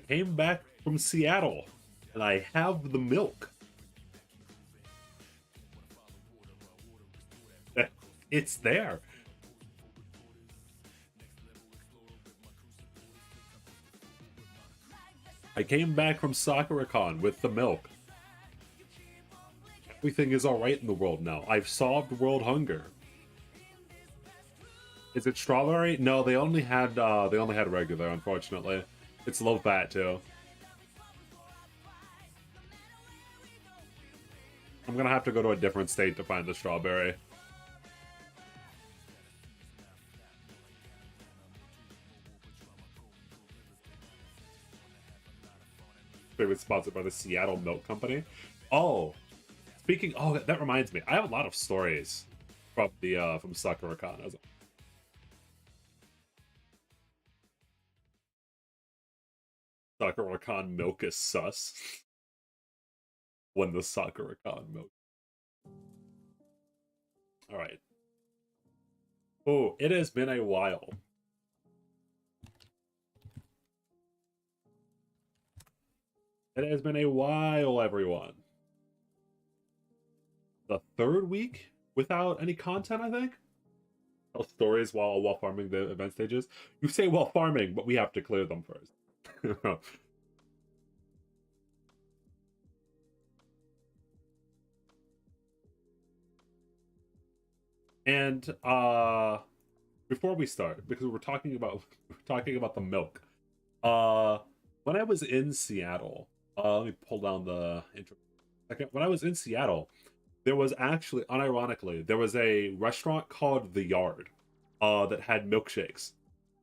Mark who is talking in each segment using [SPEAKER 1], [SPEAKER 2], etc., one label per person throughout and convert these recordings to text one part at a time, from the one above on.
[SPEAKER 1] came back from Seattle, and I have the milk. It's there. I came back from Sakuracon with the milk. Everything is alright in the world now. I've solved world hunger. Is it strawberry? No, they only had regular, unfortunately. It's low fat too. I'm gonna have to go to a different state to find the strawberry. It was sponsored by the Seattle Milk Company. Oh, speaking. Oh, that reminds me. I have a lot of stories from the from Sakuracon. Sakuracon milk is sus. When the Sakuracon milk. All right. Oh, it has been a while. It has been a while, everyone. The third week without any content, I think. Tell stories while farming the event stages. You say while farming, but we have to clear them first. And before we start, because we're talking about the milk. When I was in Seattle, let me pull down the intro. When I was in Seattle, there was actually, unironically, there was a restaurant called The Yard that had milkshakes,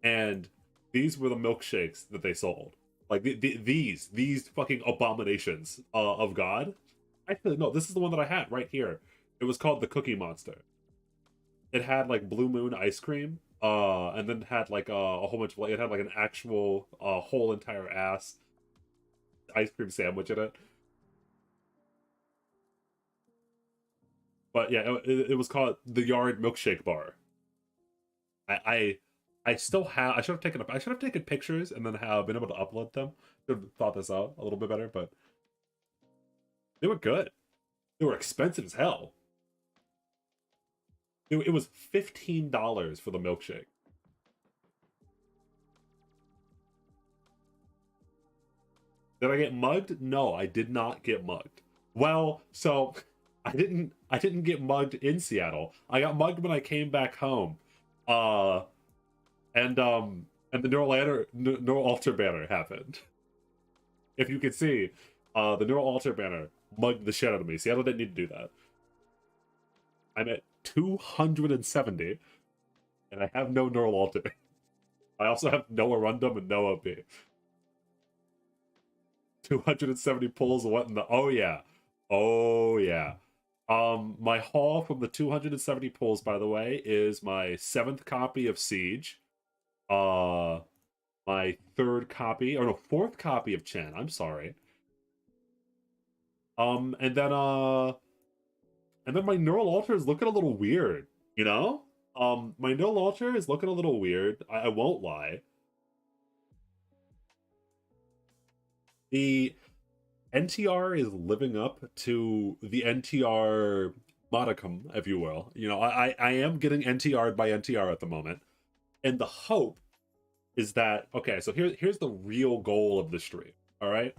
[SPEAKER 1] and these were the milkshakes that they sold. Like these fucking abominations of God. Actually, no, this is the one that I had right here. It was called the Cookie Monster. It had like Blue Moon ice cream, and then had like a whole bunch of, like, it had like an actual whole entire ass ice cream sandwich in it. But yeah, it was called the Yard Milkshake Bar. I still have. I should have taken pictures and then have been able to upload them. Should have thought this out a little bit better, but they were good. They were expensive as hell. It was $15 for the milkshake. Did I get mugged? No, I did not get mugged. Well, so I didn't get mugged in Seattle. I got mugged when I came back home. And the neural altar banner happened. If you could see, the neural altar banner mugged the shit out of me. Seattle didn't need to do that. I'm at 270, and I have no neural altar. I also have no Arundum and no OP. 270 pulls. What in the? Oh yeah, oh yeah. My haul from the 270 pulls, by the way, is my 7th copy of Siege. My 3rd copy, or no, 4th copy of Chen. I'm sorry. And then my neural altar is looking a little weird, you know? My neural altar is looking a little weird. I won't lie. The NTR is living up to the NTR modicum, if you will. You know, I am getting NTR'd by NTR at the moment. And the hope is that, okay, so here's the real goal of the stream, all right?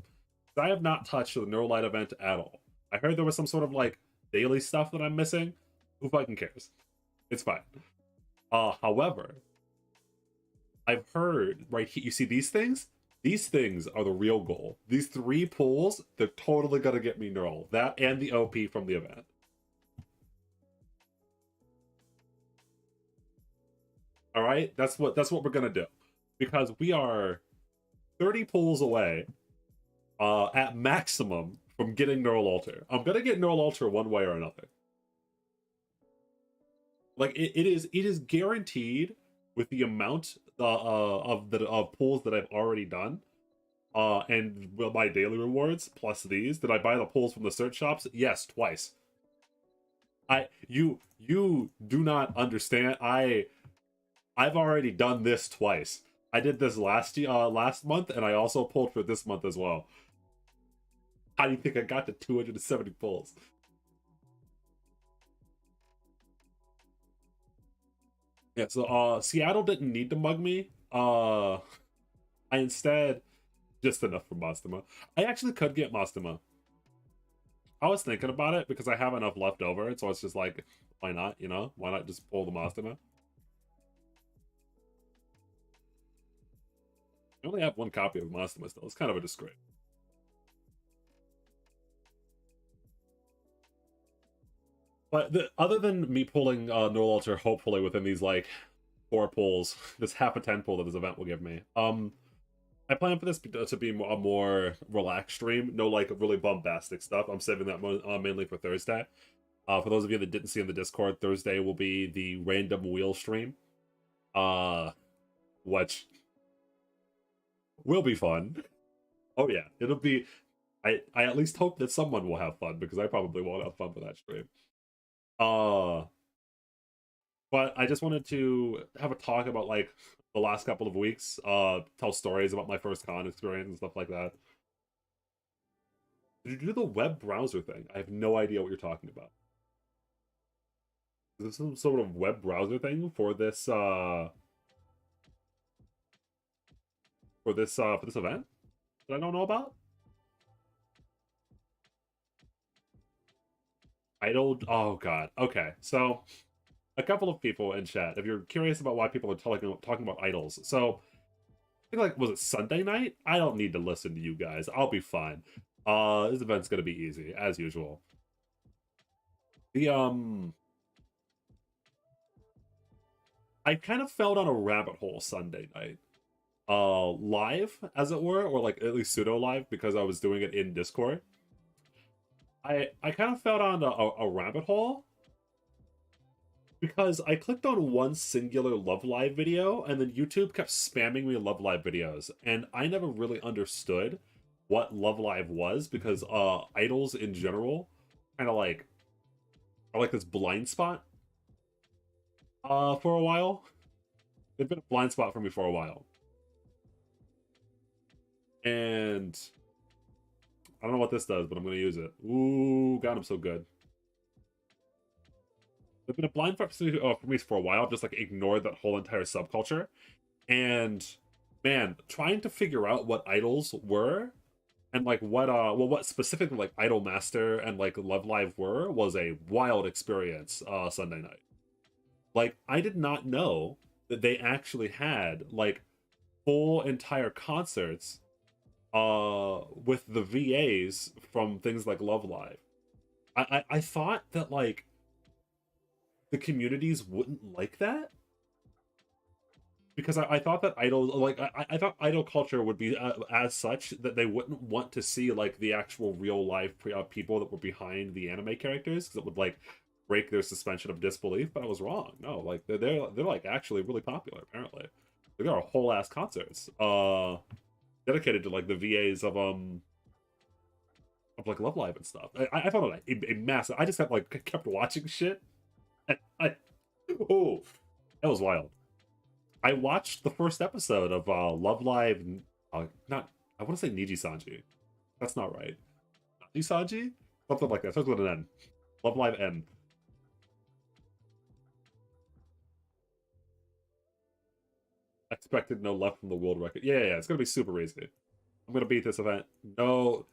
[SPEAKER 1] I have not touched the Neuralight event at all. I heard there was some sort of, like, daily stuff that I'm missing. Who fucking cares? It's fine. However, I've heard, right here, you see these things? These things are the real goal. These 3 pulls, they're totally gonna get me neural. That and the OP from the event. All right, that's what we're gonna do, because we are 30 pulls away, at maximum, from getting neural altar. I'm gonna get neural altar one way or another. Like it is guaranteed with the amount of pulls that I've already done, and my daily rewards plus these. Did I buy the pulls from the search shops? Yes, twice. You do not understand. I've already done this twice. I did this last month, and I also pulled for this month as well. How do you think I got to 270 pulls? Yeah, so Seattle didn't need to mug me. I instead just enough for Mastema. I actually could get Mastema. I was thinking about it because I have enough left over, so it's just like, why not? You know, why not just pull the Mastema? I only have one copy of Mastema still. It's kind of a disgrace. But other than me pulling Nearlrare, hopefully within these like 4 pulls, this half a 10 pull that this event will give me. I plan for this to be a more relaxed stream, no like really bombastic stuff. I'm saving that mainly for Thursday. For those of you that didn't see in the Discord, Thursday will be the random wheel stream, which will be fun. Oh yeah, it'll be. I at least hope that someone will have fun because I probably won't have fun with that stream. But I just wanted to have a talk about like the last couple of weeks, tell stories about my first con experience and stuff like that. Did you do the web browser thing? I have no idea what you're talking about. Is this some sort of web browser thing for this for this event that I don't know about? Idle. Oh god. Okay, so a couple of people in chat, if you're curious about why people are talking about idols, so I think like, was it Sunday night? I don't need to listen to you guys. I'll be fine. This event's gonna be easy as usual. The I kind of fell down a rabbit hole Sunday night, live as it were, or like at least pseudo live because I was doing it in Discord. I kind of fell down a rabbit hole because I clicked on one singular Love Live video and then YouTube kept spamming me Love Live videos, and I never really understood what Love Live was because idols in general kind of like are like this blind spot for a while. They've been a blind spot for me for a while. And I don't know what this does, but I'm gonna use it. Ooh, God, I'm so good. They've been a blind spot for me for a while. I've just like ignored that whole entire subculture. And man, trying to figure out what idols were and like what specifically like Idol Master and like Love Live were was a wild experience Sunday night. Like I did not know that they actually had like full entire concerts with the VAs from things like Love Live. I thought that like the communities wouldn't like that because I thought that idol like I thought idol culture would be as such that they wouldn't want to see like the actual real life people that were behind the anime characters because it would like break their suspension of disbelief. But I was wrong. No, like they're like actually really popular apparently. They got a whole ass concerts dedicated to like the VAs of like Love Live and stuff. I found it a massive. I just kept watching shit. And oh, that was wild. I watched the first episode of Love Live. Not I want to say Niji Sanji. That's not right. Niji Sanji, something like that. Starts with an N. Love Live N. Expected no left from the world record. Yeah, it's gonna be super easy. I'm gonna beat this event. No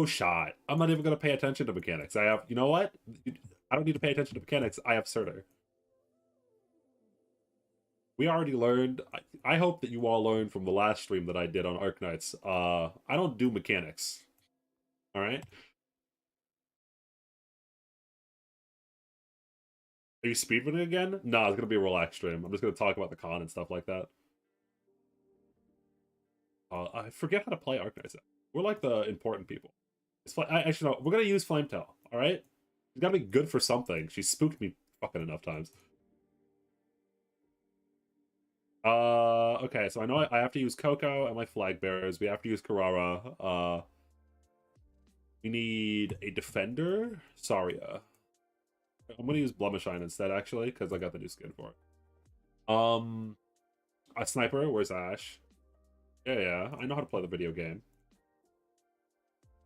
[SPEAKER 1] shot. I'm not even gonna pay attention to mechanics. I have. You know what? I don't need to pay attention to mechanics. I have Surtur. We already learned. I hope that you all learned from the last stream that I did on Arknights. I don't do mechanics. All right. Are you speedrunning again? No, it's gonna be a relaxed stream. I'm just gonna talk about the con and stuff like that. I forget how to play Arknights. We're like the important people. Actually, no. We're gonna use Flametail. All right. She's gotta be good for something. She spooked me fucking enough times. Okay, so I know I have to use Coco and my flag bearers. We have to use Carrara. We need a defender. Saria. I'm gonna use Blumishine instead, actually, because I got the new skin for it. A sniper, where's Ash? Yeah, I know how to play the video game.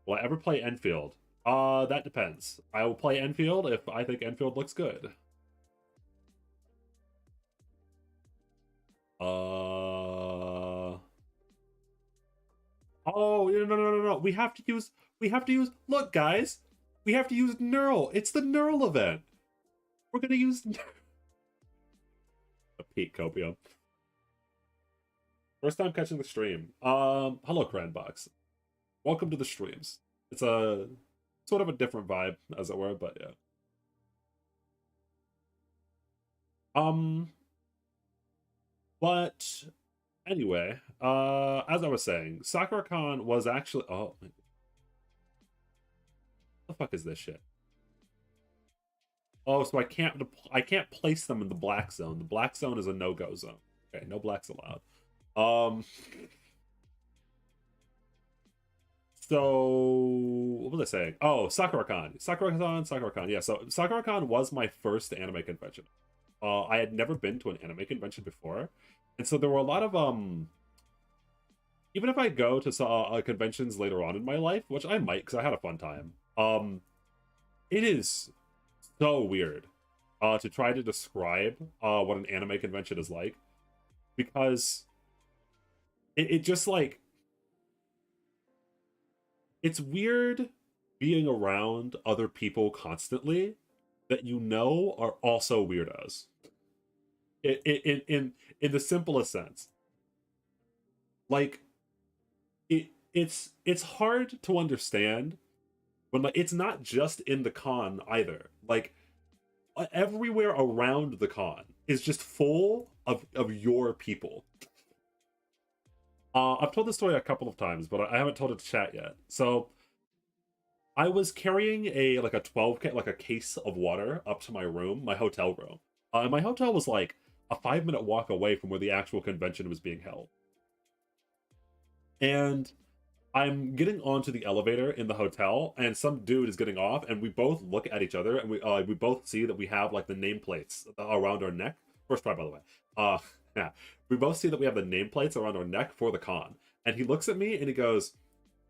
[SPEAKER 1] Will I ever play Enfield? That depends. I will play Enfield if I think Enfield looks good. Oh, no. We have to use, look, guys. We have to use Knurl. It's the Knurl event. We're gonna use a peak copium. First time catching the stream. Hello, Cranbox. Welcome to the streams. It's a sort of a different vibe, as it were, but yeah. But anyway, as I was saying, Sakuracon was actually, oh, what the fuck is this shit? Oh, so I can't place them in the black zone. The black zone is a no-go zone. Okay, no blacks allowed. So what was I saying? Oh, Sakuracon. Yeah, so Sakuracon was my first anime convention. I had never been to an anime convention before, and so there were a lot of even if I go to conventions later on in my life, which I might because I had a fun time. It is so weird to try to describe what an anime convention is like, because it just like, it's weird being around other people constantly that you know are also weirdos. In the simplest sense, like it's hard to understand when, like, it's not just in the con either. Like everywhere around the con is just full of your people. I've told this story a couple of times, but I haven't told it to chat yet. So I was carrying like a 12 like a case of water up to my room, my hotel room. And my hotel was like a 5-minute walk away from where the actual convention was being held. And I'm getting onto the elevator in the hotel, and some dude is getting off, and we both look at each other, and we both see that we have like the nameplates around our neck. First try, by the way. Yeah, we both see that we have the nameplates around our neck for the con. And he looks at me and he goes,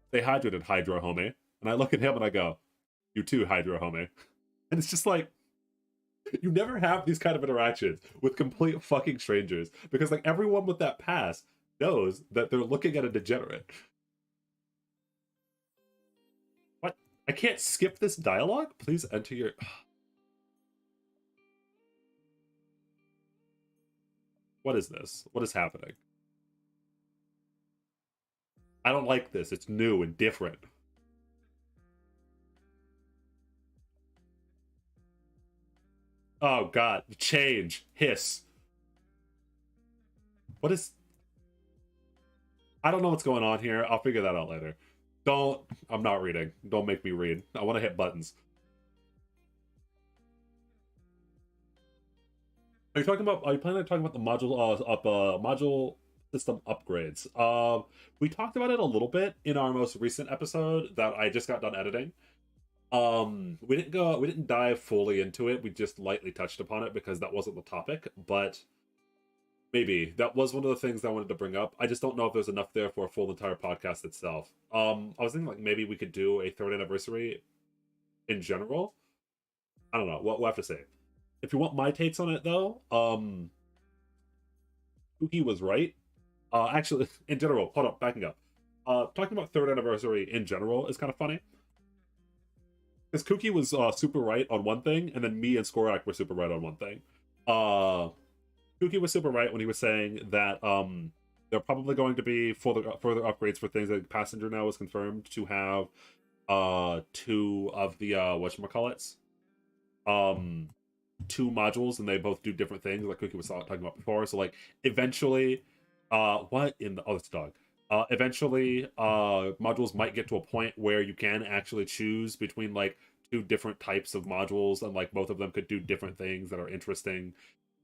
[SPEAKER 1] "Stay hydrated, Hydro homie." And I look at him and I go, "You too, Hydro homie." And it's just like, you never have these kind of interactions with complete fucking strangers, because like everyone with that pass knows that they're looking at a degenerate. What? I can't skip this dialogue? Please enter your... What is this? What is happening? I don't like this. It's new and different. Oh god. Change. Hiss. What is... I don't know what's going on here. I'll figure that out later. Don't... I'm not reading. Don't make me read. I want to hit buttons. Are you planning on talking about the module system upgrades? We talked about it a little bit in our most recent episode that I just got done editing. We didn't dive fully into it. We just lightly touched upon it because that wasn't the topic, but maybe that was one of the things that I wanted to bring up. I just don't know if there's enough there for a full entire podcast itself. I was thinking like maybe we could do a 3rd anniversary in general. I don't know. We'll have to see. If you want my takes on it, though, Kuki was right. Actually, in general, hold up, backing up. Talking about 3rd anniversary in general is kind of funny. Because Kuki was super right on one thing, and then me and Skorak were super right on one thing. Kuki was super right when he was saying that they're probably going to be further upgrades for things like Passenger now is confirmed to have 2 of the whatchamacallits. 2 modules, and they both do different things, like Cookie was talking about before. So like eventually what in the... oh, it's a dog. Eventually modules might get to a point where you can actually choose between like 2 different types of modules, and like both of them could do different things that are interesting,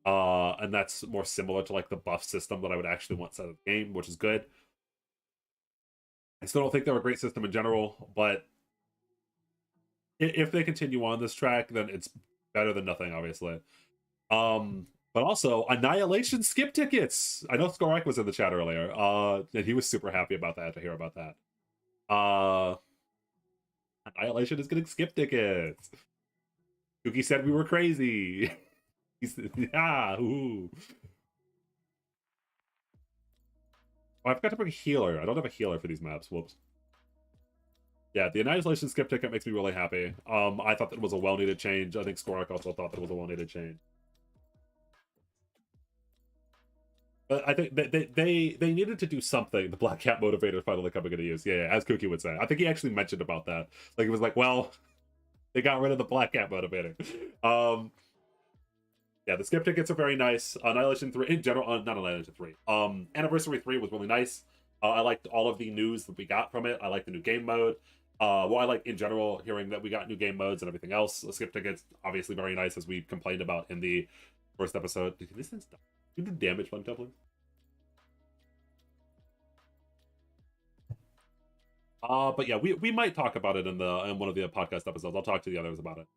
[SPEAKER 1] and that's more similar to like the buff system that I would actually want set of the game, which is good. I still don't think they're a great system in general, but if they continue on this track, then it's better than nothing, obviously. But But also Annihilation skip tickets. I know Skorek was in the chat earlier, and he was super happy about that, to hear about that. Annihilation is getting skip tickets. Yuki said we were crazy. He said, yeah, ooh. Oh, I forgot to bring a healer. I don't have a healer for these maps. Whoops. Yeah, the Annihilation skip ticket makes me really happy. I thought that was a well-needed change. I think Skorek also thought that was a well-needed change. I think they needed to do something. The Black Cat motivator finally coming into use. Yeah, as Cookie would say. I think he actually mentioned about that. Like, it was like, well, they got rid of the Black Cat motivator. Yeah, the skip tickets are very nice. Annihilation 3, in general, not Annihilation 3. Anniversary 3 was really nice. I liked all of the news that we got from it. I liked the new game mode. Well, I like, in general, hearing that we got new game modes and everything else. The skip tickets, obviously very nice, as we complained about in the first episode. Dude, this thing's done. You do damage, Fun Template? But yeah, we might talk about it in one of the podcast episodes. I'll talk to the others about it.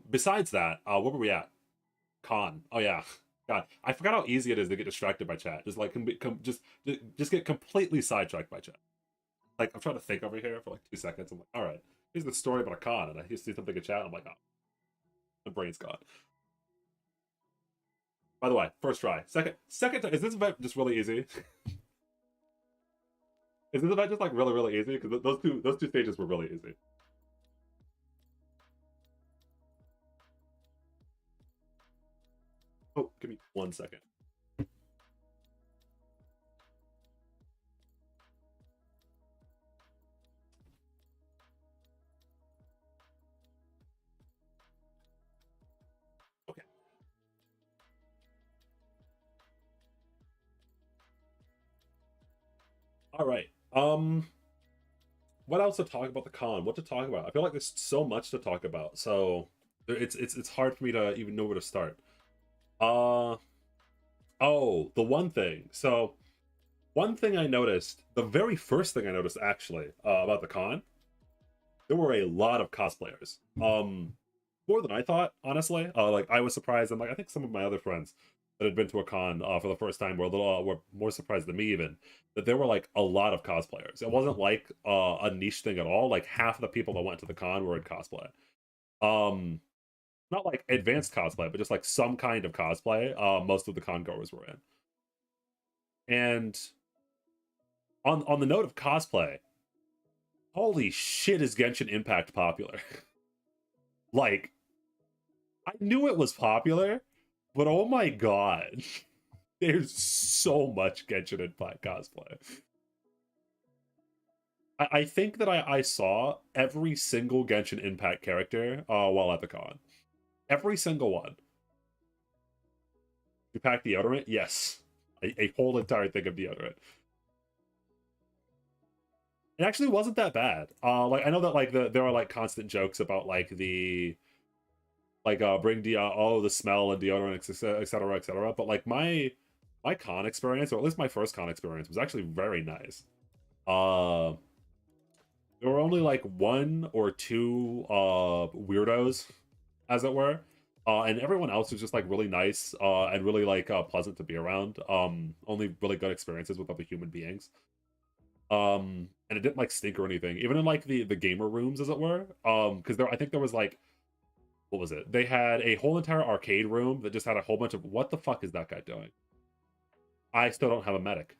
[SPEAKER 1] Besides that, where were we at? Con. Oh yeah. God, I forgot how easy it is to get distracted by chat. Just like just get completely sidetracked by chat. Like, I'm trying to think over here for like 2 seconds. I'm like, all right, here's the story about a con, and I see something in chat. And I'm like, oh, my brain's gone. By the way, first try. Second time. Is this event just really easy? Is this event just like really easy? Because those two stages were really easy. Oh, give me 1 second. Okay. All right. What else to talk about the con? What to talk about? I feel like there's so much to talk about. So it's hard for me to even know where to start. Oh, the one thing. So one thing I noticed, the very first thing I noticed actually, about the con, there were a lot of cosplayers. More than I thought, honestly. Like, I was surprised, and like I think some of my other friends that had been to a con for the first time were a little were more surprised than me, even, that there were like a lot of cosplayers. It wasn't like a niche thing at all. Like, half of the people that went to the con were in cosplay. Um, Not like advanced cosplay, but just like some kind of cosplay. Most of the con goers were in. And on the note of cosplay, holy shit, is Genshin Impact popular? Like, I knew it was popular, but oh my god, there's so much Genshin Impact cosplay. I think that I saw every single Genshin Impact character while at the con. Every single one. You pack deodorant? Yes. A whole entire thing of deodorant. It actually wasn't that bad. Like, I know that like there are like constant jokes about like the bring the smell and deodorant, etc, etc. But like my con experience, or at least my first con experience, was actually very nice. There were only like 1 or 2 weirdos, as it were. And everyone else was just like really nice and really like pleasant to be around. Only really good experiences with other human beings. And it didn't like stink or anything, even in like the gamer rooms, as it were. Because I think there was like, what was it? They had a whole entire arcade room that just had a whole bunch of, what the fuck is that guy doing? I still don't have a medic.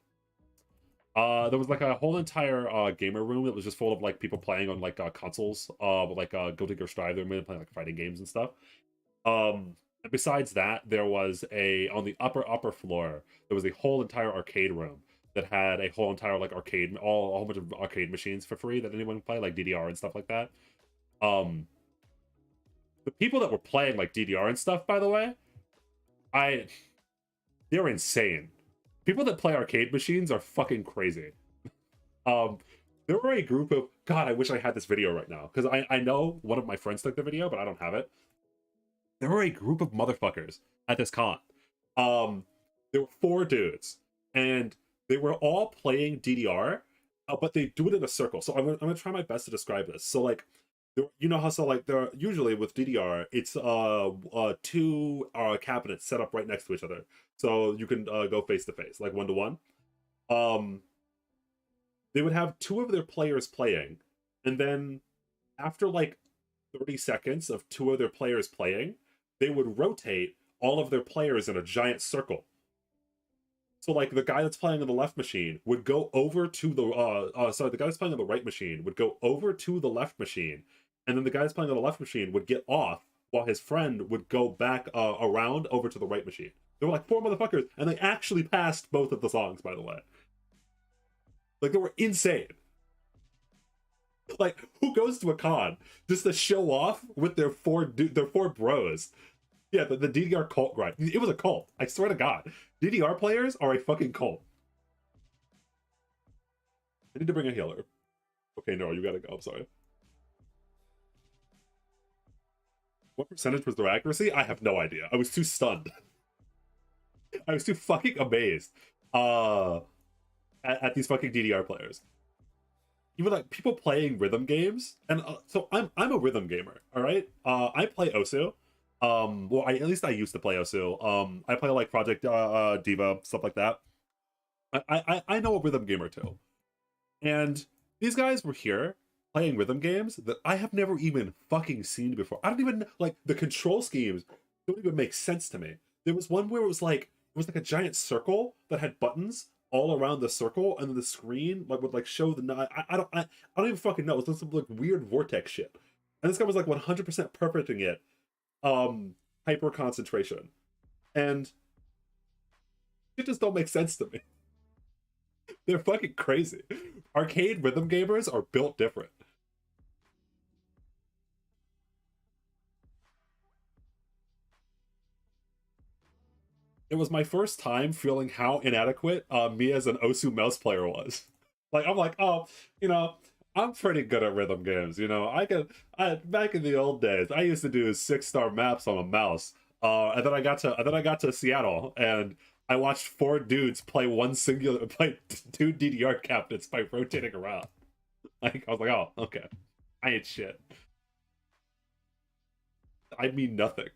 [SPEAKER 1] There was like a whole entire gamer room that was just full of like people playing on like consoles, with like Guilty Gear Strive. They were playing like fighting games and stuff. And besides that, there was on the upper floor, there was a whole entire arcade room that had a whole entire like arcade, a whole bunch of arcade machines for free that anyone can play, like DDR and stuff like that. The people that were playing like DDR and stuff, by the way, they're insane. People that play arcade machines are fucking crazy. There were a group of, God, I wish I had this video right now, because I know one of my friends took the video, but I don't have it. There were a group of motherfuckers at this con. There were 4 dudes, and they were all playing DDR, but they do it in a circle. So I'm gonna try my best to describe this. So like, You know how so like there usually with DDR it's two cabinets set up right next to each other, so you can go face to face like 1-to-1. Um, they would have two of their players playing, and then after like 30 seconds of two of their players playing, they would rotate all of their players in a giant circle. So like the guy that's playing on the left machine would go over to the sorry, the guy that's playing on the right machine would go over to the left machine, and then the guy that's playing on the left machine would get off while his friend would go back around over to the right machine. There were like four motherfuckers, and they actually passed both of the songs, by the way. Like they were insane. Like who goes to a con just to show off with their four bros? Yeah, the DDR cult grind. It was a cult. I swear to God. DDR players are a fucking cult. I need to bring a healer. Okay, no, you gotta go. I'm sorry. What percentage was their accuracy? I have no idea. I was too stunned. I was too fucking amazed at these fucking DDR players. Even like people playing rhythm games, and so I'm a rhythm gamer. All right, I play Osu. Well, at least I used to play Osu. I play like Project Diva, stuff like that. I know a rhythm gamer too, and these guys were here playing rhythm games that I have never even fucking seen before. I don't even like the control schemes. Don't even make sense to me. There was one where it was like a giant circle that had buttons all around the circle, and then the screen like would like show the I don't even fucking know. It was some like weird vortex shit, and this guy was like 100% perfecting it. Hyper concentration, and it just don't make sense to me. They're fucking crazy. Arcade rhythm gamers are built different. It was my first time feeling how inadequate me as an Osu mouse player was. Like I'm like, oh, you know, I'm pretty good at rhythm games. You know, I back in the old days, I used to do 6-star maps on a mouse. And then I got to Seattle, and I watched four dudes play play two DDR cabinets by rotating around. Like I was like, oh, okay, I ain't shit. I mean nothing.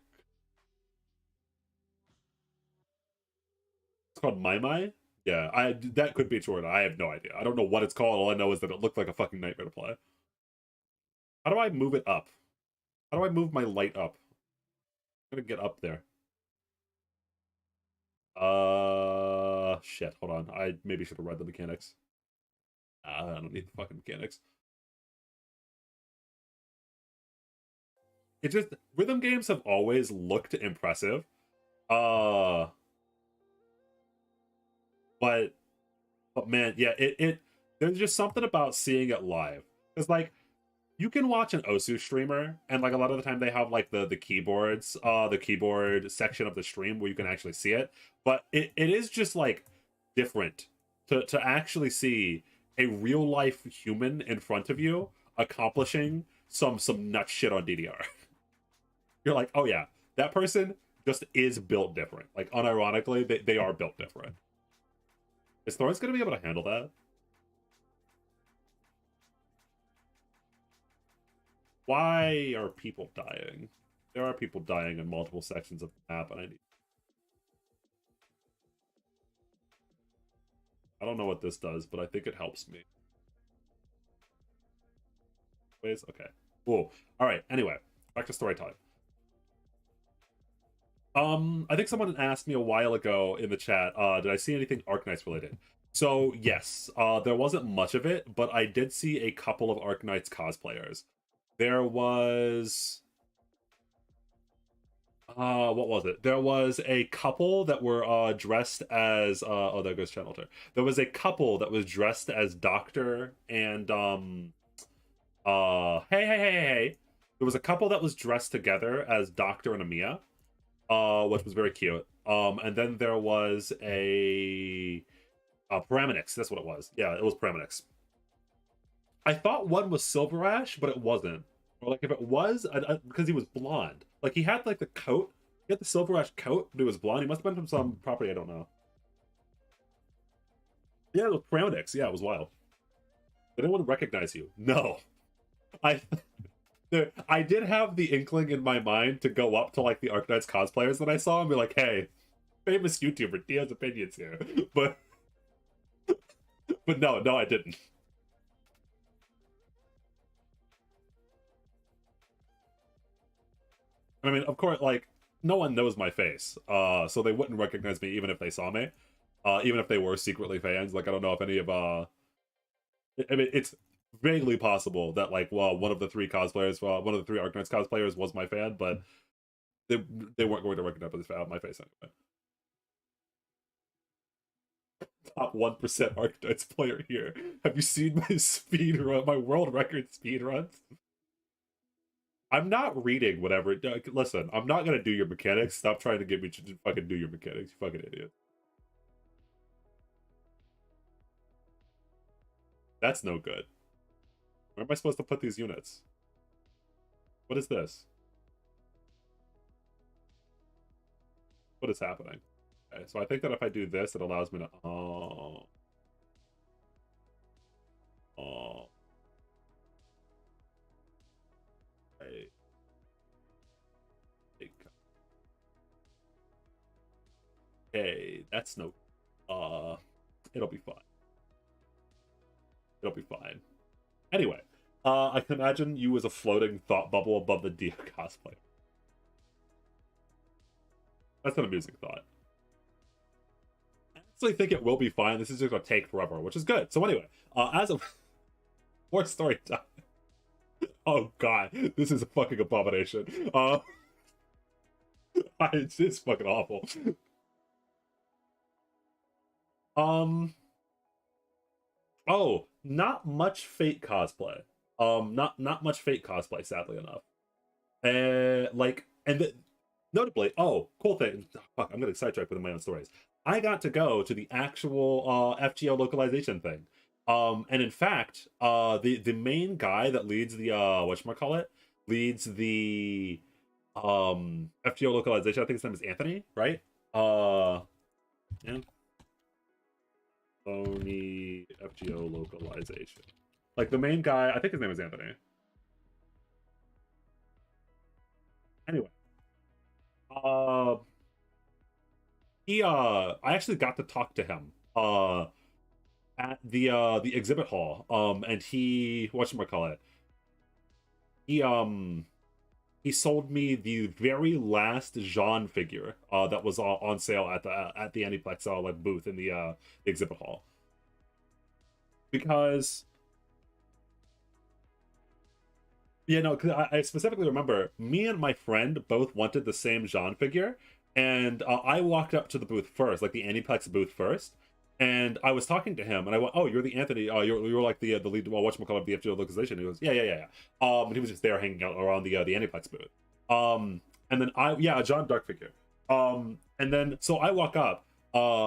[SPEAKER 1] It's called My My. Yeah, I that could be Jordan. I have no idea. I don't know what it's called. All I know is that it looked like a fucking nightmare to play. How do I move it up? How do I move my light up? I'm gonna get up there. Shit. Hold on. I maybe should have read the mechanics. I don't need the fucking mechanics. It just rhythm games have always looked impressive. Uh, but man, yeah, it there's just something about seeing it live. It's like you can watch an Osu streamer, and like a lot of the time they have like the keyboards, the keyboard section of the stream where you can actually see it. But it is just like different to actually see a real life human in front of you accomplishing some nut shit on DDR. You're like, oh yeah, that person just is built different. Like unironically, they are built different. Is Thorns gonna be able to handle that? Why are people dying? There are people dying in multiple sections of the map, and I don't know what this does, but I think it helps me. Ways? Okay. Cool. Alright, anyway, back to story time. I think someone asked me a while ago in the chat, did I see anything Arknights related? So yes, there wasn't much of it, but I did see a couple of Arknights cosplayers. There was what was it? There was a couple that were dressed as oh, there goes Channel Turn. There was a couple that was dressed as Doctor and hey. There was a couple that was dressed together as Doctor and Amia, which was very cute. And then there was a Paraminix, that's what it was. Yeah, it was Paraminix. I thought one was Silver Ash, but it wasn't. Or like if it was, because he was blonde. Like he had like the coat, he had the Silver Ash coat, but he was blonde. He must have been from some property I don't know. Yeah, it was Paraminix. Yeah, it was wild. Did anyone recognize you? No. I I did have the inkling in my mind to go up to like the Arknights cosplayers that I saw and be like, hey, famous YouTuber, he has opinions here. But no, I didn't. I mean, of course, like, no one knows my face, so they wouldn't recognize me even if they saw me, even if they were secretly fans. Like, I don't know if any of I mean, it's vaguely possible that like, well, one of the three cosplayers, one of the three Arknights cosplayers was my fan, but they weren't going to recognize my face anyway. Top 1% Arknights player here. Have you seen my speed run, my world record speed runs? I'm not reading whatever. Listen, I'm not gonna do your mechanics. Stop trying to get me to fucking do your mechanics, you fucking idiot. That's no good. Where am I supposed to put these units? What is this? What is happening? Okay, so I think that if I do this, it allows me to. Oh. Oh. Okay. Okay, that's no. It'll be fine. It'll be fine. Anyway, I can imagine you as a floating thought bubble above the Dia cosplay. That's an amusing thought. I actually think it will be fine. This is just gonna take forever, which is good. So anyway, as of more story time. Oh god, this is a fucking abomination. It's just fucking awful. Oh, not much Fate cosplay. Not much Fate cosplay, sadly enough. Notably, oh, cool thing. Fuck, I'm gonna sidetrack with my own stories. I got to go to the actual FGO localization thing. And in fact, the main guy that leads the whatchamacallit, leads the FGO localization, I think his name is Anthony, right? Anthony FGO localization. Like the main guy, I think his name is Anthony. Anyway, I actually got to talk to him at the exhibit hall. And he, whatchamacallit, he sold me the very last Jean figure that was on sale at the Aniplex like booth in the exhibit hall. Because yeah, no, because I specifically remember me and my friend both wanted the same Jean figure, and I walked up to the booth first, like the Aniplex booth first, and I was talking to him, and I went, "Oh, you're the Anthony. You're like the lead. Well, whatchamacallit, the FGO localization." He goes, "Yeah." And he was just there hanging out around the Aniplex booth. And then a John Dark figure. And then so I walk up.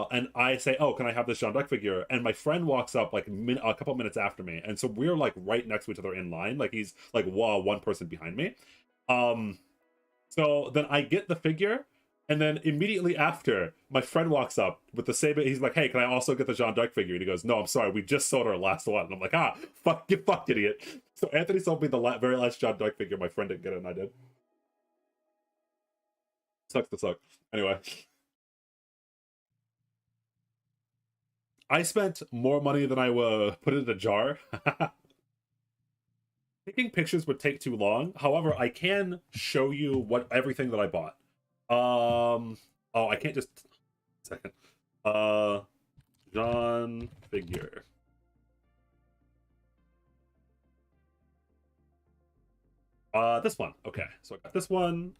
[SPEAKER 1] And I say, "Oh, can I have this Jean d'Arc figure?" And my friend walks up like a couple minutes after me, and so we're like right next to each other in line. Like he's like one person behind me. So then I get the figure, and then immediately after, my friend walks up with the same. He's like, "Hey, can I also get the Jean d'Arc figure?" And he goes, "No, I'm sorry, we just sold our last one." And I'm like, "Ah, fuck, you fuck idiot." So Anthony sold me the very last Jean d'Arc figure. My friend didn't get it, and I did. Sucks to suck. Anyway. I spent more money than I put in a jar. Taking pictures would take too long. However, I can show you everything that I bought. Oh, I can't just second. John figure. This one. Okay, so I got this one.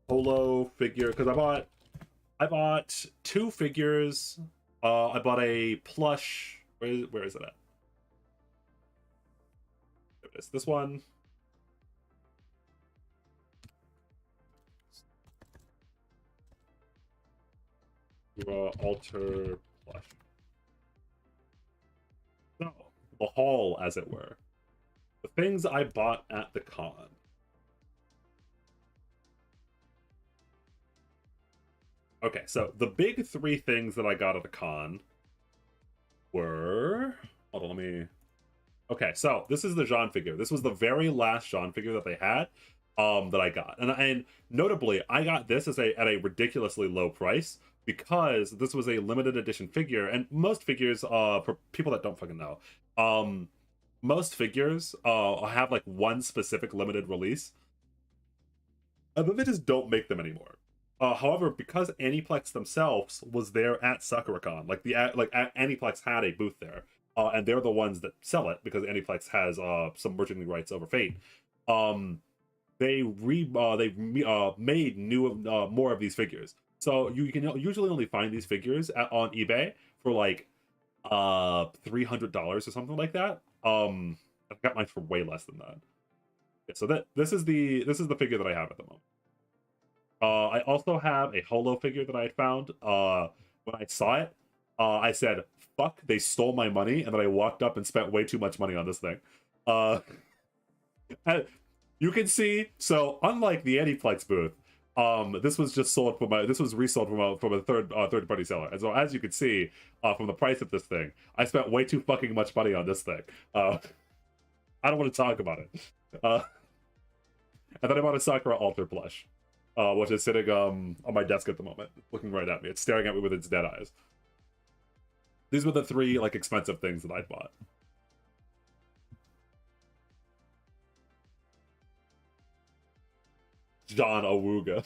[SPEAKER 1] Polo figure because I bought two figures. I bought a plush. Where is it at? There it is. This one. Alter plush. So, the haul, as it were. The things I bought at the con. Okay, so the big three things that I got at the con were... Hold on, let me Okay, so this is the Jean figure. This was the very last Jean figure that they had, that I got, and notably, I got this as at a ridiculously low price because this was a limited edition figure, and most figures, for people that don't fucking know, most figures have like one specific limited release, and then they just don't make them anymore. However, because Aniplex themselves was there at Sakuracon, Aniplex had a booth there, and they're the ones that sell it because Aniplex has some merchandising rights over Fate. They made new more of these figures, so you can usually only find these figures on eBay for like $300 or something like that. I've got mine for way less than that. Yeah, so this is the figure that I have at the moment. I also have a holo figure that I had found. When I saw it, I said, "Fuck!" They stole my money, and then I walked up and spent way too much money on this thing. You can see. So unlike the Aniplex booth, this was just sold this was resold from a third party seller. And so as you can see, from the price of this thing, I spent way too fucking much money on this thing. I don't want to talk about it. And then I bought a Sakura altar plush, which is sitting on my desk at the moment, looking right at me. It's staring at me with its dead eyes. These were the three like expensive things that I bought. John Awuga.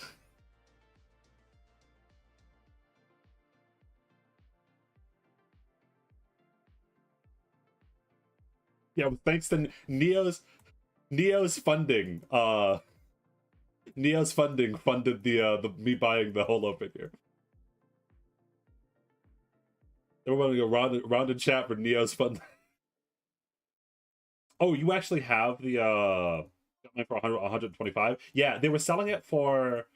[SPEAKER 1] Yeah, thanks to Neo's funding. Neo's funding funded the me buying the holo figure. Everyone go round in chat for Neo's funding. Oh, you actually have the for 125? Yeah, they were selling it for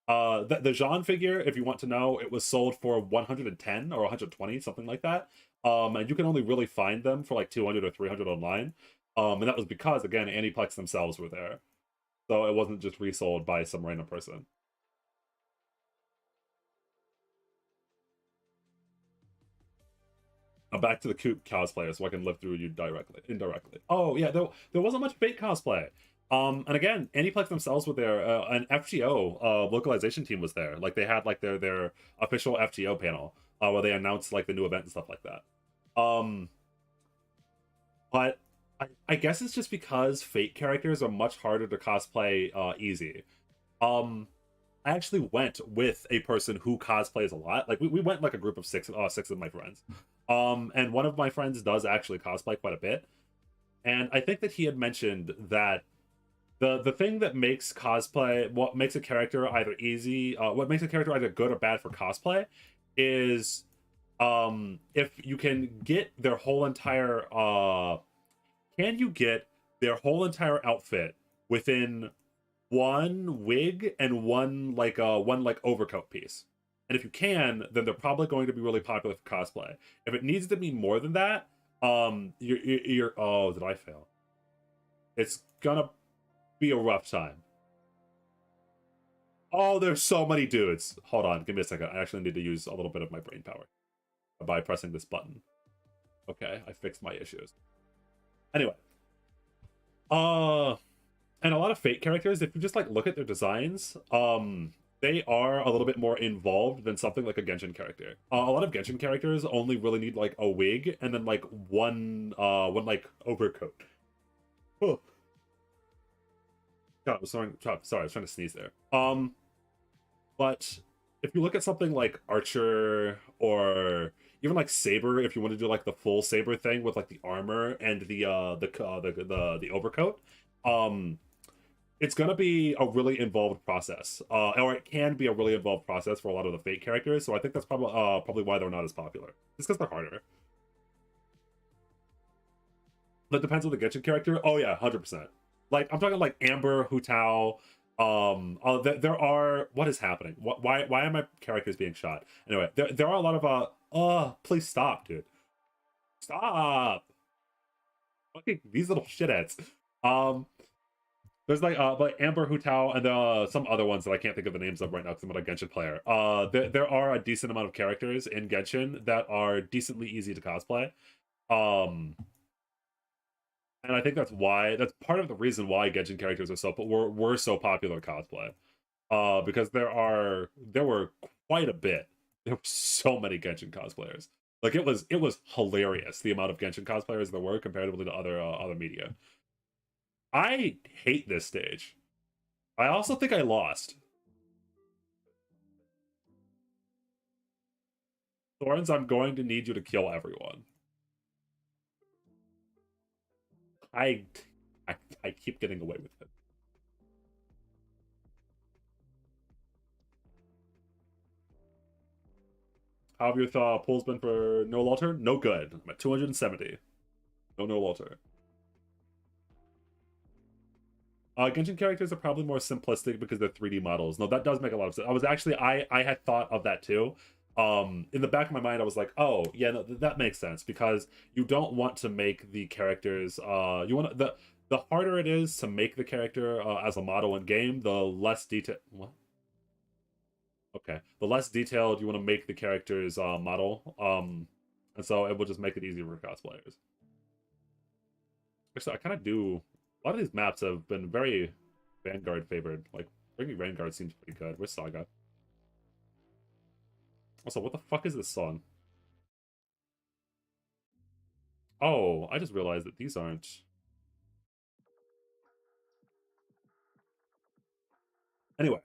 [SPEAKER 1] the Jean figure, if you want to know, it was sold for 110 or 120, something like that. And you can only really find them for like 200 or 300 online. And that was because, again, Aniplex themselves were there. So it wasn't just resold by some random person. Back to the Coop cosplayer so I can live through you indirectly. Oh, yeah, there wasn't much Fate cosplay. And again, Aniplex themselves were there. An FGO localization team was there. Like they had like their official FGO panel where they announced like the new event and stuff like that. But I guess it's just because Fate characters are much harder to cosplay easy. I actually went with a person who cosplays a lot. Like we went like a group of six of my friends. And one of my friends does actually cosplay quite a bit. And I think that he had mentioned that the thing that makes cosplay, what makes a character either easy, what makes a character either good or bad for cosplay is if you can get their whole entire outfit within one wig and one overcoat piece. And if you can, then they're probably going to be really popular for cosplay. If it needs to be more than that, you're oh, did I fail? It's gonna be a rough time. Oh, there's so many dudes. Hold on, give me a second. I actually need to use a little bit of my brain power by pressing this button. Okay, I fixed my issues. Anyway, and a lot of Fate characters, if you just like look at their designs, they are a little bit more involved than something like a Genshin character. A lot of Genshin characters only really need like a wig and then like one like overcoat. Oh. God, sorry, I was trying to sneeze there. But if you look at something like Archer or even like Saber, if you want to do like the full Saber thing with like the armor and the overcoat, it's gonna be a really involved process, or it can be a really involved process for a lot of the Fate characters. So I think that's probably why they're not as popular. It's because they're harder. That depends on the Genshin character. Oh yeah, 100%. Like I'm talking like Amber, Hu Tao. There are what is happening? Why are my characters being shot? Anyway, there are a lot of please stop, dude. Stop. Fucking these little shitheads. There's like Amber, Hu Tao, and some other ones that I can't think of the names of right now because I'm not a Genshin player. There are a decent amount of characters in Genshin that are decently easy to cosplay. And I think that's part of the reason why Genshin characters are were so popular in cosplay. Because there were quite a bit. There were so many Genshin cosplayers. Like it was hilarious the amount of Genshin cosplayers there were comparatively to other media. I hate this stage. I also think I lost. Thorns, I'm going to need you to kill everyone. I I, I keep getting away with it. How have your pulls been for no alter? No good. I'm at 270. No alter. Genshin characters are probably more simplistic because they're 3D models. No, that does make a lot of sense. I was actually I had thought of that too. In the back of my mind, I was like, oh yeah, no, that makes sense because you don't want to make the characters. You want the harder it is to make the character as a model in game, the less detail. What? Okay, the less detailed you want to make the character's model. And so it will just make it easier for cosplayers. Actually, I kind of do. A lot of these maps have been very Vanguard favored. Like bringing Vanguard seems pretty good. Where's Saga? Also, what the fuck is this song? Oh, I just realized that these aren't. Anyway,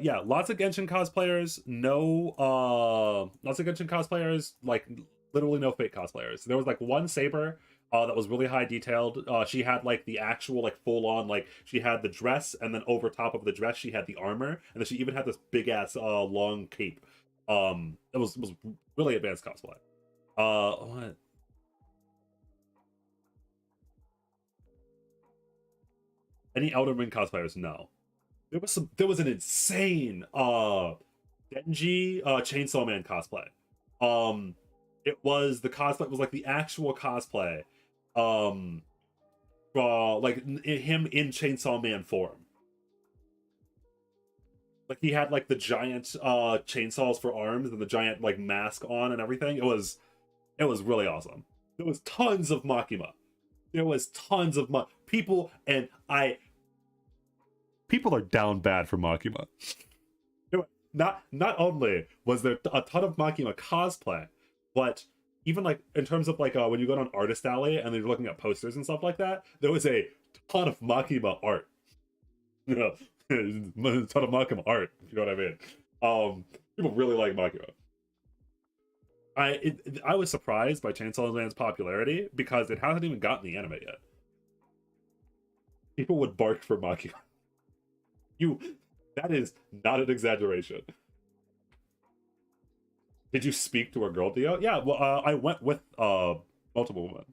[SPEAKER 1] yeah, lots of Genshin cosplayers. No, lots of Genshin cosplayers. Like literally no fake cosplayers. There was like one Saber, that was really high detailed. She had like the actual like full on like she had the dress, and then over top of the dress she had the armor, and then she even had this big ass long cape. It was really advanced cosplay. What? Any Elden Ring cosplayers? No. There was an insane Denji Chainsaw Man cosplay. Um it was the cosplay was like the actual cosplay. Um like him in Chainsaw Man form. Like he had like the giant chainsaws for arms and the giant like mask on and everything. It was really awesome. There was tons of Makima. There was tons of people, and I people are down bad for Makima. Not only was there a ton of Makima cosplay, but even like in terms of like when you go on Artist Alley and you're looking at posters and stuff like that, there was a ton of Makima art. You know, a ton of Makima art. If you know what I mean. People really like Makima. I was surprised by Chainsaw Man's popularity because it hasn't even gotten the anime yet. People would bark for Makima. You, that is not an exaggeration. Did you speak to a girl, Dio? Yeah, well, I went with multiple women.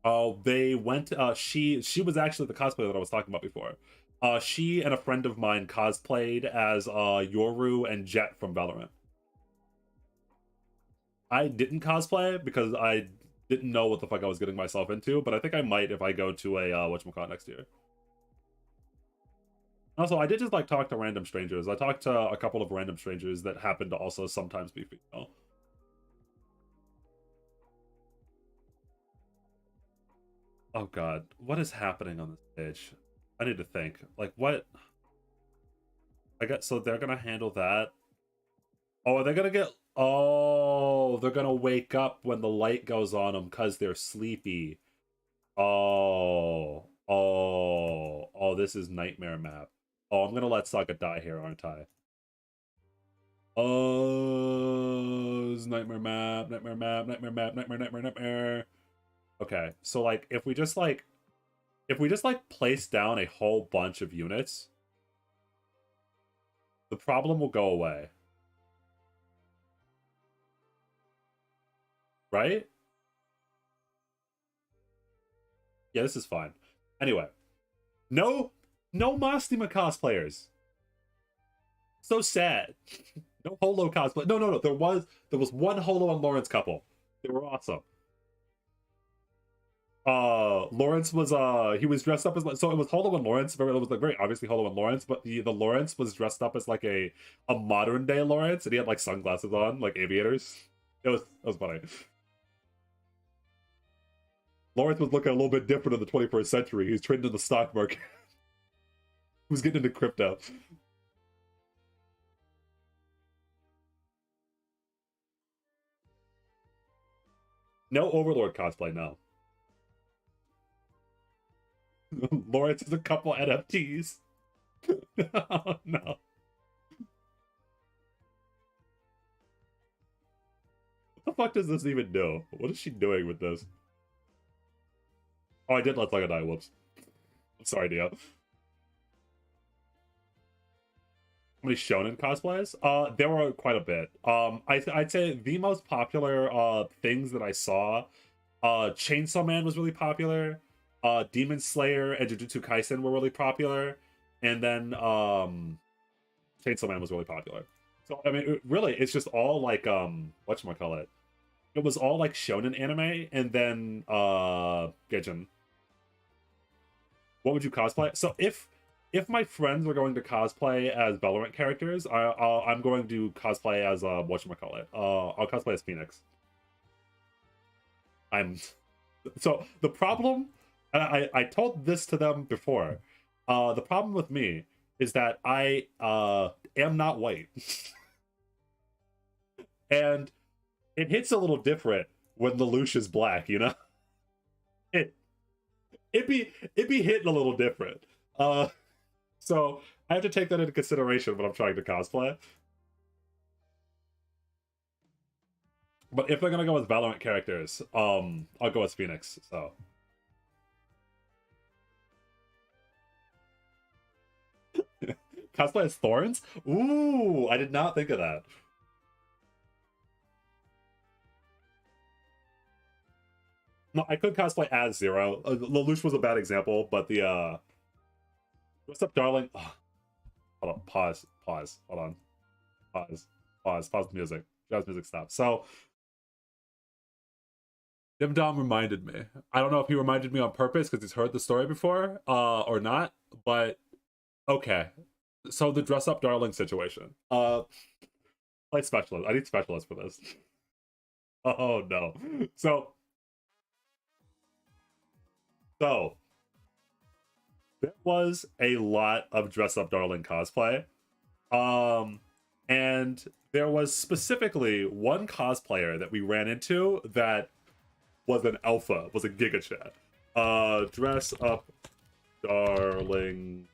[SPEAKER 1] Oh, they went. She was actually the cosplayer that I was talking about before. She and a friend of mine cosplayed as Yoru and Jet from Valorant. I didn't cosplay because I didn't know what the fuck I was getting myself into, but I think I might if I go to a whatchamacallit next year. Also, I did just like talk to random strangers. I talked to a couple of random strangers that happen to also sometimes be female. Oh god, what is happening on this page? I need to think. Like what? I got so they're gonna handle that. Oh, are they gonna get? Oh, they're gonna wake up when the light goes on them because they're sleepy. Oh, this is nightmare map. Oh, I'm gonna let Saga die here, aren't I? Oh, it's nightmare map, nightmare map, nightmare map, nightmare. Okay, so like if we just like place down a whole bunch of units, the problem will go away. Right? Yeah, this is fine. Anyway, no Mastima cosplayers. So sad. No holo cosplay. No. There was one holo and Lawrence couple. They were awesome. Lawrence was he was dressed up as, so it was Hollow and Lawrence, it was like very obviously Hollow and Lawrence, but the Lawrence was dressed up as like a modern day Lawrence, and he had like sunglasses on, like aviators. It was funny. Lawrence was looking a little bit different in the 21st century. He's trading in the stock market. He was getting into crypto. No Overlord cosplay, no. Lawrence is a couple NFTs. Oh, no. What the fuck does this even do? What is she doing with this? Oh, I did let like a die. Whoops. I'm sorry, Dio. How many shonen cosplays? There were quite a bit. I'd say the most popular things that I saw, Chainsaw Man was really popular. Demon Slayer and Jujutsu Kaisen were really popular, and then Chainsaw Man was really popular. So I mean, really, it's just all like whatchamacallit. It was all like shonen anime, and then Gaijin. What would you cosplay? So if my friends are going to cosplay as Valorant characters, I'm going to cosplay as whatchamacallit. I'll cosplay as Phoenix. I'm so the problem, and I told this to them before. The problem with me is that I am not white. And it hits a little different when the Lelouch is black, you know? It it'd be hitting a little different. So I have to take that into consideration when I'm trying to cosplay. But if they're gonna go with Valorant characters, I'll go as Phoenix. So cosplay as Thorns? Ooh, I did not think of that. No, I could cosplay as Zero. Lelouch was a bad example, but the what's up, darling? Oh, hold on, pause. Hold on, pause the music. Jazz music stop. So Dim Dom reminded me. I don't know if he reminded me on purpose because he's heard the story before, or not. But okay, so the dress up darling situation. Play specialist. I need specialist for this. Oh no. So so there was a lot of dress up darling cosplay. Um, and there was specifically one cosplayer that we ran into that was an alpha, was a giga chat. Dress up darling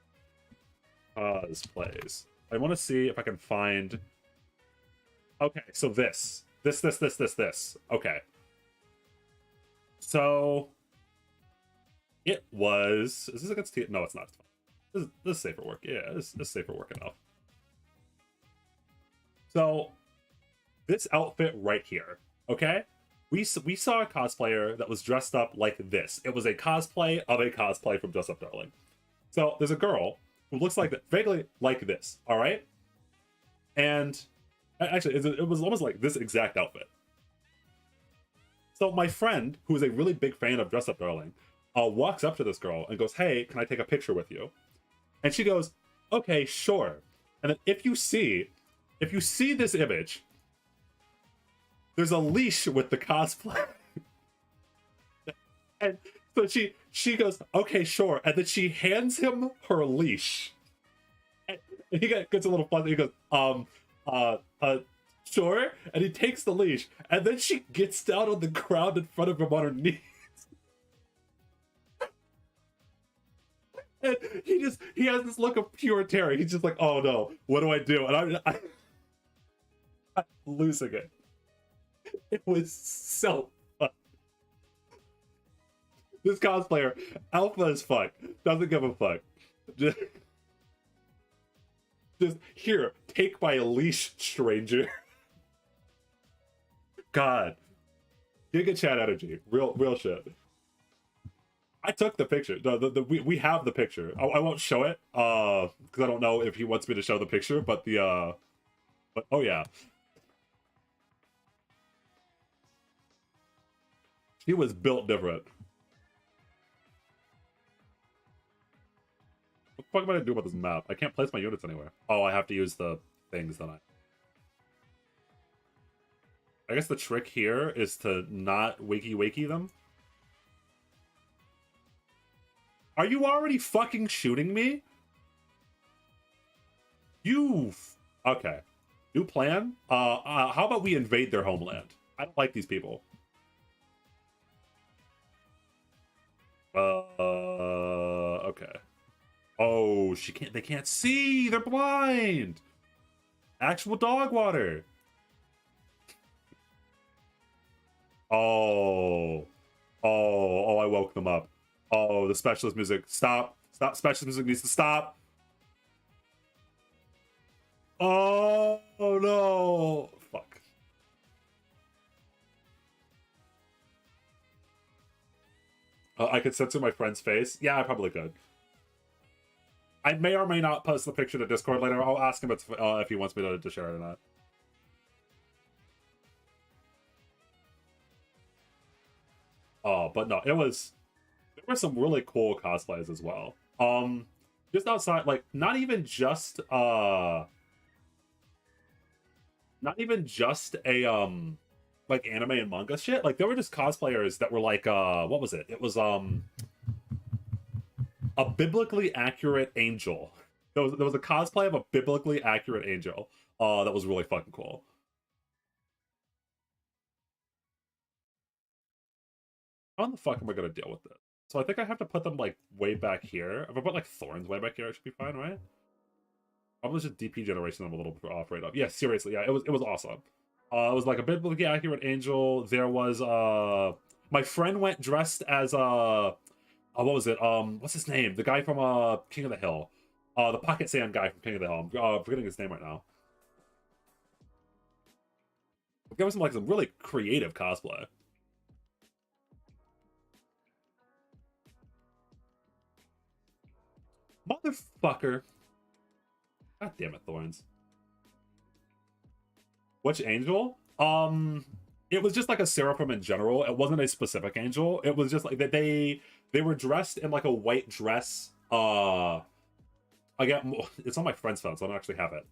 [SPEAKER 1] cosplays. I want to see if I can find. Okay, so this. Okay. So it was. Is this against T? No, it's not. This is safer work. Yeah, this is safer work enough. So this outfit right here, okay? We saw a cosplayer that was dressed up like this. It was a cosplay of a cosplay from Dress Up Darling. So there's a girl who looks like vaguely like this, all right? And actually, it was almost like this exact outfit. So my friend, who is a really big fan of Dress Up Darling, walks up to this girl and goes, "Hey, can I take a picture with you?" And she goes, "Okay, sure." And then if you see this image, there's a leash with the cosplay. And so she goes, "Okay, sure." And then she hands him her leash. And he gets a little fuzzy. He goes, sure." And he takes the leash. And then she gets down on the ground in front of him on her knees. And he has this look of pure terror. He's just like, "Oh no, what do I do?" And I'm losing it. It was so fun. This cosplayer, alpha as fuck, doesn't give a fuck. Just here, take my leash, stranger. God, giga chat energy, real shit. I took the picture. We have the picture. I won't show it because I don't know if he wants me to show the picture. But but oh yeah, he was built different. fuck am I gonna do about this map? I can't place my units anywhere. Oh, I have to use the things that I guess the trick here is to not wakey them. Are you already fucking shooting me? Okay. New plan? How about we invade their homeland? I don't like these people. Okay. Oh, they can't see! They're blind! Actual dog water! Oh, I woke them up. Oh, the specialist music. Stop. Specialist music needs to stop. Oh, no. Fuck. I could censor my friend's face. Yeah, I probably could. I may or may not post the picture to Discord later. I'll ask him if he wants me to share it or not. Oh, but no, there were some really cool cosplays as well. Just outside, like, not even just a like anime and manga shit. Like, there were just cosplayers that were like what was it? It was a biblically accurate angel. There was a cosplay of a biblically accurate angel. That was really fucking cool. How the fuck am I gonna deal with this? So I think I have to put them like way back here. If I put like thorns way back here, it should be fine, right? Probably just DP generation I'm a little afraid of. Yeah, seriously, yeah, it was awesome. It was like a biblically accurate angel. There was my friend went dressed as what was it? What's his name? The guy from King of the Hill. The Pocket Sand guy from King of the Hill. I'm forgetting his name right now. There was some really creative cosplay. Motherfucker. God damn it, Thorns. Which angel? It was just like a seraphim in general. It wasn't a specific angel. It was just like that they were dressed in like a white dress. Again, it's on my friend's phone, so I don't actually have it.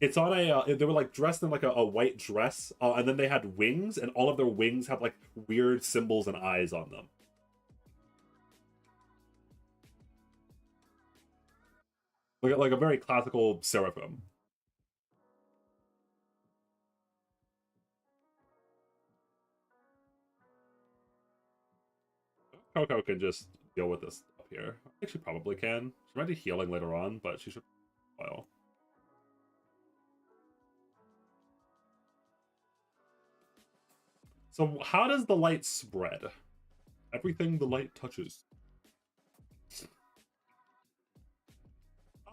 [SPEAKER 1] It's on they were like dressed in like a white dress, and then they had wings, and all of their wings had like weird symbols and eyes on them. Like a very classical seraphim. Coco can just deal with this up here. I think she probably can. She might be healing later on, but she should. Well. So how does the light spread? Everything the light touches.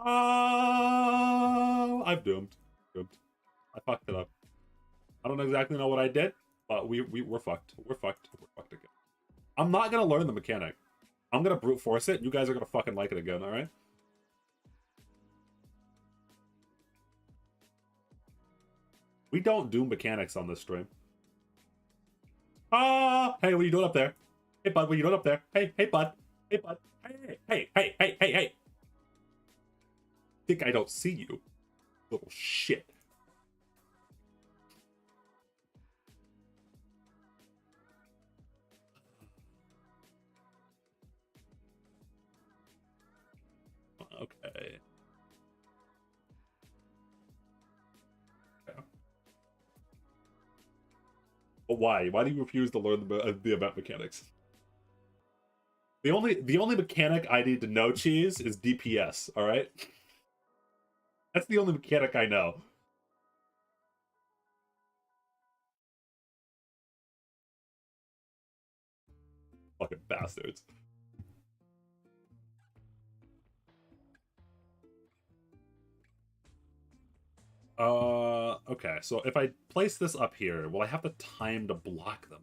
[SPEAKER 1] I'm doomed. I fucked it up. I don't exactly know what I did, but we're fucked. We're fucked again. I'm not gonna learn the mechanic. I'm gonna brute force it. You guys are gonna fucking like it again, alright? We don't do mechanics on this stream. Hey, what are you doing up there? Hey, bud, what are you doing up there? Hey, bud. Hey, bud. Hey. Think I don't see you, little shit. Okay. But why? Why do you refuse to learn the event mechanics? The only mechanic I need to know, Cheese, is DPS. All right. That's the only mechanic I know. Fucking bastards. Okay, so if I place this up here, will I have the time to block them?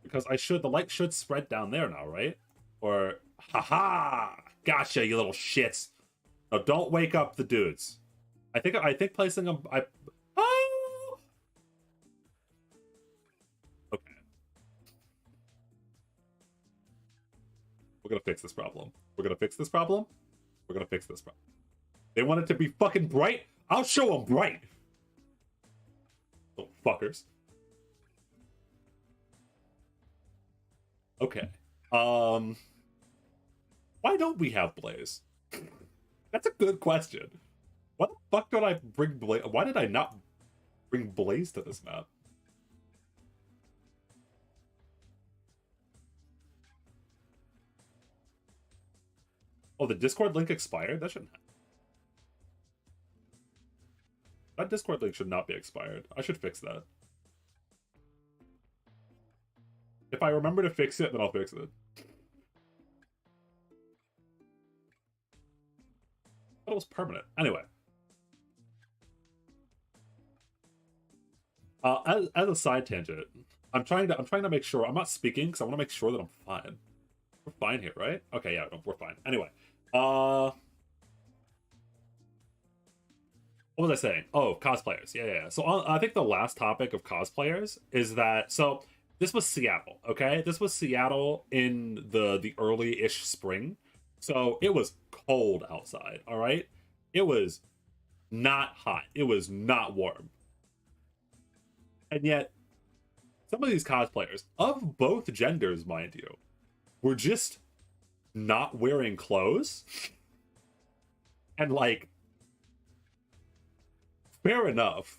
[SPEAKER 1] Because the light should spread down there now, right? Or, haha! Gotcha, you little shits! Now don't wake up the dudes. I think placing them, oh! Okay. We're gonna fix this problem. We're gonna fix this problem. We're gonna fix this problem. They want it to be fucking bright? I'll show them bright. Little fuckers. Okay. Why don't we have Blaze? That's a good question. Why the fuck don't I bring Blaze? Why did I not bring Blaze to this map? Oh, the Discord link expired? That shouldn't happen. That Discord link should not be expired. I should fix that. If I remember to fix it, then I'll fix it. But it was permanent. Anyway. As a side tangent, I'm trying to make sure I'm not speaking because I want to make sure that I'm fine. We're fine here, right? Okay, yeah, we're fine. Anyway, what was I saying? Oh, cosplayers. Yeah. So I think the last topic of cosplayers is that, so this was Seattle, okay? This was Seattle in the early-ish spring. So it was cold outside, all right? It was not hot. It was not warm. And yet, some of these cosplayers, of both genders, mind you, were just not wearing clothes. And, like, fair enough.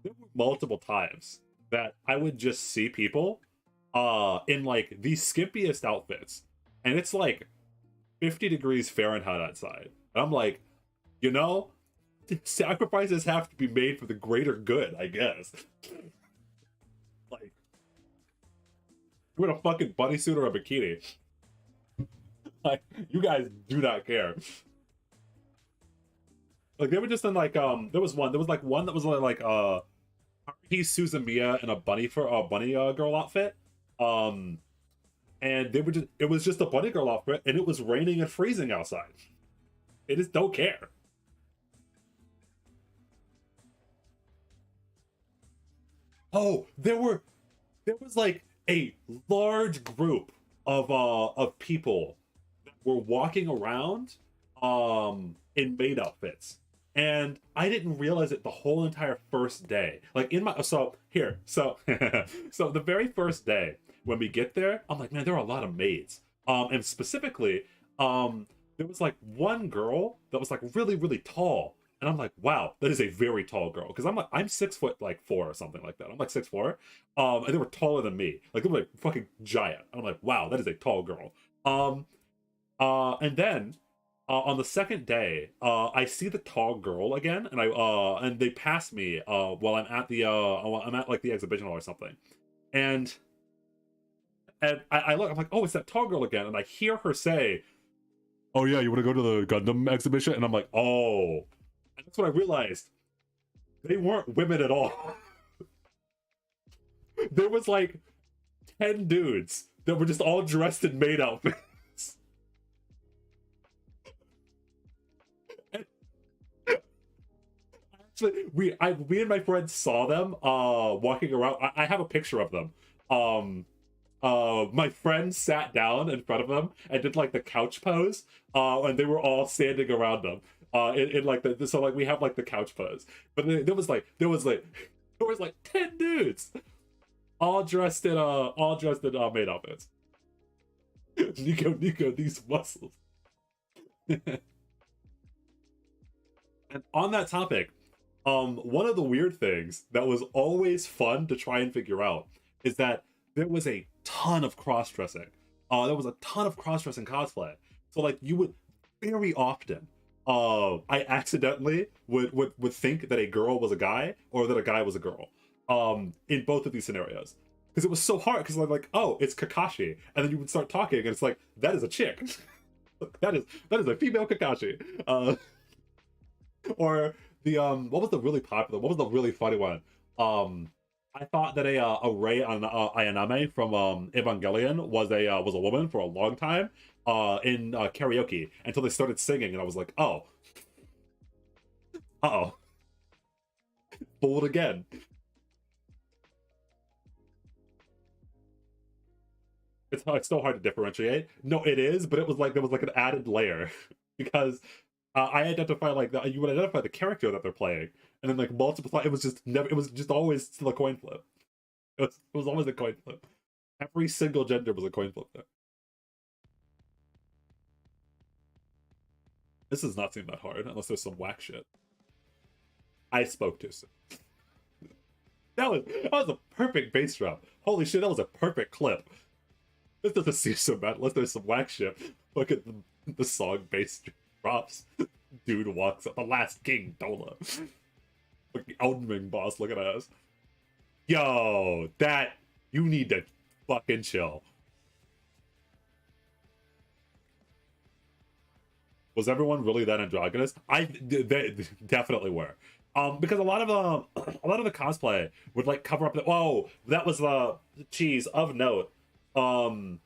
[SPEAKER 1] There were multiple times that I would just see people in, like, the skimpiest outfits. And it's, like, 50 degrees Fahrenheit outside. And I'm like, you know, sacrifices have to be made for the greater good, I guess. Like, you in a fucking bodysuit or a bikini. Like, you guys do not care. Like, they were just in, like, there was one that was like Haruhi Suzumiya in a bunny girl outfit. And it was just a bunny girl outfit, and it was raining and freezing outside. They just don't care. Oh, there was like a large group of people that were walking around in maid outfits. And I didn't realize it the whole entire first day. Like so the very first day when we get there, I'm like, man, there are a lot of maids. And specifically, there was like one girl that was like really, really tall. And I'm like, wow, that is a very tall girl. Because I'm 6 foot like 4 or something like that. I'm like 6'4". And they were taller than me. Like they were like fucking giant. And I'm like, wow, that is a tall girl. And then on the second day, I see the tall girl again, and and they pass me while I'm at like the exhibition hall or something. And I look, I'm like, oh, it's that tall girl again. And I hear her say, oh yeah, you want to go to the Gundam exhibition? And I'm like, oh. And that's when I realized they weren't women at all. There was like 10 dudes that were just all dressed in maid outfits. Actually, we and my friends saw them walking around. I have a picture of them. My friend sat down in front of them and did like the couch pose, and they were all standing around them. In like so like we have like the couch pose, but there was like 10 dudes, all dressed in maid outfits. Nico, these muscles. And on that topic, one of the weird things that was always fun to try and figure out is that there was a ton of cross-dressing. There was a ton of cross-dressing cosplay. So like you would very often, I accidentally would think that a girl was a guy or that a guy was a girl. In both of these scenarios. Because it was so hard, because I'm like, oh, it's Kakashi. And then you would start talking and it's like, that is a chick. that is a female Kakashi. Or the what was the really funny one? I thought that a Rei Ayaname from Evangelion was a woman for a long time in karaoke until they started singing, and I was like, oh, fooled again. It's so hard to differentiate. No, it is, but it was like there was like an added layer because I identify like you would identify the character that they're playing, and then like multiple. It was just never. It was just always still a coin flip. It was always a coin flip. Every single gender was a coin flip there. This does not seem that hard unless there's some whack shit. I spoke too soon. That was a perfect bass drop. Holy shit, that was a perfect clip. This doesn't seem so bad unless there's some whack shit. Look at the song bass drops. Dude walks up. The last king, Dola. Like the Elden Ring boss looking at us. Yo, that you need to fucking chill. Was everyone really that androgynous? They definitely were. Because a lot of a lot of the cosplay would like cover up the. Oh, that was the cheese of note. Um,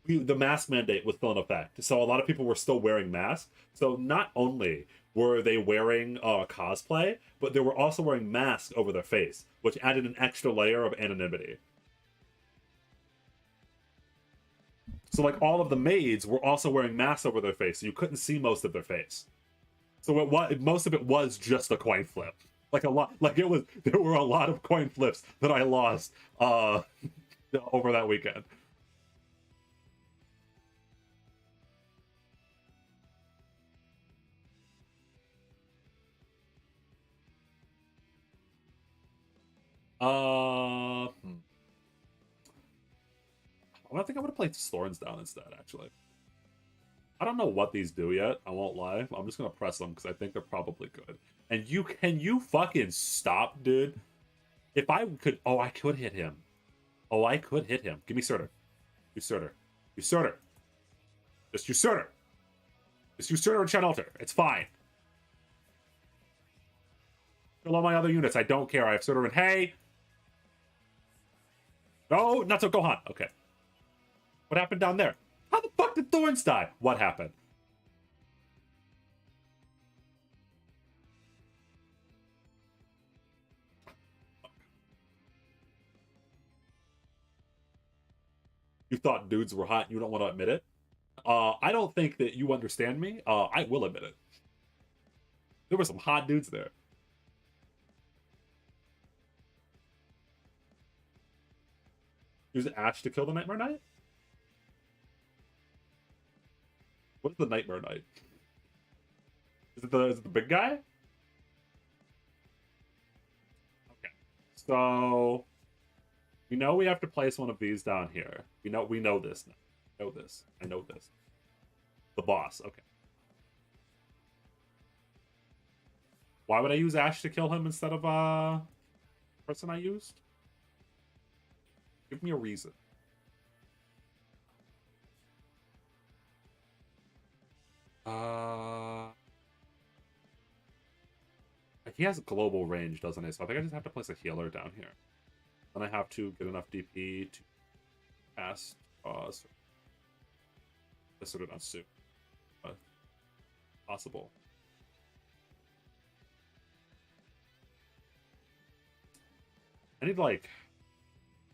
[SPEAKER 1] the mask mandate was still in effect, so a lot of people were still wearing masks. So not only were they wearing cosplay, but they were also wearing masks over their face, which added an extra layer of anonymity. So like all of the maids were also wearing masks over their face, so you couldn't see most of their face. So most of it was just a coin flip. Like a lot, like it was. There were a lot of coin flips that I lost over that weekend. Hmm. I think I would have played Thorns down instead. Actually, I don't know what these do yet. I won't lie. I'm just gonna press them because I think they're probably good. And you fucking stop, dude? If I could, oh, I could hit him. Oh, I could hit him. Give me Surtur. You Surtur. You Surtur. Just you Surtur. Just use Surtur and Chad Alter. It's fine. Kill all my other units. I don't care. I have Surtur and Hey. No, not so Gohan. Okay. What happened down there? How the fuck did Thorns die? What happened? You thought dudes were hot and you don't want to admit it? I don't think that you understand me. I will admit it. There were some hot dudes there. Use Ash to kill the Nightmare Knight? What is the Nightmare Knight? Is it the big guy? Okay. So we know we have to place one of these down here. We know this now. I know this. I know this. The boss. Okay. Why would I use Ash to kill him instead of person I used? Give me a reason. Uh he has global range, doesn't he? So I think I just have to place a healer down here. Then I have to get enough DP to cast this sort of not soon. Possible. I need like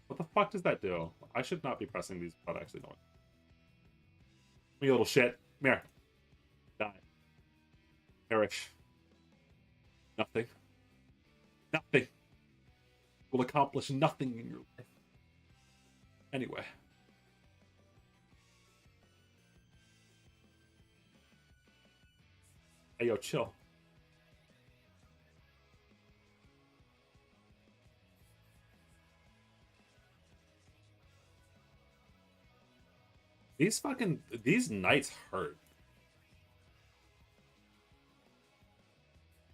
[SPEAKER 1] what the fuck does that do? I should not be pressing these without actually knowing. Me little shit. Come here. Die. Perish. Nothing. Nothing. Will accomplish nothing in your life. Anyway. Hey, yo, chill. These knights hurt.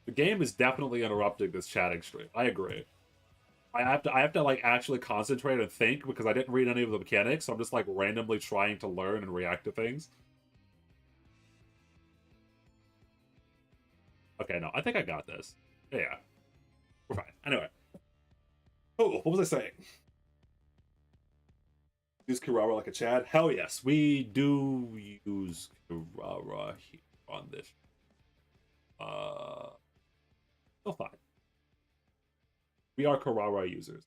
[SPEAKER 1] The game is definitely interrupting this chatting stream. I agree. I have to like actually concentrate and think because I didn't read any of the mechanics, so I'm just like randomly trying to learn and react to things. Okay, no, I think I got this. Yeah, we're fine. Anyway. Oh, what was I saying? Use Kirara like a Chad? Hell yes, we do use Kirara on this. Still fine. We are Kirara users.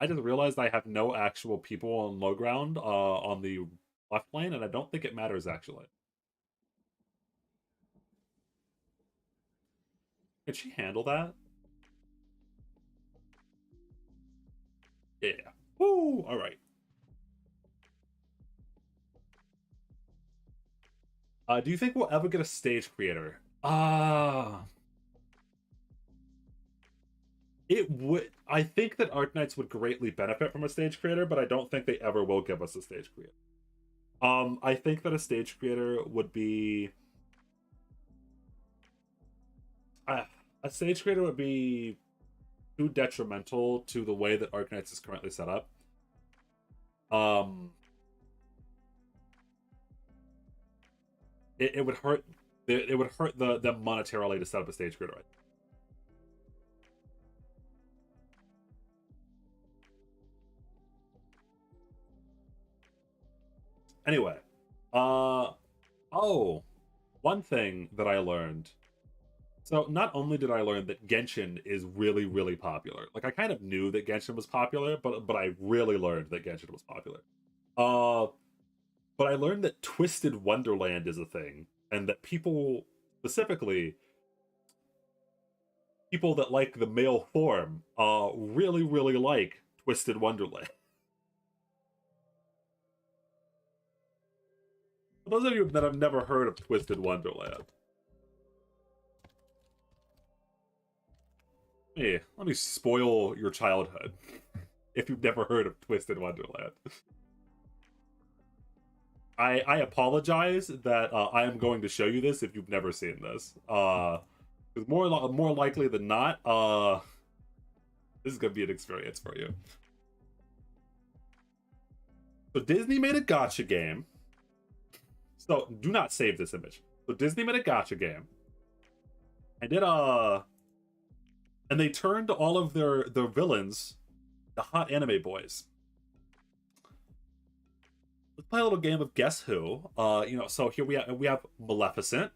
[SPEAKER 1] I just realized I have no actual people on low ground on the left lane, and I don't think it matters actually. Can she handle that? Yeah. Woo! All right. Do you think we'll ever get a stage creator? It would. I think that Arknights would greatly benefit from a stage creator, but I don't think they ever will give us a stage creator. I think that a stage creator would be a stage creator would be too detrimental to the way that Arknights is currently set up. It would hurt. It would hurt them monetarily to set up a stage creator. Anyway, oh, one thing that I learned. So not only did I learn that Genshin is really, really popular. Like I kind of knew that Genshin was popular, but I really learned that Genshin was popular. Uh, but I learned that Twisted Wonderland is a thing, and that people, specifically people that like the male form, really, really like Twisted Wonderland. For those of you that have never heard of Twisted Wonderland, hey, let me spoil your childhood if you've never heard of Twisted Wonderland. I apologize that I am going to show you this if you've never seen this. Because more likely than not, this is gonna be an experience for you. So Disney made a Gacha game. So do not save this image. So Disney made a Gacha game, and and they turned all of their villains to hot anime boys. Let's play a little game of Guess Who. So here we have Maleficent.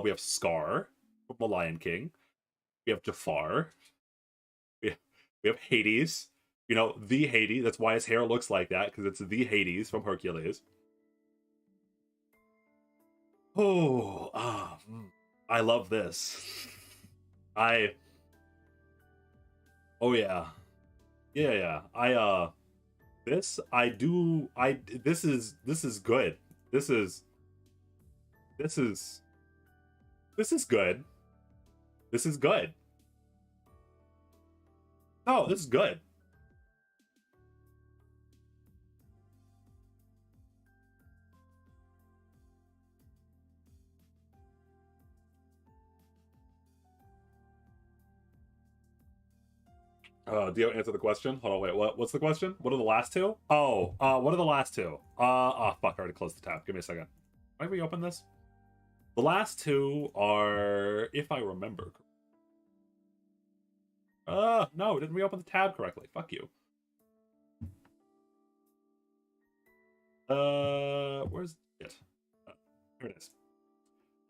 [SPEAKER 1] We have Scar from The Lion King. We have Jafar. We we have Hades. The Hades. That's why his hair looks like that, because it's the Hades from Hercules. Oh, I love this. Oh yeah, yeah. This is good. This is this is this is good. This is good. No, this is good. Do you answer the question? Hold on, wait. What's the question? What are the last two? Oh, what are the last two? Oh fuck! I already closed the tab. Give me a second. Why we open this? The last two are, if I remember. No, didn't reopen the tab correctly. Fuck you. Where's it? Here it is.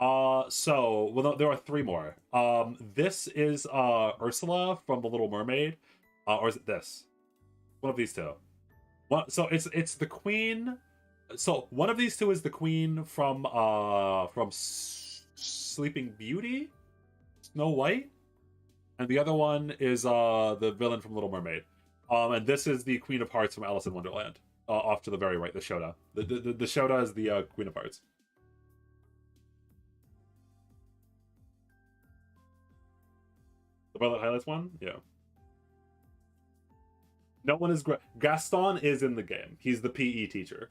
[SPEAKER 1] Well, there are three more. This is Ursula from The Little Mermaid, or is it this? One of these two. So it's the queen. So one of these two is the queen from Sleeping Beauty, Snow White, and the other one is the villain from Little Mermaid. And this is the Queen of Hearts from Alice in Wonderland. Off to the very right, the Shota. The Shota is the Queen of Hearts. The Violet Highlights one? Yeah. No one is... Gaston is in the game. He's the PE teacher.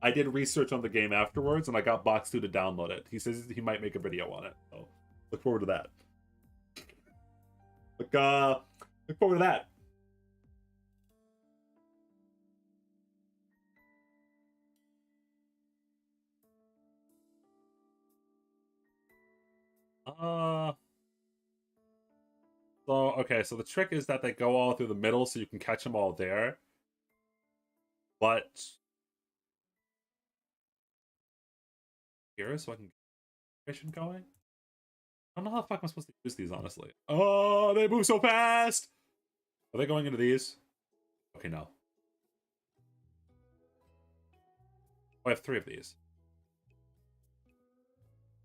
[SPEAKER 1] I did research on the game afterwards, and I got Box2 to download it. He says he might make a video on it, so look forward to that. Look forward to that. So the trick is that they go all through the middle, so you can catch them all there. But here, so I can get mission going. I don't know how the fuck I'm supposed to use these, honestly. Oh, they move so fast! Are they going into these? Okay, no. Oh, I have 3 of these.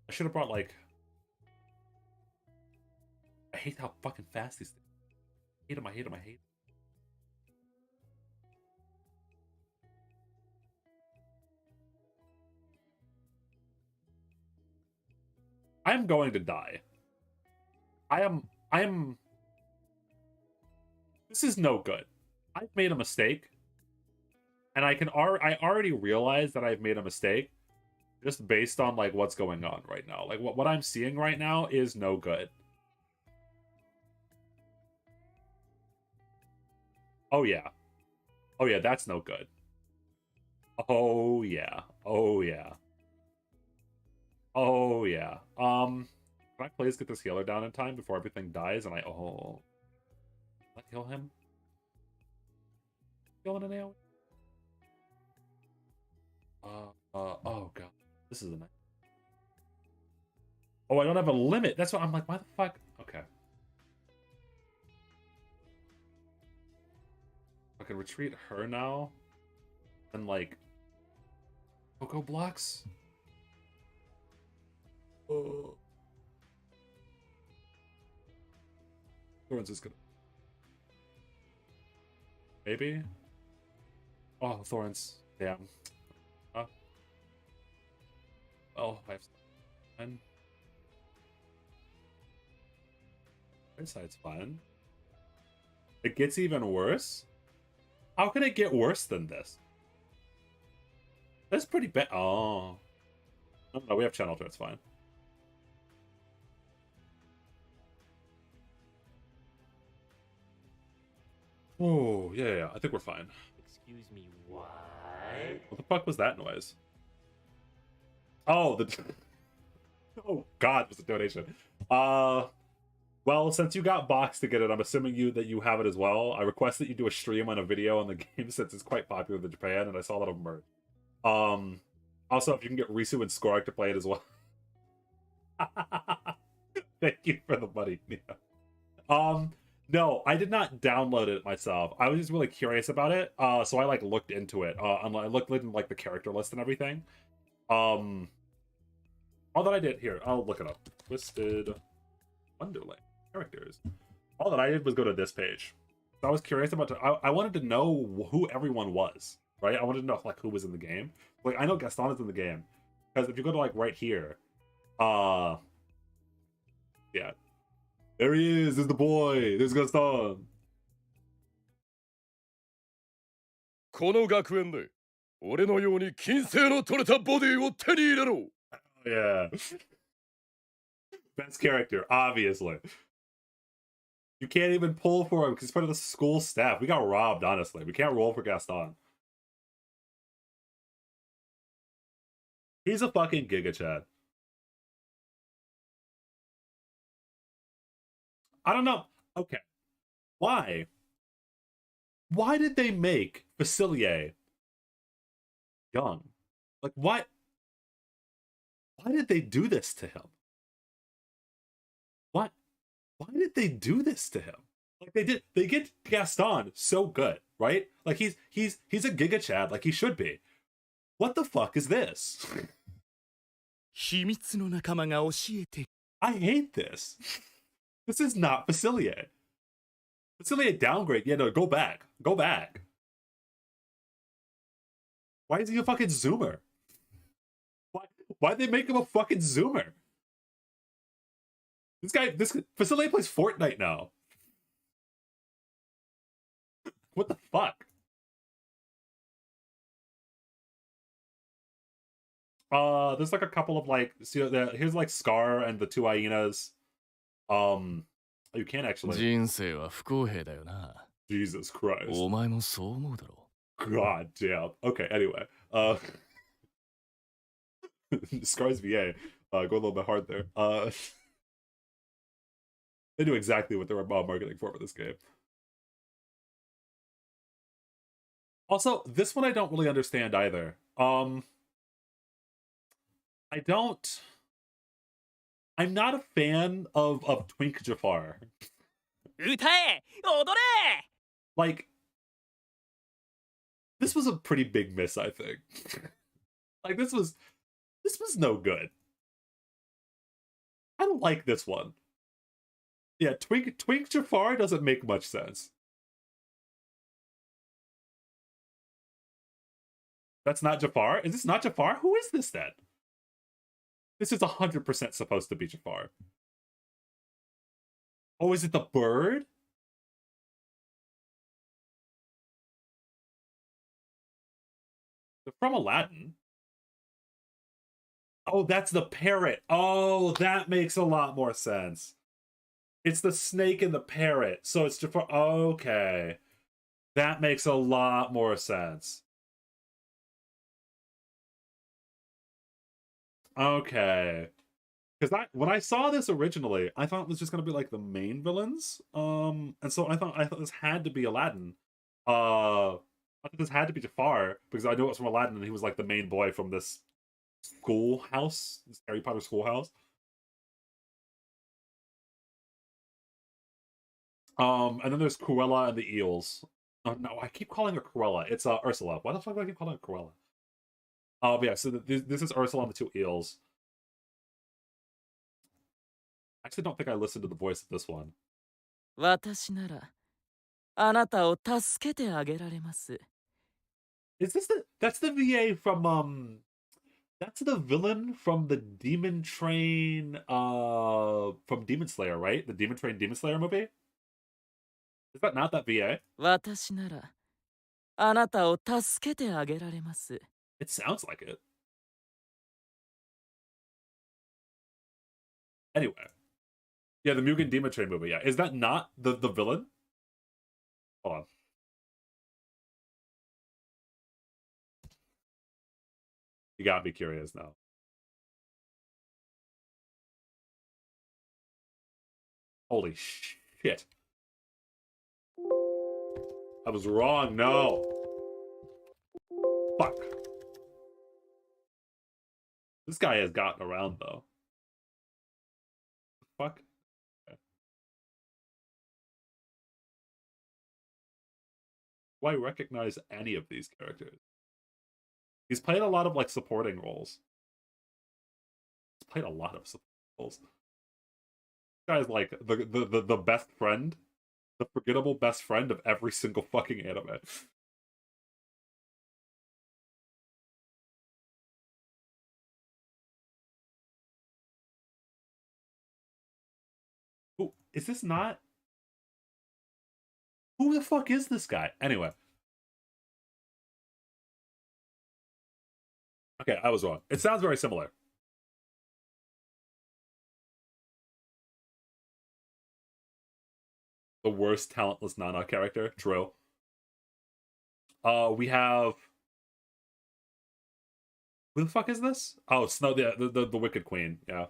[SPEAKER 1] I should have brought, like... I hate how fucking fast these things... I hate them, I hate them, I hate them. I'm going to die. I am... This is no good. I've made a mistake. And I already realize that I've made a mistake just based on, like, what's going on right now. Like, what I'm seeing right now is no good. Oh, yeah. Oh, yeah, that's no good. Oh, yeah. Oh, yeah. Oh, yeah. Can I please get this healer down in time before everything dies and I... Oh. Can I kill him? Killing an AoE? Oh, God. This is a nice... Oh, I don't have a limit. That's what I'm like, why the fuck? Okay. I can retreat her now. And, like... Coco blocks? Oh. Thorns is gonna... Maybe? Oh, Thorns. Damn. Oh, I have... Fine. This side's fine. It gets even worse? How can it get worse than this? That's pretty bad. Oh. No, we have channel turrets, fine. Oh, yeah, I think we're fine.
[SPEAKER 2] Excuse me, what?
[SPEAKER 1] What the fuck was that noise? Oh, the... Oh, God, it was a donation. Well, since you got boxed to get it, I'm assuming that you have it as well. I request that you do a stream on a video on the game since it's quite popular in Japan, and I saw a lot of merch. Also, if you can get Risu and Skorak to play it as well. Thank you for the money. Yeah. No, I did not download it myself. I was just really curious about it. So I like looked into it. I looked in like the character list and everything. All that I did here, I'll look it up. Twisted Wonderland characters. All that I did was go to this page. So I was curious about. I wanted to know who everyone was. Right? I wanted to know like who was in the game. Like I know Gaston is in the game because if you go to like right here, yeah, there he is. There's the boy. There's Gaston.
[SPEAKER 3] この学園で俺のように金星の取れたボディを手に入れろ
[SPEAKER 1] Yeah. Best character, obviously. You can't even pull for him because he's part of the school staff. We got robbed, honestly. We can't roll for Gaston. He's a fucking Giga Chad. I don't know. Okay. Why? Why did they make Facilier young? Like, why? Why did they do this to him? What? Why did they do this to him? Like they did. They get Gaston so good, right? Like he's a Giga Chad, like he should be. What the fuck is this?
[SPEAKER 3] 秘密の仲間が教えて
[SPEAKER 1] I hate this. This is not Facilier. Facilier downgrade. Yeah, no, go back. Go back. Why is he a fucking zoomer? Why'd they make him a fucking zoomer? This Facilier plays Fortnite now. What the fuck? There's like a couple of like, see, here's like Scar and the 2 hyenas. You can't actually.
[SPEAKER 3] 人生は不公平だよな
[SPEAKER 1] Jesus Christ.
[SPEAKER 3] お前もそう思うだろ
[SPEAKER 1] God damn. Okay, anyway. Scar's VA. Go a little bit hard there. They knew exactly what they were marketing for this game. Also, this one I don't really understand either. I'm not a fan of Twink Jafar.
[SPEAKER 2] 歌え踊れ
[SPEAKER 1] Like, This was a pretty big miss, I think. Like this was no good. I don't like this one. Yeah, Twink Jafar doesn't make much sense. That's not Jafar? Is this not Jafar? Who is this then? This is 100% supposed to be Jafar. Oh, is it the bird? They're from Aladdin. Oh, that's the parrot. Oh, that makes a lot more sense. It's the snake and the parrot. So it's Jafar. Okay. That makes a lot more sense. Okay. Because when I saw this originally, I thought it was just gonna be like the main villains. And so I thought this had to be Aladdin. I thought this had to be Jafar because I knew it was from Aladdin and he was like the main boy from this schoolhouse, this Harry Potter schoolhouse. And then there's Cruella and the Eels. No, I keep calling her Cruella. It's Ursula. Why the fuck do I keep calling her Cruella? Yeah. So this is Ursula and the two eels. I actually don't think I listened to the voice of this one.
[SPEAKER 2] 私ならあなたを助けてあげられます。
[SPEAKER 1] Is this that's the VA from that's the villain from the Demon Train from Demon Slayer, right? The Demon Train Demon Slayer movie? Is that not that VA?
[SPEAKER 2] 私ならあなたを助けてあげられます。
[SPEAKER 1] It sounds like it. Anyway. Yeah, the Mugen Demon Train movie, yeah. Is that not the villain? Hold on. You gotta be curious now. Holy shit. I was wrong, no. Fuck. This guy has gotten around, though. Fuck. Okay. Do I recognize any of these characters? He's played a lot of, like, supporting roles. He's played a lot of supporting roles. This guy's, like, the best friend. The forgettable best friend of every single fucking anime. Who is this not? Who the fuck is this guy? Anyway. Okay, I was wrong. It sounds very similar. The worst talentless Nana character, true. We have who the fuck is this? Oh, Snow, the Wicked Queen. Yeah.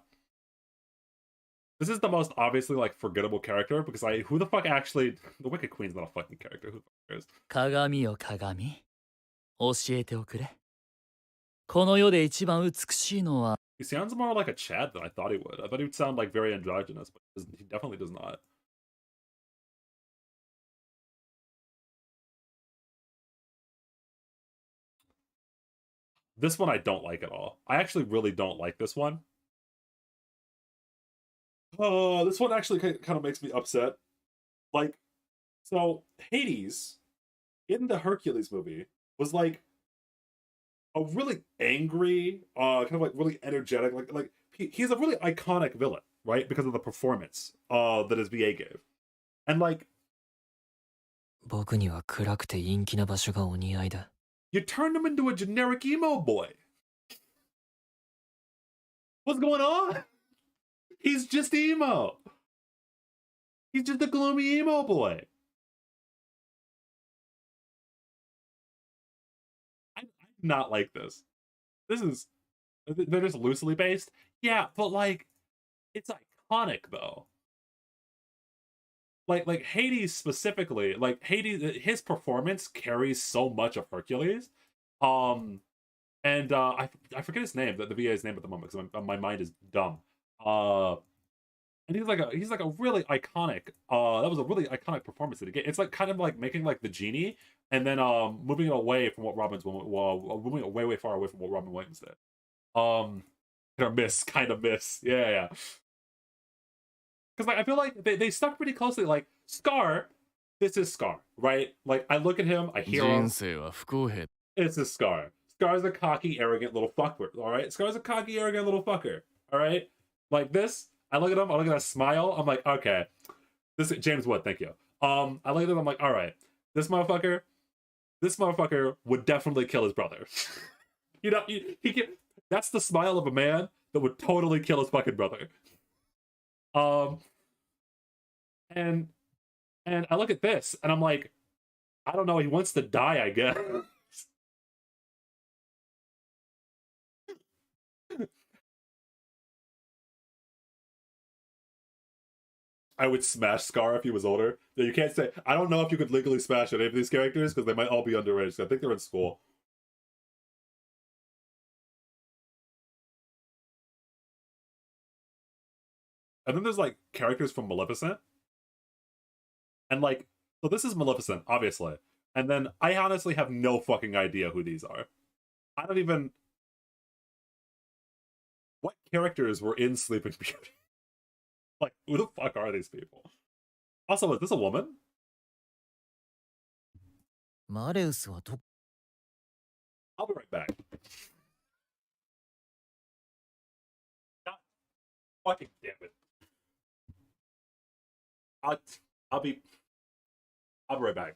[SPEAKER 1] This is the most obviously like forgettable character because who the fuck actually the Wicked Queen's not a fucking character. Who the fuck cares?
[SPEAKER 2] 鏡よ鏡、教えておくれ。この世で一番美しいのは
[SPEAKER 1] He sounds more like a Chad than I thought he would. I thought he would sound like very androgynous, but he definitely does not. This one I don't like at all. I actually really don't like this one. Oh, this one actually kind of makes me upset. Like, so Hades in the Hercules movie was like a really angry, kind of like really energetic, like he's a really iconic villain, right? Because of the performance that his VA gave. And like
[SPEAKER 2] 僕には暗くて陰気な場所がお似合いだ。
[SPEAKER 1] you turned him into a generic emo boy. What's going on? He's just emo. He's just a gloomy emo boy. I do not like this. They're just loosely based. Yeah, but like, it's iconic though. Like Hades specifically, like Hades, his performance carries so much of Hercules. And I forget his name, the VA's name at the moment because my mind is dumb. And he's like a really iconic. That was a really iconic performance in the game. It's like kind of like making like the genie, and then moving it away from what Robin's moving it way far away from what Robin Williams did. Kind of miss, yeah. Because like I feel like they stuck pretty closely. Like Scar, this is Scar, right? Like I look at him, I hear him. It's a Scar. Scar's a cocky, arrogant little fucker. All right, Scar's a cocky, arrogant little fucker. All right, like this. I look at him. I look at that smile. I'm like, okay, this is James Wood. Thank you. I look at him. I'm like, all right, this motherfucker would definitely kill his brother. You know, he can. That's the smile of a man that would totally kill his fucking brother. And I look at this and I'm like, I don't know. He wants to die, I guess. I would smash Scar if he was older. You can't say. I don't know if you could legally smash any of these characters because they might all be underage. I think they're in school. And then there's like characters from Maleficent, and like, so this is Maleficent, obviously. And then I honestly have no fucking idea who these are. I don't even. What characters were in Sleeping Beauty? Like, who the fuck are these people? Also, is this a woman? I'll be right back. God fucking damn it. I'll be right back.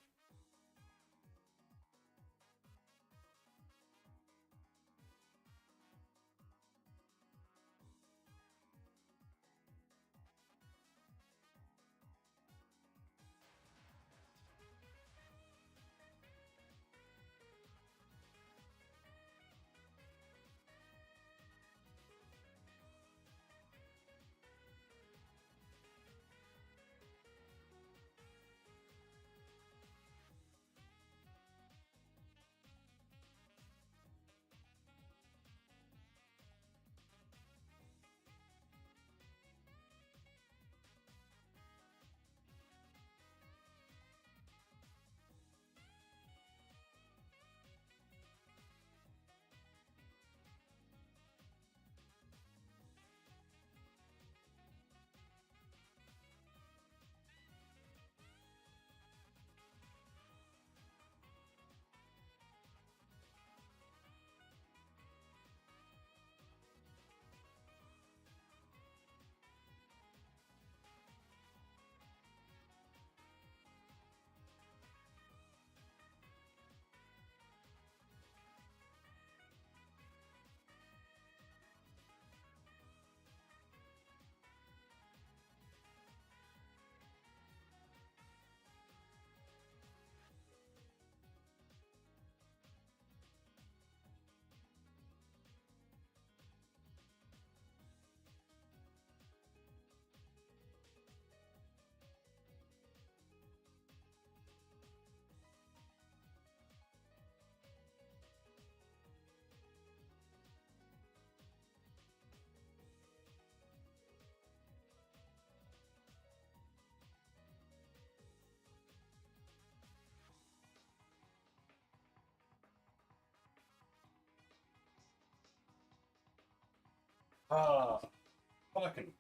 [SPEAKER 1] Fucking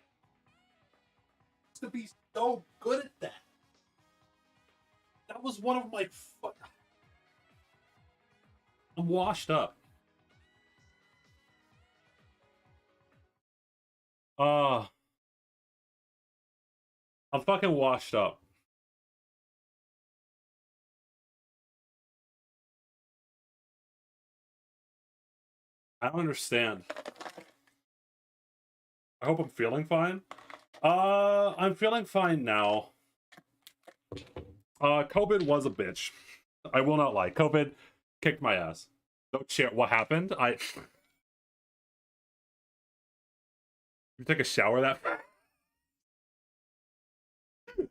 [SPEAKER 1] to be so good at that. That was one of my. I'm washed up. I'm fucking washed up. I don't understand. I hope I'm feeling fine. I'm feeling fine now. COVID was a bitch. I will not lie. COVID kicked my ass. No shit. What happened? You take a shower that fast?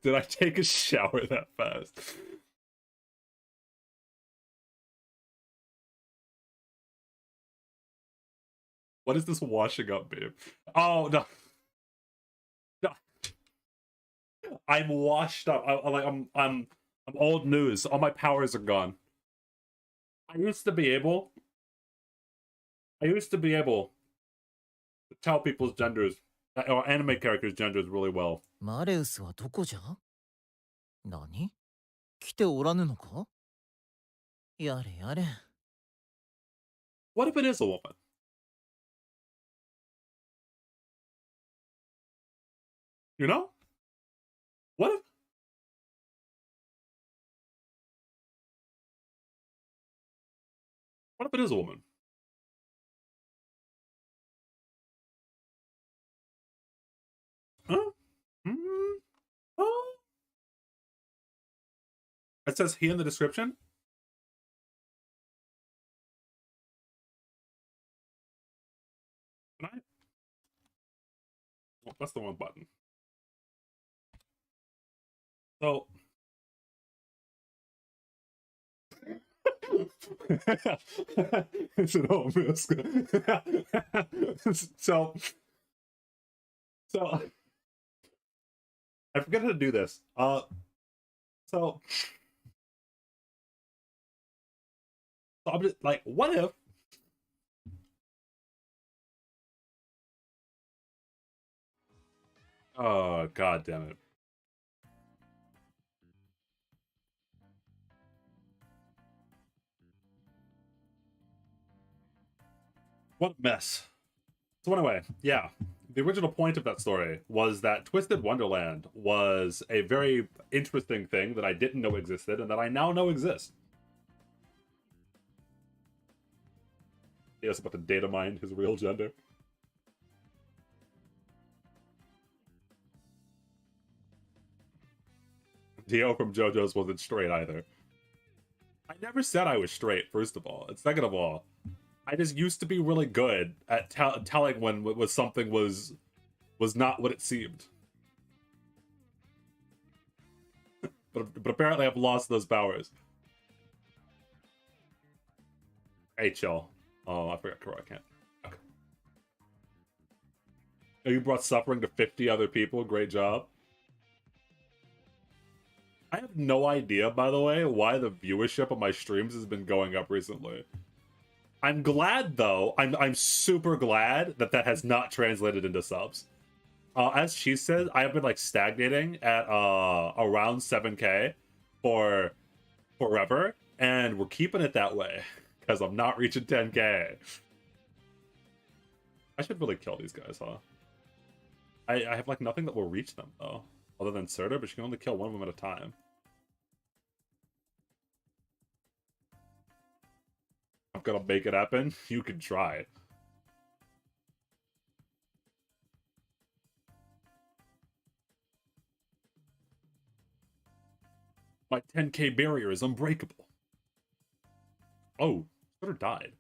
[SPEAKER 1] Did I take a shower that fast? What is this washing up, babe? Oh, no. No. I'm washed up. I'm old news. All my powers are gone. I used to be able to tell people's genders or anime characters' genders really well.
[SPEAKER 2] マレウスはどこじゃ？何？来ておらぬのか？やれやれ。
[SPEAKER 1] What if it is a woman? You know? What if it is a woman? Huh? Mm, oh. It says he in the description. Can I? Oh, that's the wrong button. So. It's an old risk. so I forget how to do this. So I'm just like, what if oh god damn it. What a mess. So anyway, yeah. The original point of that story was that Twisted Wonderland was a very interesting thing that I didn't know existed and that I now know exists. He was about to data mine his real gender. Dio from JoJo's wasn't straight either. I never said I was straight, first of all. And second of all, I just used to be really good at telling when something was not what it seemed. but apparently I've lost those powers. Hey, chill. Oh, I forgot Kuro. I can't. Okay. Oh, you brought suffering to 50 other people. Great job. I have no idea, by the way, why the viewership of my streams has been going up recently. I'm glad, though. I'm super glad that has not translated into subs. As she said, I have been like stagnating at around 7K for forever, and we're keeping it that way because I'm not reaching 10K. I should really kill these guys, huh? I have like nothing that will reach them though, other than Serta, but she can only kill one of them at a time. I'm gonna make it happen. You can try. My 10K barrier is unbreakable. Oh, Serta died.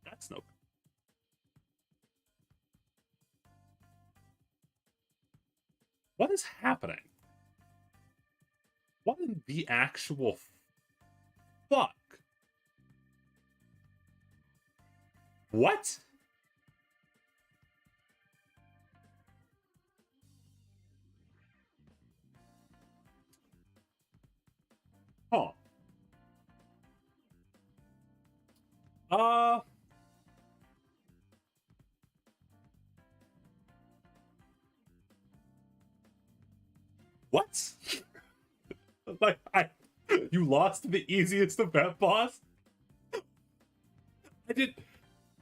[SPEAKER 1] That's no. What is happening? What in the actual fuck? What? Huh. What? Like, you lost the easiest event boss?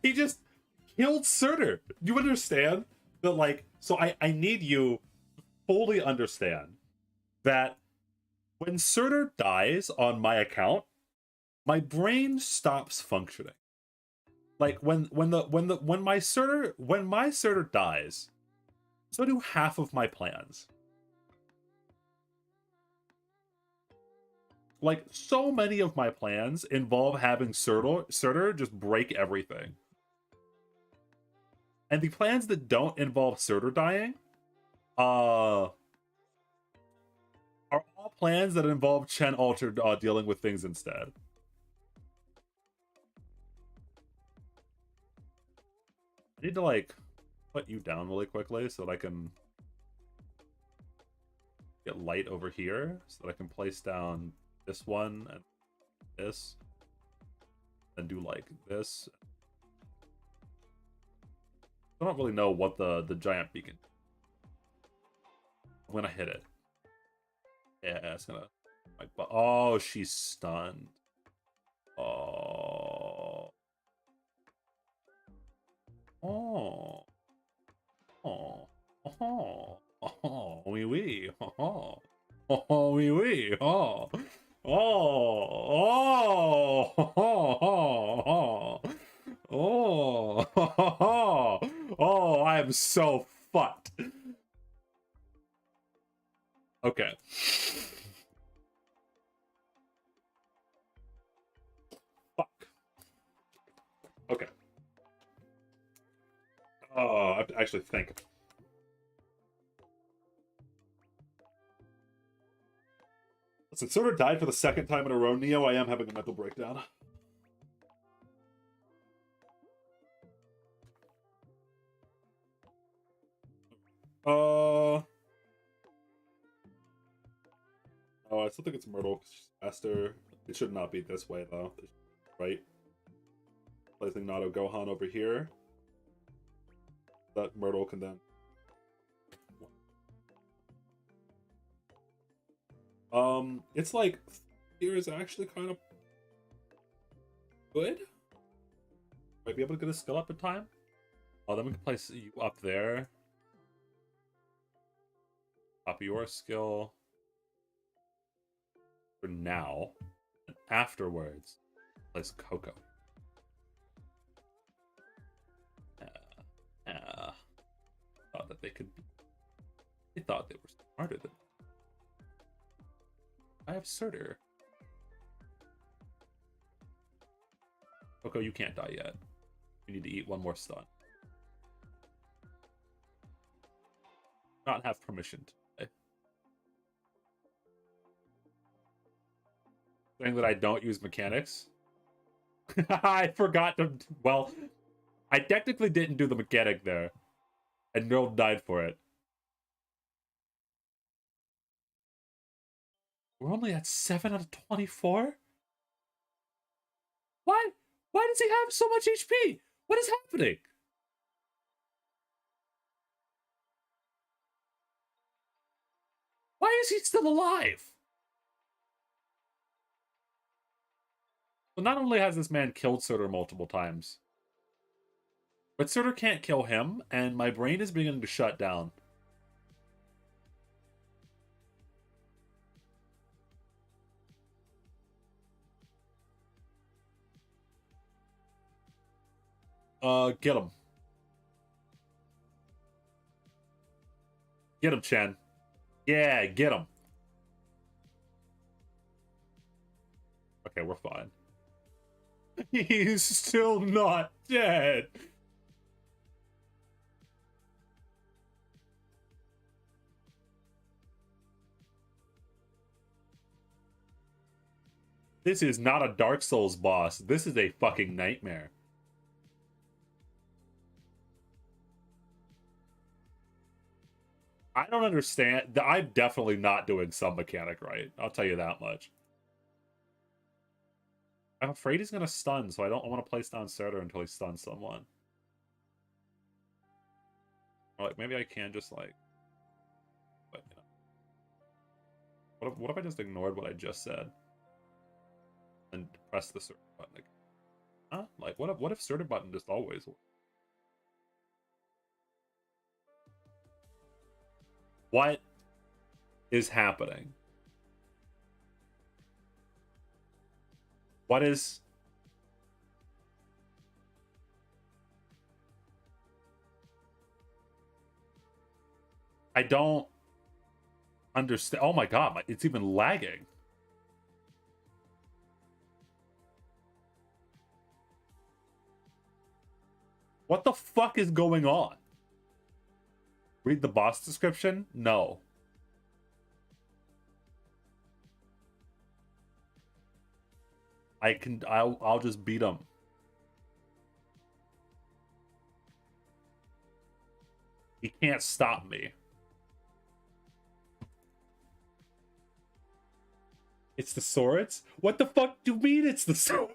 [SPEAKER 1] He just killed Surtur. You understand? That, like, so I need you to fully understand that when Surtur dies on my account, my brain stops functioning. Like when my Surtur dies, so do half of my plans. Like, so many of my plans involve having Surtur just break everything. And the plans that don't involve Surtur dying, are all plans that involve Chen Alter dealing with things instead. I need to, like, put you down really quickly so that I can get light over here so that I can place down this one and this, and do like this. I don't really know what the giant beacon. I'm gonna hit it. Yeah, it's gonna. Oh, she's stunned. Oh. Oh. Oh. Oh. Oh. Wee wee. Oh. Oh. Wee wee. Oh. Oh. Oh. Oh. Oh. Oh. Oh. I am so fucked. Okay. Fuck. Okay. Oh, I have to actually think. Since Soda died for the second time in a row, Neo, I am having a mental breakdown. Oh, I still think it's Myrtle because she's faster. It should not be this way though, right? Placing Nato Gohan over here. That Myrtle can then. It's like here is actually kind of good. Might be able to get a skill up in time. Oh, then we can place you up there. Up your skill for now, and afterwards, place Coco. Thought that they could be. They thought they were smarter than. I have Surtur. Coco, you can't die yet. You need to eat one more stun. Not have permission to die. Saying that I don't use mechanics. I forgot to. Well, I technically didn't do the mechanic there, and Neural died for it. We're only at 7 out of 24? Why? Why does he have so much HP? What is happening? Why is he still alive? So not only has this man killed Surtur multiple times, but Surtur can't kill him, and my brain is beginning to shut down. Get him. Get him, Chen. Yeah, get him. Okay, we're fine. He's still not dead. This is not a Dark Souls boss. This is a fucking nightmare. I don't understand. I'm definitely not doing some mechanic right. I'll tell you that much. I'm afraid he's going to stun, so I don't want to place down Surtur until he stuns someone. Or like, maybe I can just, like... But, you know. What if I just ignored what I just said? And press the Surtur button again? Huh? Like, what if Surtur button just always works? What is happening? What is... I don't understand. Oh my god, it's even lagging. What the fuck is going on? Read the boss description? No. I'll just beat him. He can't stop me. It's the swords? What the fuck do you mean it's the sword?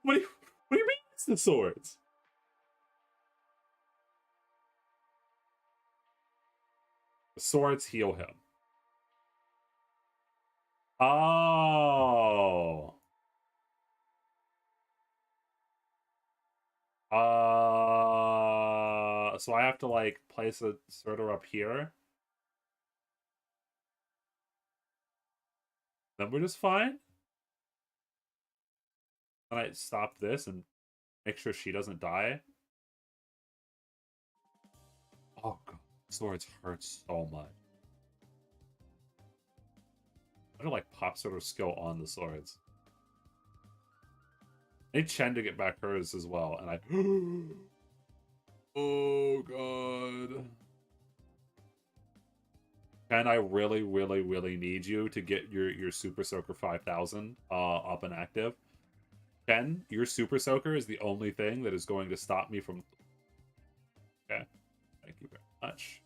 [SPEAKER 1] What do you mean it's the swords? The swords heal him. Oh. So I have to like place a sorter up here. Then we're just fine. Then I stop this and make sure she doesn't die. Oh god, swords hurt so much. I don't like pop sort of skill on the swords. I need Chen to get back hers as well, and I. Oh god. Chen, I really, really, really need you to get your Super Soaker 5000 up and active. Chen, your Super Soaker is the only thing that is going to stop me from. Okay, thank you very much.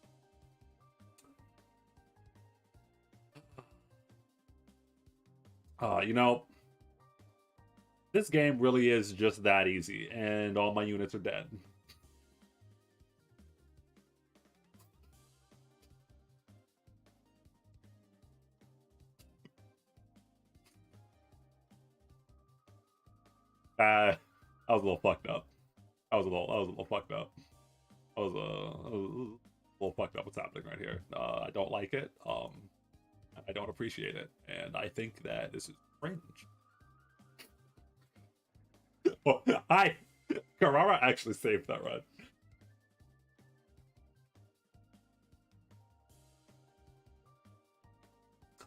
[SPEAKER 1] You know, this game really is just that easy, and all my units are dead. I was a little fucked up. I was a little fucked up. I was a little fucked up what's happening right here. I don't like it. I don't appreciate it, and I think that this is cringe. Oh, hi! Carrara actually saved that run.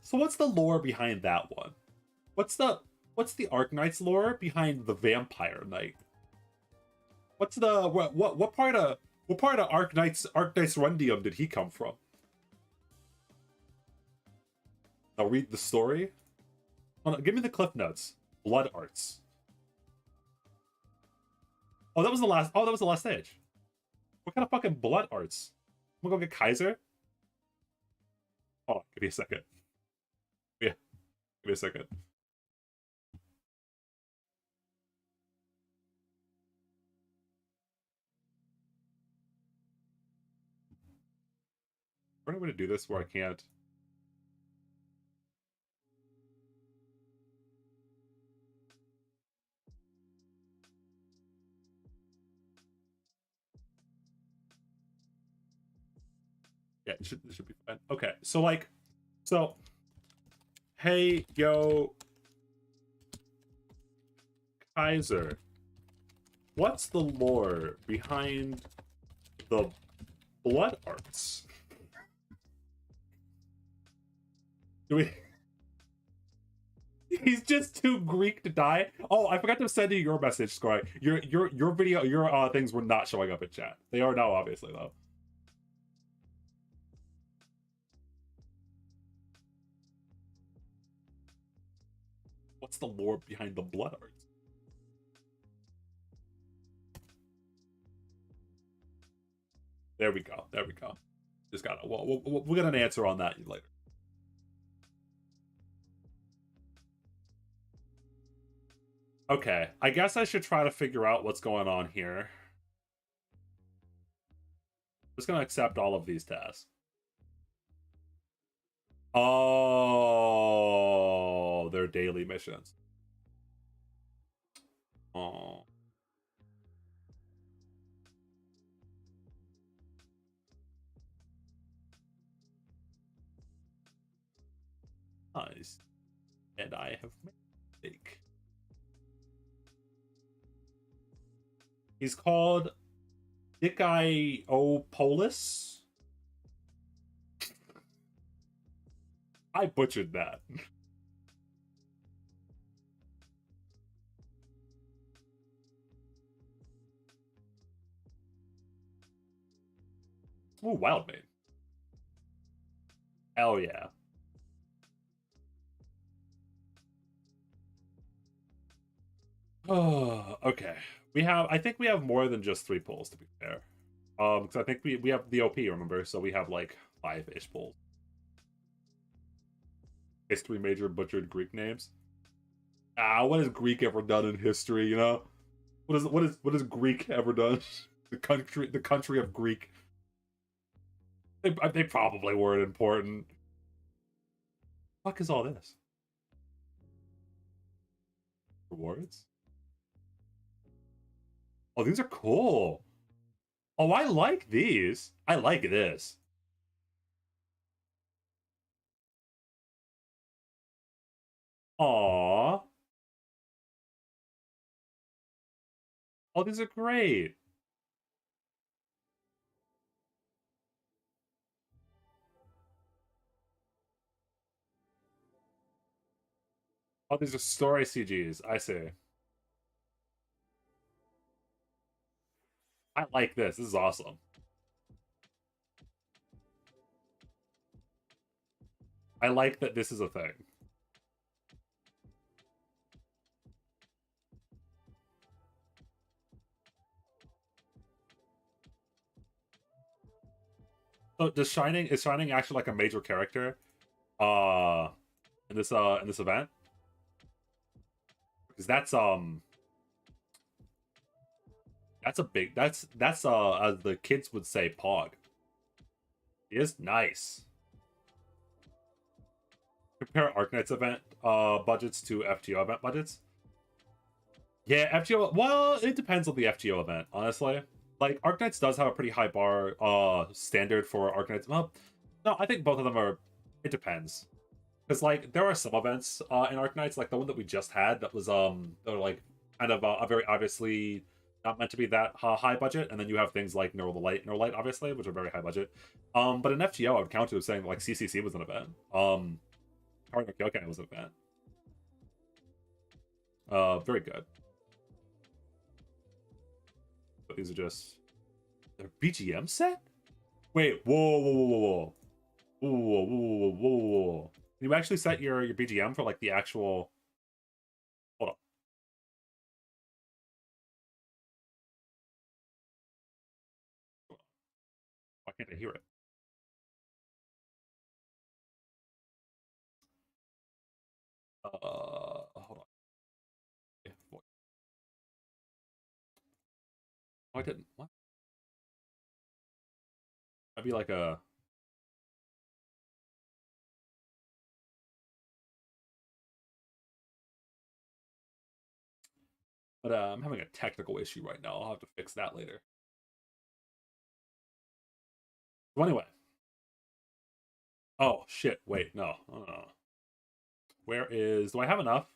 [SPEAKER 1] So what's the lore behind that one? What's the Arknight's lore behind the Vampire Knight? What's the what part of Arknight's Rundium did he come from? I'll read the story. Oh, no, give me the cliff notes. Blood arts. Oh, that was the last. Oh, that was the last stage. What kind of fucking blood arts? I'm gonna go get Kaiser. Oh, give me a second. Yeah, give me a second. Where am I going to do this where I can't? Yeah, it should be fine. Okay, so like, hey, yo, Kaiser, what's the lore behind the blood arts? Do we? He's just too Greek to die. Oh, I forgot to send you your message, Scory. Your video, your things were not showing up in chat. They are now, obviously, though. What's the lore behind the blood arts? There we go. There we go. Just got it. Well, we'll get an answer on that later. Okay, I guess I should try to figure out what's going on here. I'm just gonna accept all of these tasks. Oh, they're daily missions. Oh. Nice. And I have made a mistake. He's called Diciopolis. I butchered that. Ooh, wild mate. Hell yeah. Oh, okay. I think we have more than just 3 pulls, to be fair. Because I think we have the OP, remember? So we have like 5-ish polls. History major butchered Greek names. What has Greek ever done in history? You know, what has Greek ever done? the country of Greek. They probably weren't important. What the fuck is all this? Rewards? Oh, these are cool. Oh, I like these. I like this. Aww. Oh, these are great. Oh, these are story CGs. I see. I like this. This is awesome. I like that this is a thing. So is Shining actually like a major character in this event? Because that's a big that's as the kids would say, pog. He is nice. Compare Arknight's event budgets to FGO event budgets. Yeah, FGO. Well, it depends on the FGO event, honestly. Like Arknights does have a pretty high bar standard for Arknights. Well, no, I think both of them are. It depends, because like there are some events in Arknights, like the one that we just had, that was they're like kind of a very obviously not meant to be that high budget, and then you have things like Nearlrare, obviously, which are very high budget. But in FGO, I would count it as saying like CCC was an event. Cardinal Kyokai was an event. Very good. But these are just their BGM set. Wait, whoa. Can you actually set your BGM for like the actual? Hold on. Why can't I hear it? Hold on. Oh, I didn't. What? I'd be like a. But I'm having a technical issue right now. I'll have to fix that later. So anyway. Oh shit! Wait, no. Where is? Do I have enough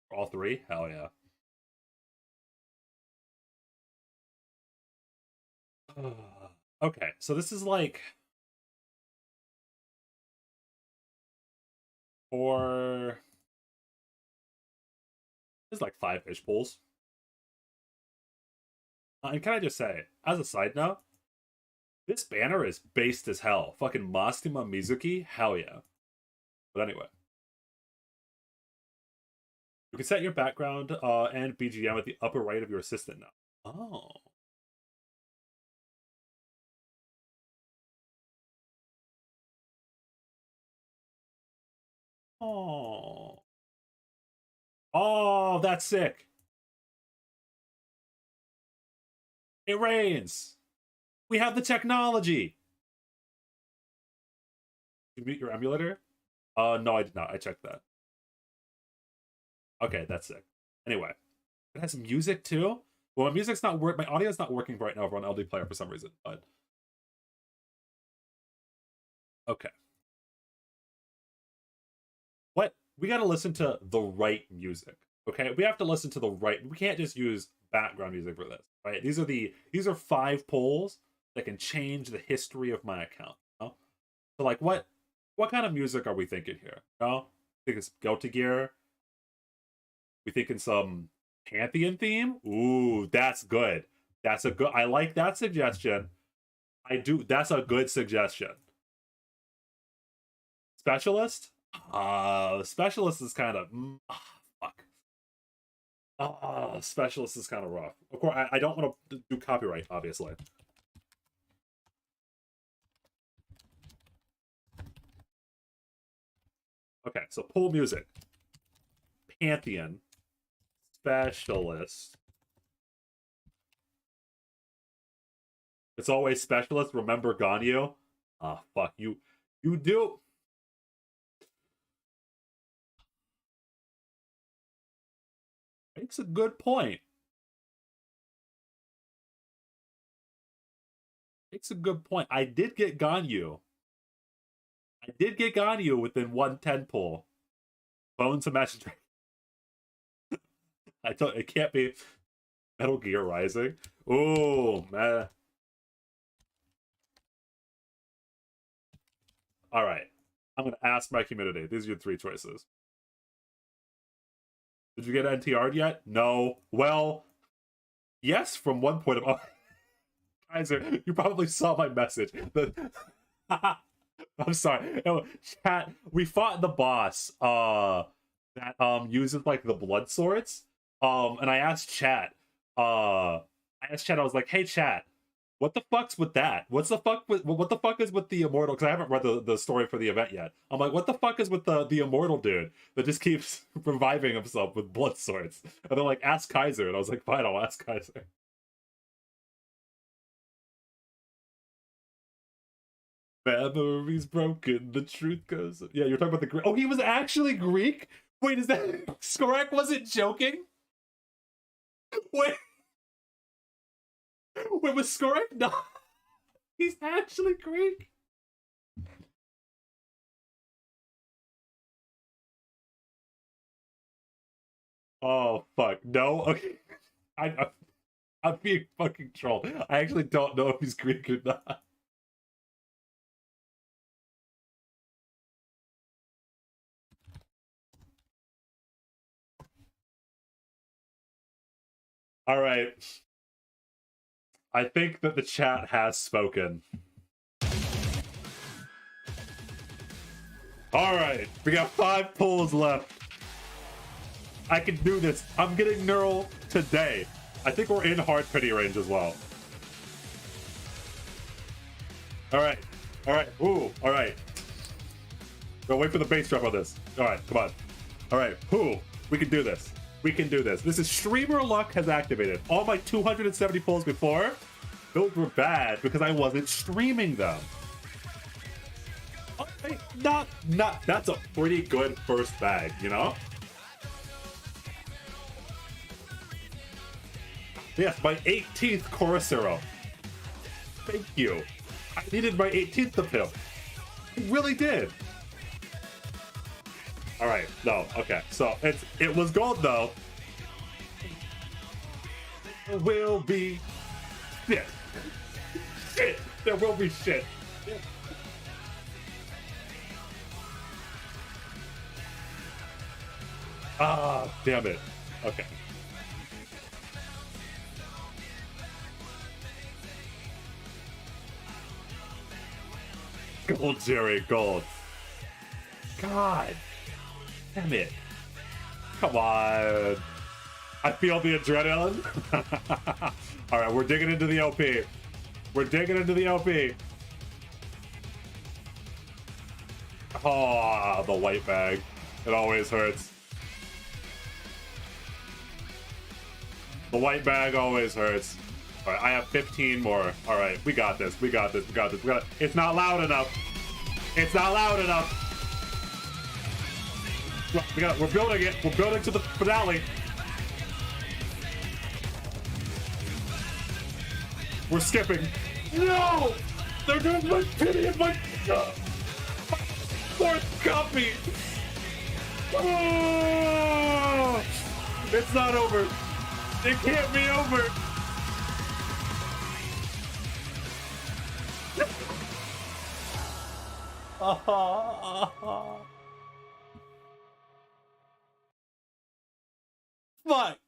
[SPEAKER 1] for all three? Hell yeah. Okay, so this is like for. It's like 5-ish pulls. And can I just say, as a side note, this banner is based as hell. Fucking Mastima Mizuki, hell yeah. But anyway. You can set your background and BGM at the upper right of your assistant now. Oh. Oh. Oh, that's sick. It rains. We have the technology. You mute your emulator? No, I did not. I checked that. Okay, that's sick. Anyway, it has music too. Well, my music's not work. My audio's not working right now over on LD Player for some reason. But okay, what we got to listen to the right music. Okay, we have to listen to the right. We can't just use background music for this, right? These are 5 polls that can change the history of my account. You know? So like, what kind of music are we thinking here? You know? Think it's Guilty Gear. We thinking some Pantheon theme? Ooh, that's good. That's a good. I like that suggestion. I do. That's a good suggestion. Specialist? Specialist is kind of fuck. Specialist is kind of rough. Of course, I don't want to do copyright, obviously. Okay, so pull music. Pantheon. Specialist. It's always specialist. Remember Ganyu? Ah, fuck you. You do. Makes a good point. Makes a good point. I did get Ganyu. I did get Ganyu within 110 pull. Bones of Magic Dragon. I thought it can't be Metal Gear Rising. Oh man. All right. I'm gonna ask my community. These are your 3 choices. Did you get NTR'd yet? No. Well, yes, from one point of Kaiser, you probably saw my message. I'm sorry. No, chat, we fought the boss that uses like the blood swords. And I asked chat, I was like, hey chat, what the fuck's with that? What the fuck is with the immortal? Because I haven't read the story for the event yet. I'm like, what the fuck is with the immortal dude that just keeps reviving himself with blood swords? And they're like, ask Kaiser. And I was like, fine, I'll ask Kaiser. Memories broken, the truth goes. Yeah, you're talking about the Greek. Oh, he was actually Greek? Wait, is that Skorak wasn't joking? Wait. Wait, was Skorak not? He's actually Greek? Oh, fuck. No? Okay. I'm being fucking trolled. I actually don't know if he's Greek or not. All right. I think that the chat has spoken. All right. We got 5 pulls left. I can do this. I'm getting neural today. I think we're in hard pity range as well. All right. All right. Ooh. All right. Go wait for the bass drop on this. All right. Come on. All right. Ooh. We can do this. We can do this. This is streamer luck has activated. All my 270 pulls before, those were bad because I wasn't streaming them. Okay, not. That's a pretty good first bag, you know? Yes, my 18th Coruscero. Thank you. I needed my 18th to pill. I really did. All right, no, okay. So it was gold though. There will be shit. Shit. There will be shit. Ah, damn it. Okay. Gold, Jerry, gold. God. Damn it. Come on. I feel the adrenaline. All right, we're digging into the LP. We're digging into the LP. Oh, the white bag. It always hurts. The white bag always hurts. All right, I have 15 more. All right, we got this. We got this. We got this. It's not loud enough. It's not loud enough. We're building it. We're building to the finale. We're skipping. No! They're doing my pity and my fourth copy. Oh! It's not over. It can't be over. Fuck.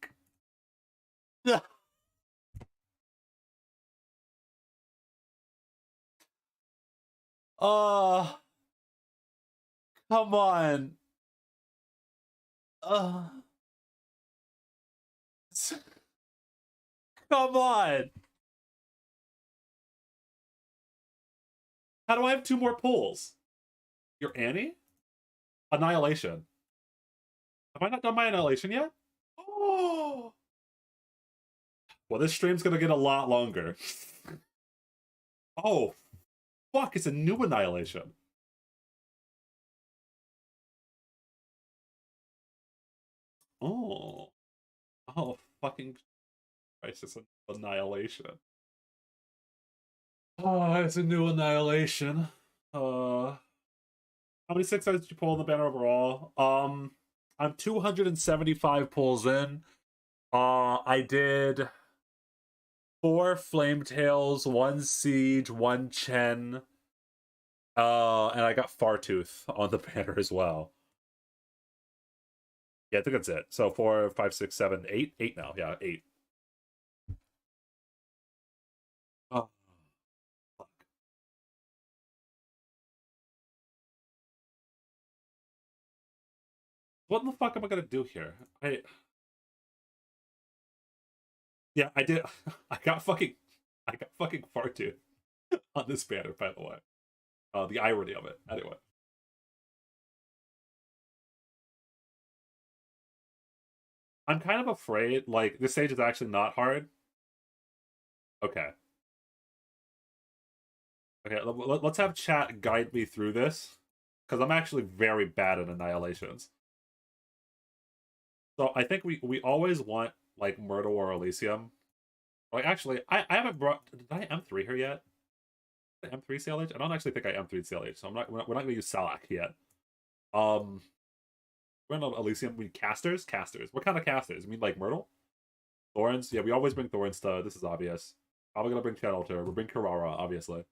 [SPEAKER 1] Oh, come on. Come on. How do I have 2 more pulls? You're Annie? Annihilation. Have I not done my Annihilation yet? Oh! Well, this stream's gonna get a lot longer. Oh, fuck, it's a new Annihilation. Oh. Oh, fucking Christ, it's an Annihilation. Oh, it's a new Annihilation. How many 6-eyes did you pull in the banner overall? I'm 275 pulls in. I did 4 Flametails, 1 Siege, 1 Chen, and I got Fartooth on the banner as well. Yeah, I think that's it. So 4, 5, 6, 7, 8. 8 now. Yeah, 8. Oh, fuck. What in the fuck am I gonna do here? Yeah, I did. I got fucking Fartooth on this banner, by the way. The irony of it. Anyway. I'm kind of afraid, like, this stage is actually not hard. Okay. Okay, let's have chat guide me through this, because I'm actually very bad at Annihilations. So I think we always want, like, Myrtle or Elysium. Like, actually, I haven't brought... Did I M3 here yet? M3 CLH? I don't actually think I M3 CLH, so we're not going to use Salak yet. We're going to Elysium. We casters? Casters. What kind of casters? You mean, like, Myrtle? Thorns? Yeah, we always bring Thorns to... This is obvious. Probably going to bring Cat Alter. We'll bring Karara, obviously.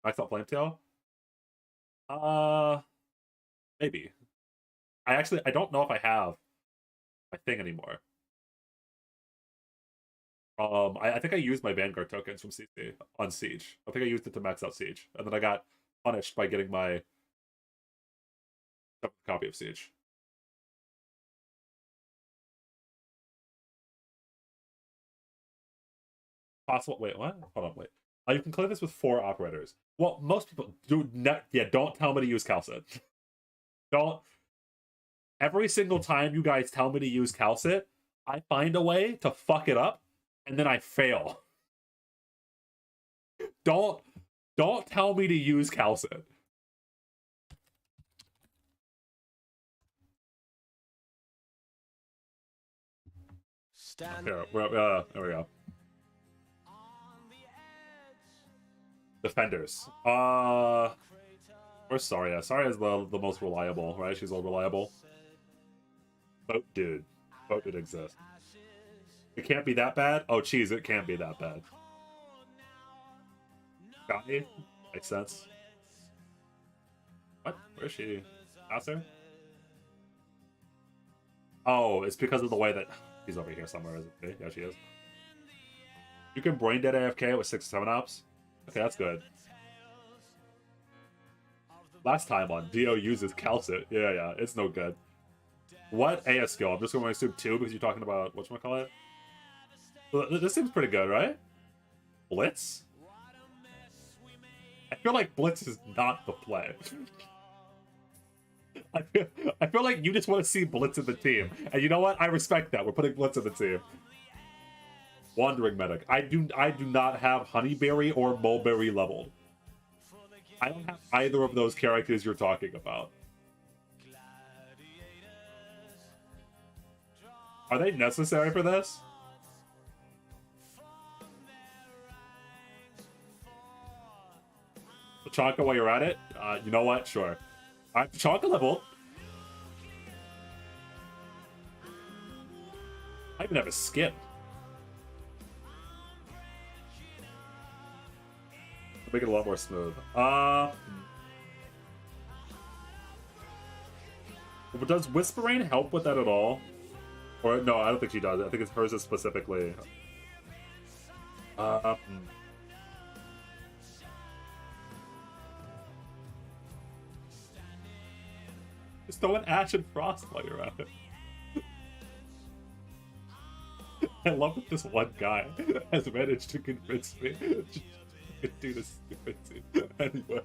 [SPEAKER 1] I thought Flametail? Maybe. I don't know if I have my thing anymore. I think I used my Vanguard tokens from CC on Siege. I think I used it to max out Siege. And then I got punished by getting my copy of Siege. Possible. Wait, what? Hold on, wait. You can clear this with 4 operators. Well, most people do not. Yeah, don't tell me to use Calcit. Don't. Every single time you guys tell me to use Calcit, I find a way to fuck it up, and then I fail. Don't tell me to use Calcit. Here, there we go. Defenders. Where's Saria? Saria is the most reliable, right? She's all reliable. Boat dude. Boat dude exists. It can't be that bad? Oh, geez, it can't be that bad. Got me? Makes sense. What? Where is she? Answer? Oh, it's because of the way that... She's over here somewhere, isn't she? Yeah, she is. You can brain dead AFK with 6 or 7 ops. Okay, that's good. Last time on Dio uses Calcit. Yeah, it's no good. What AS skill? I'm just going to assume 2 because you're talking about whatchamacallit. This seems pretty good, right? Blitz? I feel like Blitz is not the play. I feel like you just want to see Blitz in the team. And you know what? I respect that. We're putting Blitz in the team. Wandering Medic. I do not have Honeyberry or Mulberry leveled. I don't have either of those characters you're talking about. Are they necessary for this? Tachanka while you're at it? You know what? Sure. Alright, Tachanka level. I even have a skip. Make it a lot more smooth. But does Whisperain help with that at all? Or no, I don't think she does. I think it's hers is specifically. Just throw an Ash and Frost while you're at it. I love that this one guy has managed to convince me to do this stupid thing. Anyway.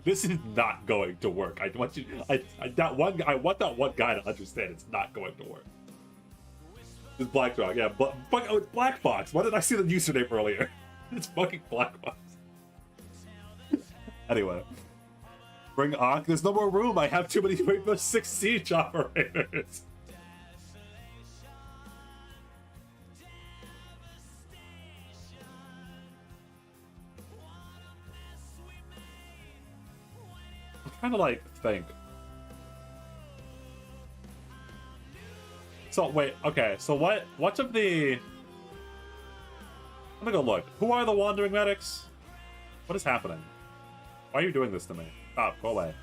[SPEAKER 1] this is not going to work. I want you. I want that one guy to understand it's not going to work. It's Black Dog, yeah. Oh, it's Black Box. Why did I see the username earlier? It's fucking Black Box. Anyway, bring Ankh. There's no more room. I have too many Rainbow Six Siege operators. I'm trying to like think. So wait, okay. So what's of the? I'm gonna go look. Who are the wandering medics? What is happening? Why are you doing this to me? Stop. Go away.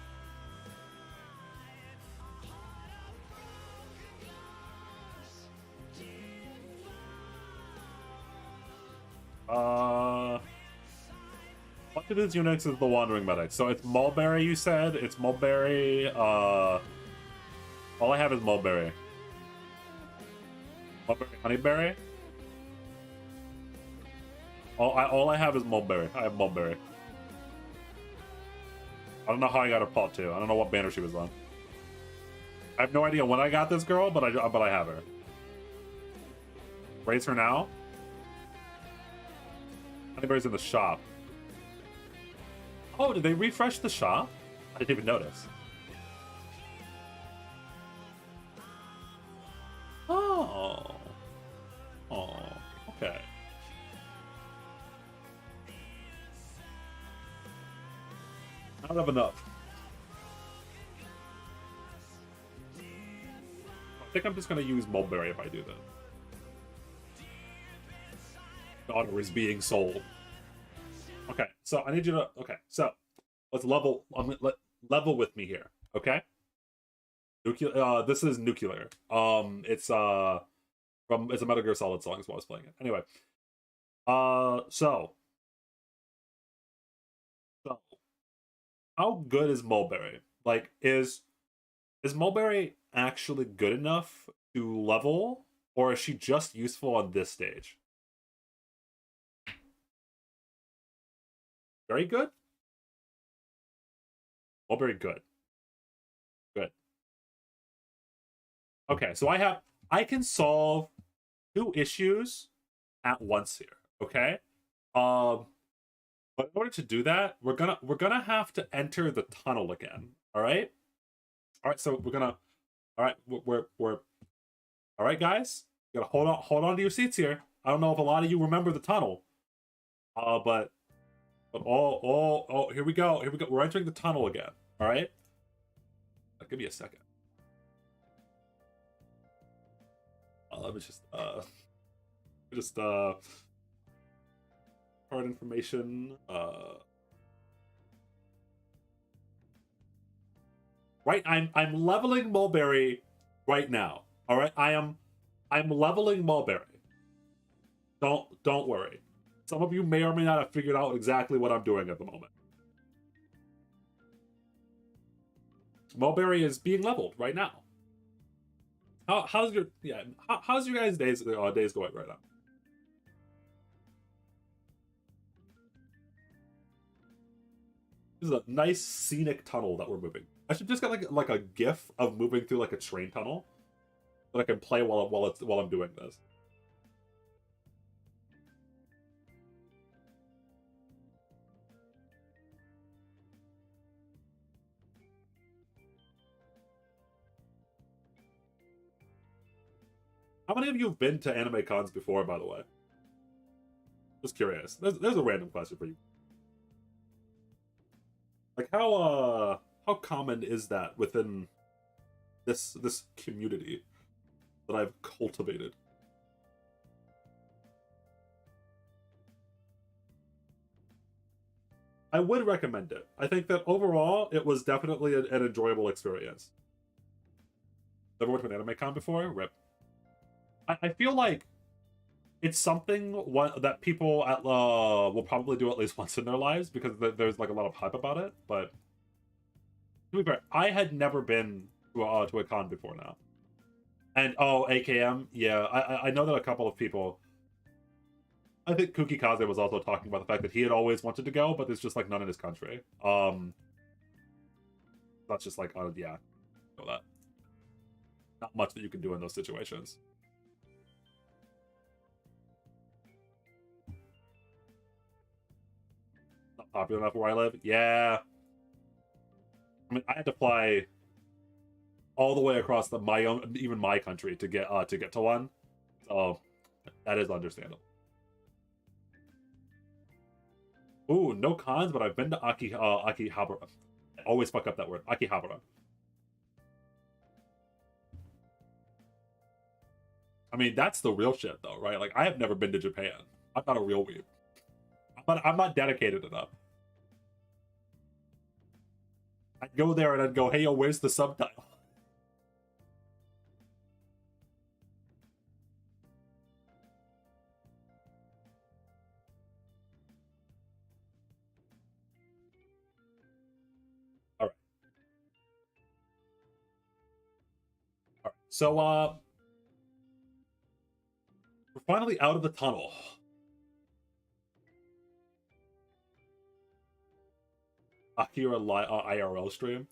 [SPEAKER 1] What of these units is the wandering medic? So it's mulberry. You said it's mulberry. All I have is mulberry. Mulberry, honeyberry. All I have is mulberry. I have mulberry. I don't know how I got her pot too. I don't know what banner she was on. I have no idea when I got this girl, but I have her. Raise her now. Honeyberry's in the shop. Oh, did they refresh the shop? I didn't even notice. Oh. Oh, okay. I don't have enough. I think I'm just gonna use mulberry if I do that. Daughter is being sold. Okay, so I need you to. Okay, so let's level. Level with me here. Okay. This is nuclear. It's a Metal Gear Solid song. Is what I was playing it. Anyway. So how good is mulberry? Like, is mulberry actually good enough to level, or is she just useful on this stage? Very good. Mulberry good. Good. Okay, so I can solve 2 issues at once here. Okay. But in order to do that, we're gonna have to enter the tunnel again. All right. All right. So we're gonna. All right. We're. All right, guys. You gotta hold on to your seats here. I don't know if a lot of you remember the tunnel. But here we go. Here we go. We're entering the tunnel again. All right. Give me a second. Let me just card information. Right, I'm leveling mulberry right now. All right, I'm leveling mulberry. Don't worry. Some of you may or may not have figured out exactly what I'm doing at the moment. Mulberry is being leveled right now. How's your guys' days going right now? This is a nice scenic tunnel that we're moving. I should just get like a GIF of moving through like a train tunnel that I can play while I'm doing this. How many of you have been to anime cons before, by the way? Just curious. There's a random question for you. Like, how common is that within this community that I've cultivated? I would recommend it. I think that overall, it was definitely an enjoyable experience. Never went to an anime con before? Rip. I feel like it's something that people will probably do at least once in their lives because there's like a lot of hype about it. But to be fair, I had never been to a con before now. And AKM, yeah, I know that a couple of people. I think Kuki Kaze was also talking about the fact that he had always wanted to go, but there's just like none in his country. That's just like, oh yeah, know that. Not much that you can do in those situations. Not popular enough where I live. Yeah. I mean, I had to fly all the way across my own, even my country, to get to one. So that is understandable. Ooh, no cons, but I've been to Akihabara. I always fuck up that word. Akihabara. I mean, that's the real shit, though, right? Like, I have never been to Japan. I'm not a real weeb. I'm not dedicated enough. I'd go there and I'd go, hey, yo, where's the subtitle? All right. So, we're finally out of the tunnel. Akira IRL stream?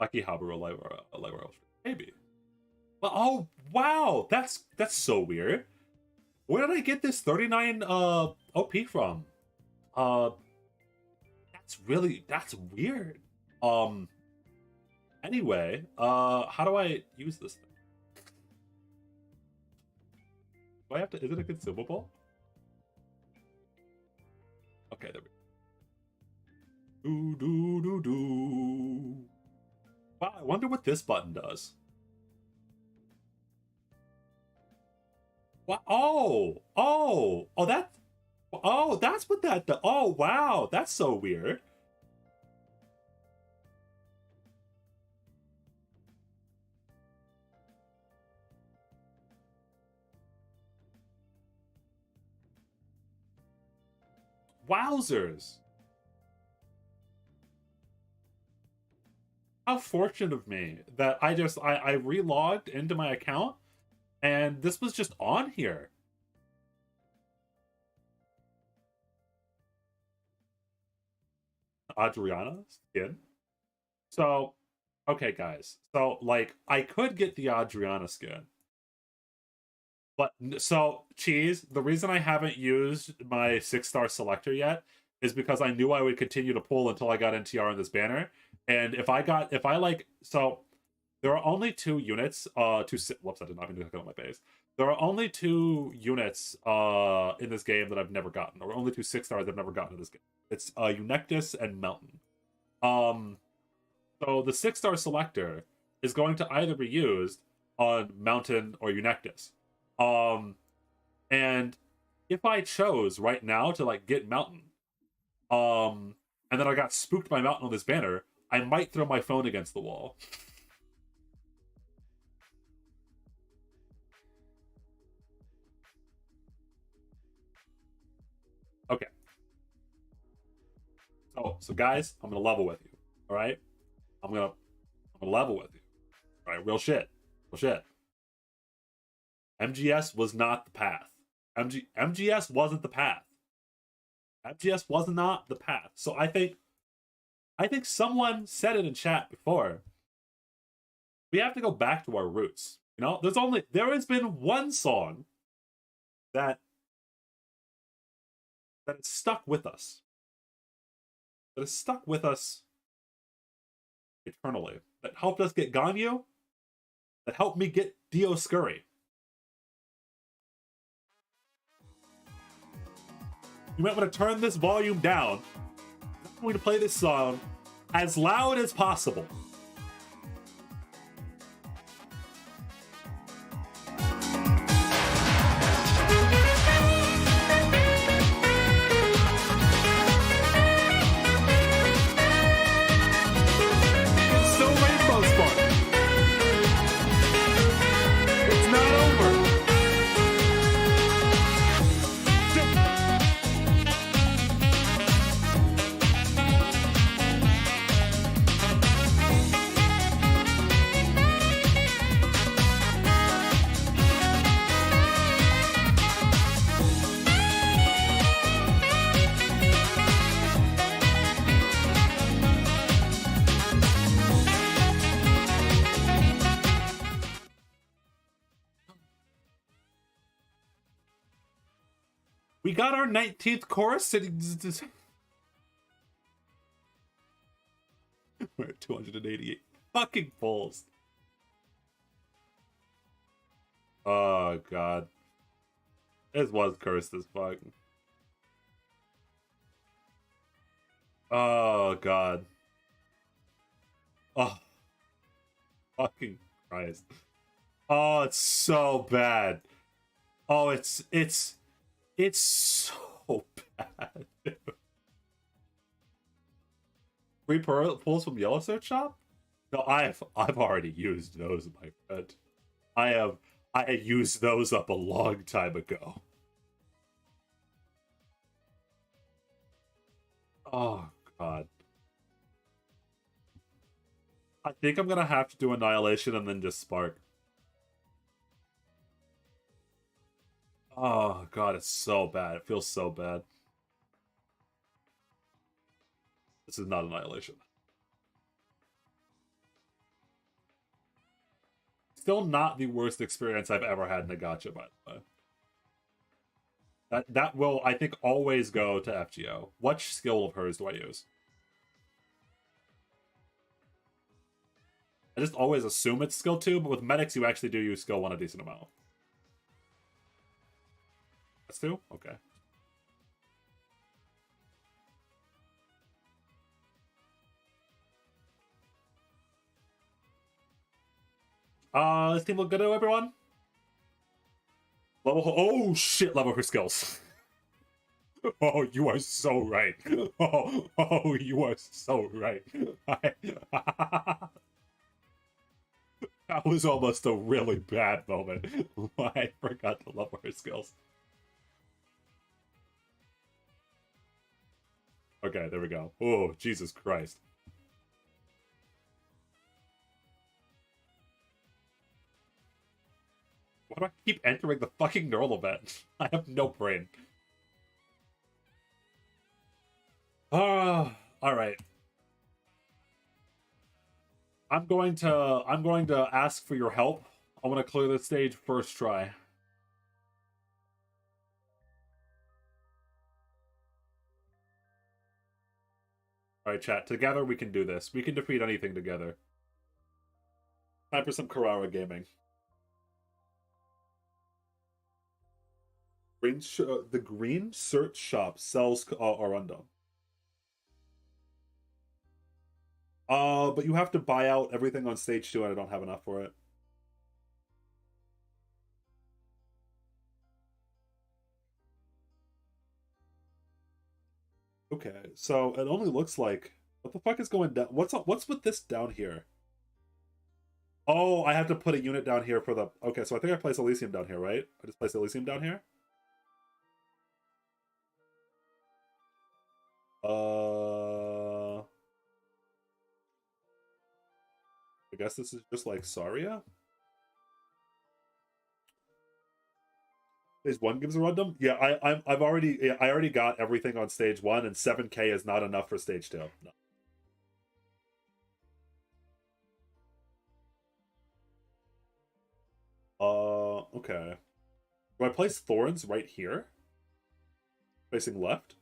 [SPEAKER 1] Akihabara IRL stream. Maybe. Well, oh, wow! That's so weird. Where did I get this 39 OP from? That's weird. Anyway, how do I use this thing? Do I have to, is it a consumable? Okay, there we go. Wow, I wonder what this button does. Wow, that's what that does. Oh, wow, that's so weird. Wowzers. How fortunate of me that I relogged into my account and this was just on here. Adriana skin. So, okay, guys. So, like, I could get the Adriana skin. But, so, Cheese, the reason I haven't used my 6-star selector yet is because I knew I would continue to pull until I got NTR in this banner. And so, there are only 2 units, whoops, I did not mean to click on my face. There are only 2 units in this game that I've never gotten, or only 2 6-stars I've never gotten in this game. It's Eunectus and Mountain. So the 6-star selector is going to either be used on Mountain or Eunectus. And if I chose right now to like get Mountain, and then I got spooked by Mountain on this banner, I might throw my phone against the wall. Okay. So guys, I'm gonna level with you. All right, I'm gonna level with you. All right, real shit. MGS was not the path. MGS wasn't the path. MGS was not the path. So I think someone said it in chat before. We have to go back to our roots. You know, there has been one song that has stuck with us. That has stuck with us eternally. That helped us get Ganyu. That helped me get Dioscuri. You might want to turn this volume down. I'm going to play this song as loud as possible. We got our 19th chorus. We're at 288 fucking pulls. Oh god. This was cursed as fuck. Oh god. Oh. Fucking Christ. Oh, it's so bad. Oh, it's so bad. Free pulls from Yellow Search Shop? No, I've already used those, my friend. I used those up a long time ago. Oh god. I think I'm gonna have to do Annihilation and then just Spark. Oh god, it's so bad. It feels so bad. This is not Annihilation. Still not the worst experience I've ever had in a gacha, by the way. That will, I think, always go to FGO. What skill of hers do I use? I just always assume it's skill 2, but with medics you actually do use skill 1 a decent amount. That's 2? Okay. This team look good to everyone? Level, oh shit, level her skills. Oh, you are so right. Oh, you are so right. That was almost a really bad moment. I forgot to level her skills. Okay, there we go. Oh, Jesus Christ. Why do I keep entering the fucking neural event? I have no brain. All right. I'm going to ask for your help. I want to clear the stage first try. All right, chat. Together we can do this. We can defeat anything together. Time for some Carrara gaming. The green search shop sells Arundum. But you have to buy out everything on stage 2 and I don't have enough for it. Okay, so it only looks like... What the fuck is going down? What's with this down here? Oh, I have to put a unit down here for the... Okay, so I think I placed Elysium down here, right? I just placed Elysium down here? I guess this is just like Saria? Phase 1 gives a random? Yeah, I already got everything on stage 1, and 7k is not enough for stage 2. No. Okay. Do I place Thorns right here? Facing left?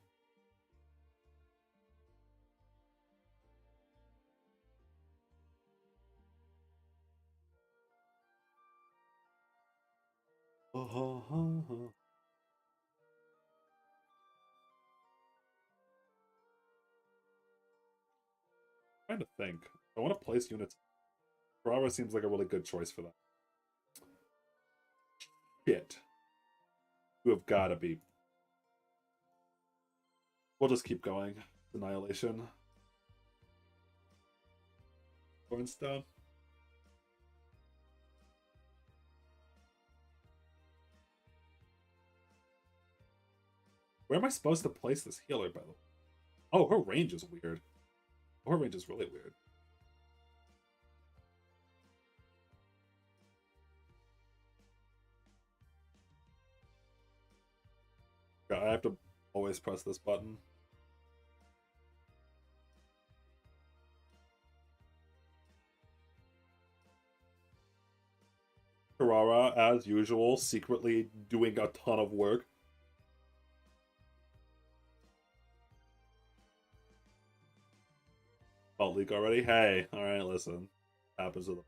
[SPEAKER 1] Trying to think. I want to place units. Bravo seems like a really good choice for that. Shit. You have gotta be. We'll just keep going. Annihilation. Thornstone. Where am I supposed to place this healer, by the way? Oh, her range is weird. Her range is really weird. Yeah, I have to always press this button. Carrara, as usual, secretly doing a ton of work. leak already? Hey, alright, listen. Happens to them.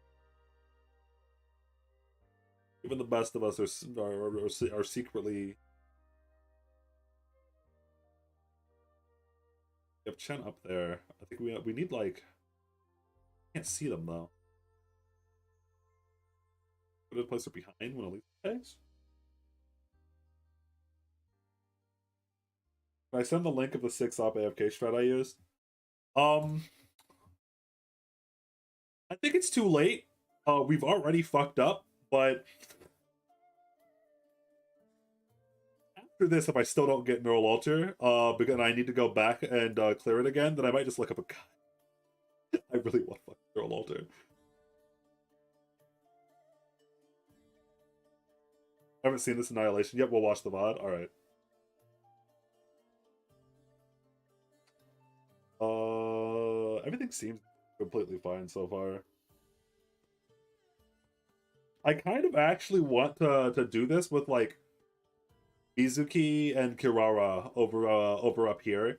[SPEAKER 1] Even the best of us are secretly. We have Chen up there. I think we need like. Can't see them though. Put a placer behind one of these guys. Can I send the link of the 6-op AFK strat I used? I think it's too late. We've already fucked up, but after this, if I still don't get Neural Alter, because I need to go back and clear it again, then I might just look up a guy. I really want fucking Neural Alter. I haven't seen this Annihilation yet. We'll watch the VOD. Alright. Everything seems completely fine so far. I kind of actually want to do this with like Mizuki and Kirara over up here,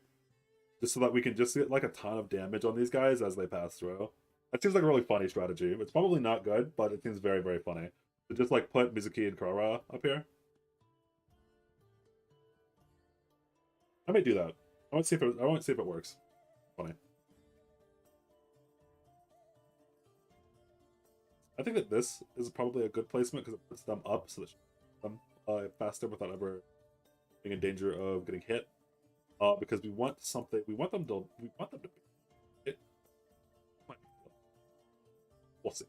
[SPEAKER 1] just so that we can just get like a ton of damage on these guys as they pass through. That seems like a really funny strategy. It's probably not good, but it seems very, very funny. To just like put Mizuki and Kirara up here. I might do that. I want to see if it works. Funny. I think that this is probably a good placement because it puts them up so that them faster without ever being in danger of getting hit. Because we want something. We want them to be hit. We'll see.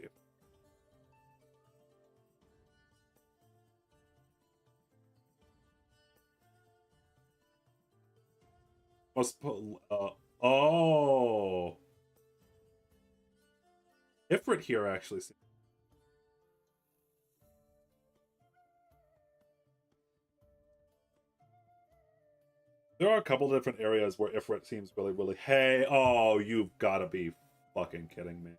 [SPEAKER 1] Oh. Ifrit here actually. There are a couple different areas where Ifrit seems really, really. Hey, oh, you've got to be fucking kidding me.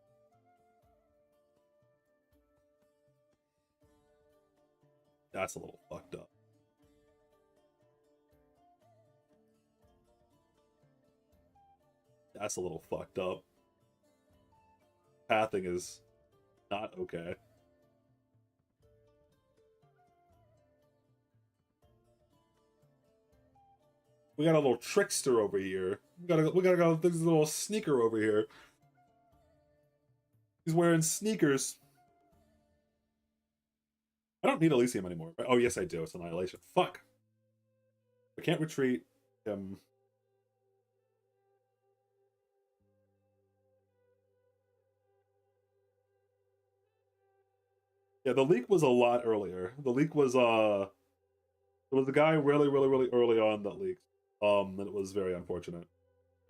[SPEAKER 1] That's a little fucked up. That's a little fucked up. Pathing is not okay. We got a little trickster over here. We gotta go. There's a little sneaker over here. He's wearing sneakers. I don't need Elysium anymore. Oh yes, I do. It's Annihilation. Fuck. I can't retreat. Yeah, the leak was a lot earlier. The leak was there was a guy really, really, really early on that leaked. And it was very unfortunate.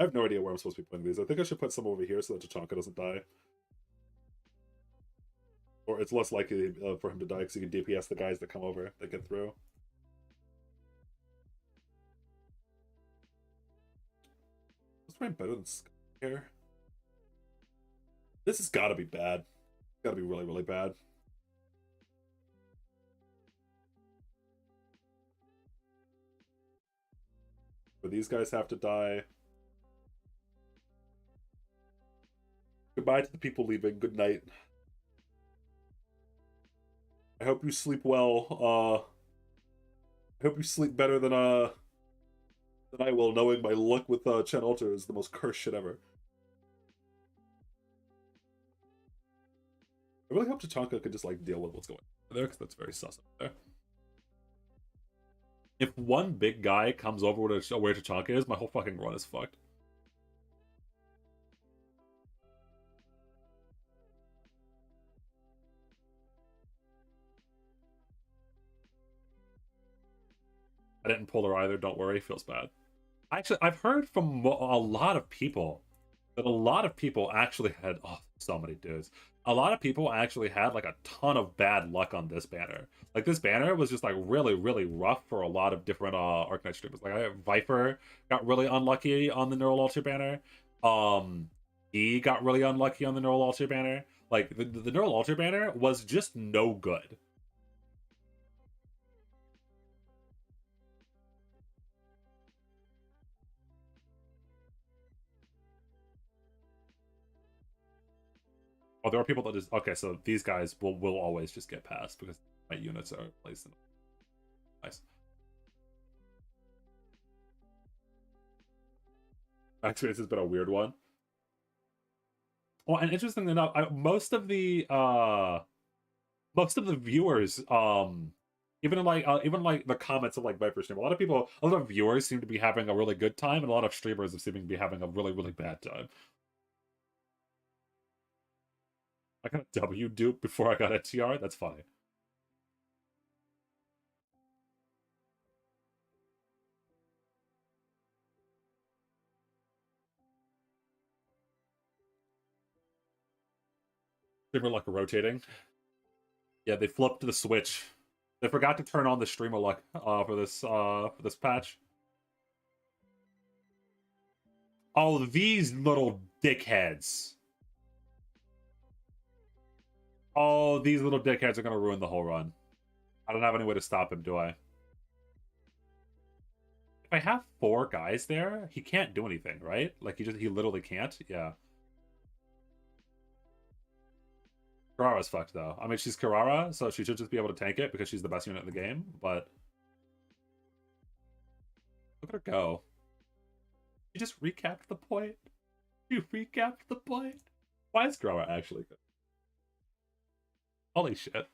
[SPEAKER 1] I have no idea where I'm supposed to be putting these. I think I should put some over here so that Tachanka doesn't die. Or it's less likely for him to die because you can DPS the guys that come over, that get through. What's probably better than Scare? This has got to be bad. It's got to be really, really bad. Where these guys have to die. Goodbye to the people leaving. Good night. I hope you sleep well. I hope you sleep better than I will, knowing my luck with Chen Alter is the most cursed shit ever. I really hope Tachanka could just like deal with what's going on there, because that's very sus up there. If one big guy comes over where Tachanka is, my whole fucking run is fucked. I didn't pull her either, don't worry, feels bad. Actually, I've heard from a lot of people that a lot of people actually had, oh, so many dudes. A lot of people actually had like a ton of bad luck on this banner. Like this banner was just like really, really rough for a lot of different Arcanite streamers. Like Viper got really unlucky on the Neural Alter banner. He got really unlucky on the Neural Alter banner. Like the Neural Alter banner was just no good. there are people that just okay. So these guys will always just get passed because my units are placed in. Nice. My experience has been a weird one. Well, and interestingly enough, most of the viewers, even like the comments of like Viper stream, a lot of viewers seem to be having a really good time, and a lot of streamers seem to be having a really, really bad time. I got a W dupe before I got a TR. That's funny. Streamer luck rotating. Yeah, they flipped the switch. They forgot to turn on the streamer luck for this patch. Oh, these little dickheads. Oh, these little dickheads are gonna ruin the whole run. I don't have any way to stop him, do I? If I have 4 guys there, he can't do anything, right? Like he literally can't. Yeah. Karara's fucked though. I mean, she's Karara, so she should just be able to tank it because she's the best unit in the game. But look at her go. She just recapped the point. You recapped the point. Why is Karara actually good? Holy shit.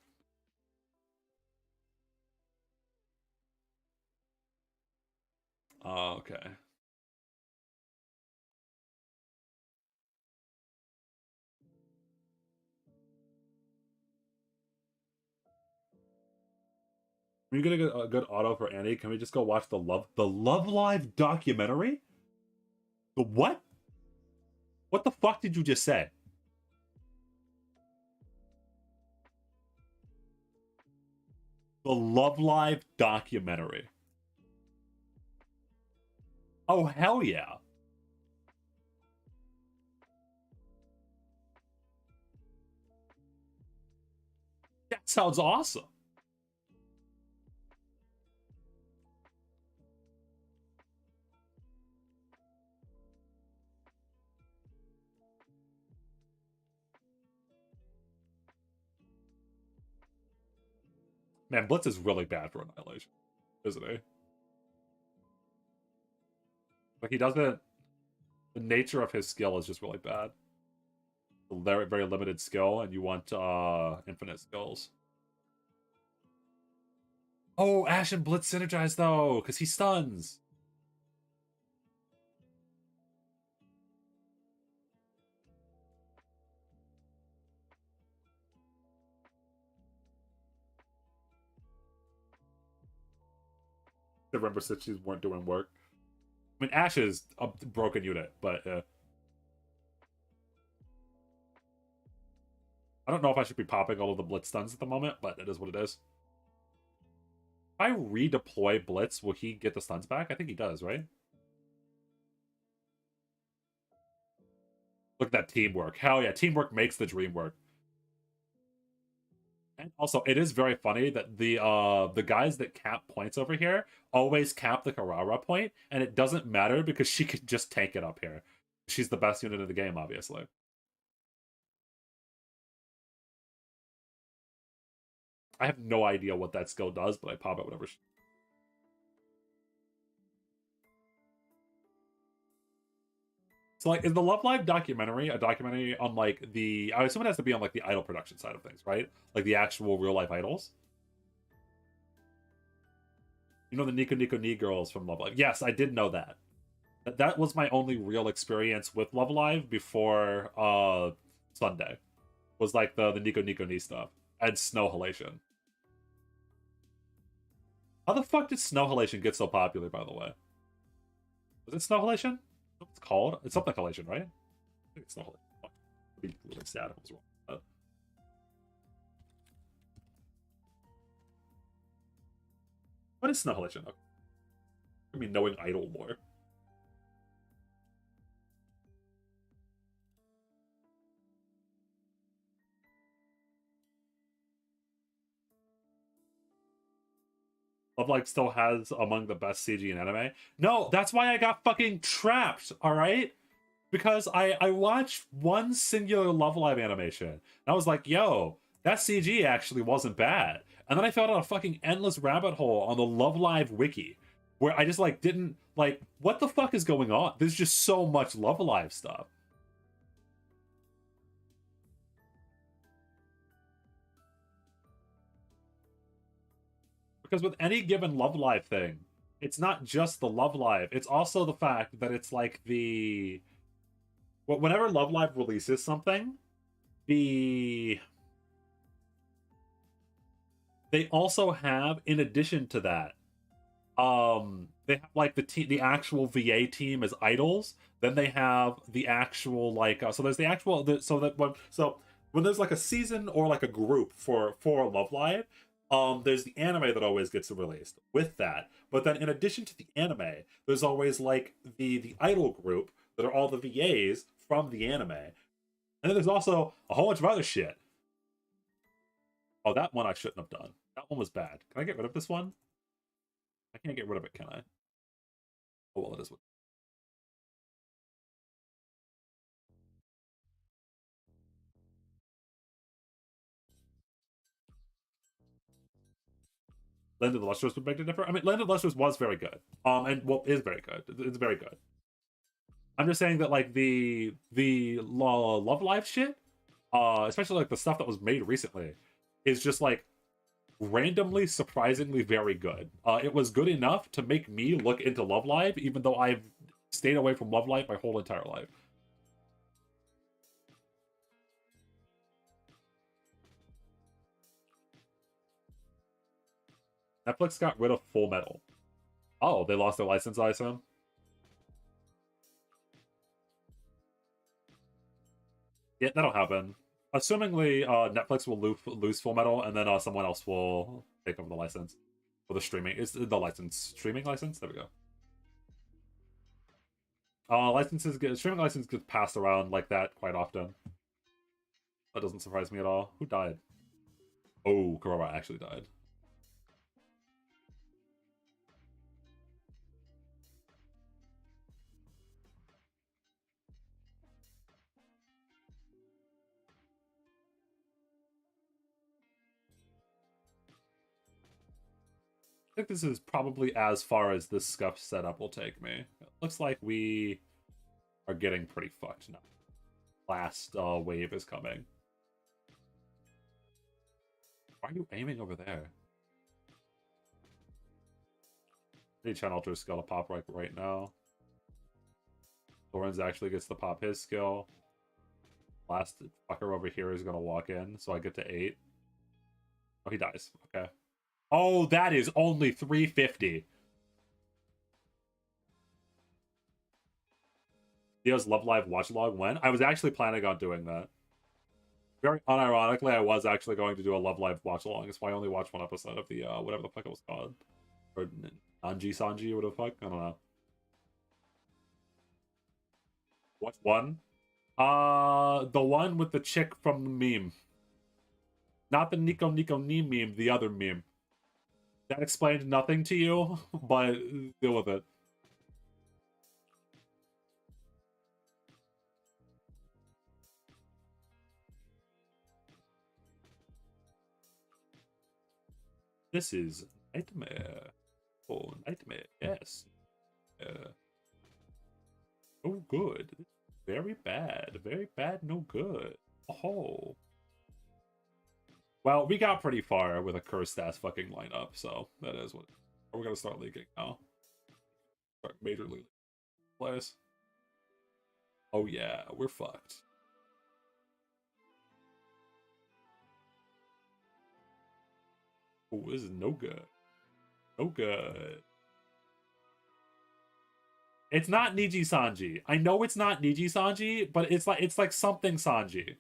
[SPEAKER 1] Oh, okay. When you get a good auto for Annie, can we just go watch the Love Live documentary? The what? What the fuck did you just say? The Love Live documentary. Oh, hell yeah. That sounds awesome. Man, Blitz is really bad for Annihilation, isn't he? Like, he doesn't... The nature of his skill is just really bad. Very, very limited skill, and you want infinite skills. Oh, Ash and Blitz synergize, though, because he stuns. The Remember Stitches weren't doing work. I mean, Ash is a broken unit, but I don't know if I should be popping all of the Blitz stuns at the moment, but it is what it is. If I redeploy Blitz, will he get the stuns back? I think he does, right? Look at that teamwork. Hell yeah, teamwork makes the dream work. And also, it is very funny that the guys that cap points over here always cap the Karara point, and it doesn't matter because she can just tank it up here. She's the best unit of the game, obviously. I have no idea what that skill does, but I pop it whatever. So, like, is the Love Live documentary a documentary on, like, the... I assume it has to be on, like, the idol production side of things, right? Like, the actual real-life idols? You know the Nico Nico Ni girls from Love Live? Yes, I did know that. That was my only real experience with Love Live before Sunday. Was, like, the Nico Nico Ni stuff. And Snow Halation. How the fuck did Snow Halation get so popular, by the way? Was it Snow Halation? What it's called? It's something Halation, right? I think it's Snow Halation. Fuck. I'd be really sad if I was wrong. What is Snow Halation? Okay. I mean, knowing idol lore. Love Live still has among the best CG in anime. No, that's why I got fucking trapped, alright? because I watched one singular Love Live animation, and I was like, yo, that CG actually wasn't bad. And then I fell down a fucking endless rabbit hole on the Love Live wiki, where I just like didn't like, what the fuck is going on? There's just so much Love Live stuff. Because with any given Love Live thing, it's not just the Love Live, it's also the fact that it's like the whenever Love Live releases something, they also have, in addition to that, they have like the actual VA team as idols. Then they have the actual like so there's the actual so that when there's like a season or like a group for Love Live, there's the anime that always gets released with that. But then in addition to the anime, there's always like the idol group that are all the VAs from the anime. And then there's also a whole bunch of other shit. Oh, that one I shouldn't have done. That one was bad. Can I get rid of this one? I can't get rid of it, can I? Oh, well, it is. Land of the Lustrous would make it different. I mean, Land of the Lustrous was very good. And well, is very good. It's very good. I'm just saying that like the Love Live shit, especially like the stuff that was made recently, is just like randomly surprisingly very good. It was good enough to make me look into Love Live, even though I've stayed away from Love Live my whole entire life. Netflix got rid of Full Metal. Oh, they lost their license, I assume. Yeah, that'll happen. Assumingly, Netflix will lose Full Metal, and then someone else will take over the license for the streaming. It's the license, streaming license. There we go. Streaming license gets passed around like that quite often. That doesn't surprise me at all. Who died? Oh, Kurora actually died. I think this is probably as far as this scuff setup will take me. It looks like we are getting pretty fucked now. Last wave is coming. Why are you aiming over there? I need Channel to skill to pop right now. Lorenz actually gets to pop his skill. Last fucker over here is gonna walk in, so I get to 8. Oh, he dies. Okay. Oh, that is only 350. Theo's Love Live watch log when? I was actually planning on doing that. Very unironically, I was actually going to do a Love Live watch along. That's why I only watched one episode of the whatever the fuck it was called. Or Anji Sanji or whatever the fuck. I don't know. What one? The one with the chick from the meme. Not the Nico Nico Ni meme, the other meme. That explained nothing to you, but deal with it. This is Nightmare. Oh, Nightmare, yes. Oh, good. Very bad. Very bad, no good. Oh. Well, we got pretty far with a cursed ass fucking lineup, so that is what we're gonna start leaking now. Start majorly place. Oh yeah, we're fucked. Oh, this is no good. No good. It's not Niji Sanji. I know it's not Niji Sanji, but it's like something Sanji.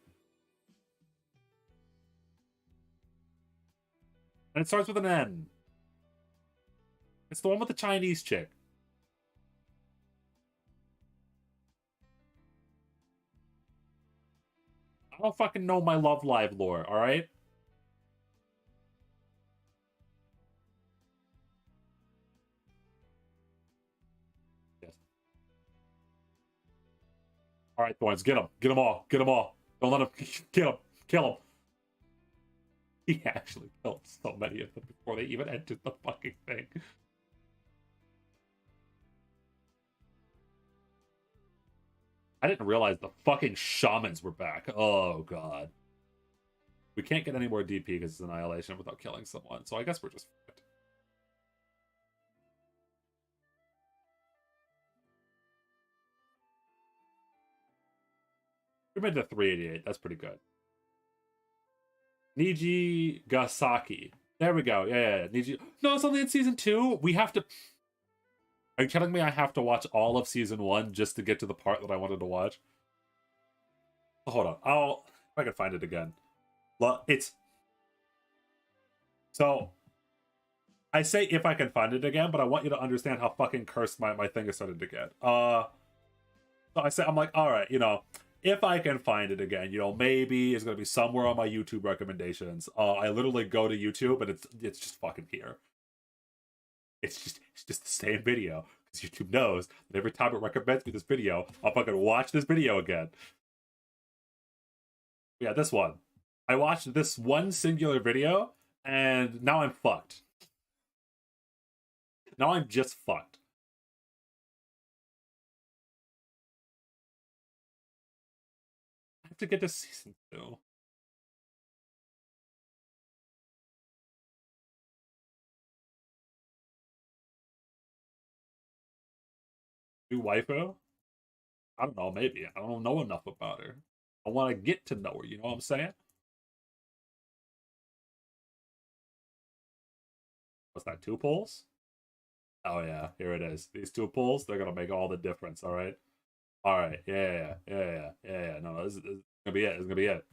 [SPEAKER 1] And it starts with an N. It's the one with the Chinese chick. I don't fucking know my Love Live lore, alright? Yes. All right, Thorns, get him. Get them all. Get them all. Don't let him kill him. Kill him. He actually killed so many of them before they even entered the fucking thing. I didn't realize the fucking shamans were back. Oh, God. We can't get any more DP because it's Annihilation without killing someone, so I guess we're just fucked. We made it to 388. That's pretty good. Niji Gasaki. There we go. Yeah. Niji. No, it's only in season 2. We have to. Are you telling me I have to watch all of season 1 just to get to the part that I wanted to watch? Hold on. If I can find it again. It's. So. I say if I can find it again, but I want you to understand how fucking cursed my thing has started to get. So I'm like, all right, if I can find it again, maybe it's gonna be somewhere on my YouTube recommendations. I literally go to YouTube and it's just fucking here. It's just the same video because YouTube knows that every time it recommends me this video, I'll fucking watch this video again. Yeah, this one. I watched this one singular video and now I'm fucked. Now I'm just fucked. I have to get to season 2. New waifu? I don't know, maybe. I don't know enough about her. I want to get to know her, you know what I'm saying? What's that, 2 pulls? Oh yeah, here it is. These 2 pulls, they're gonna make all the difference, alright? Alright, yeah. No, this is gonna be it. This is gonna be it.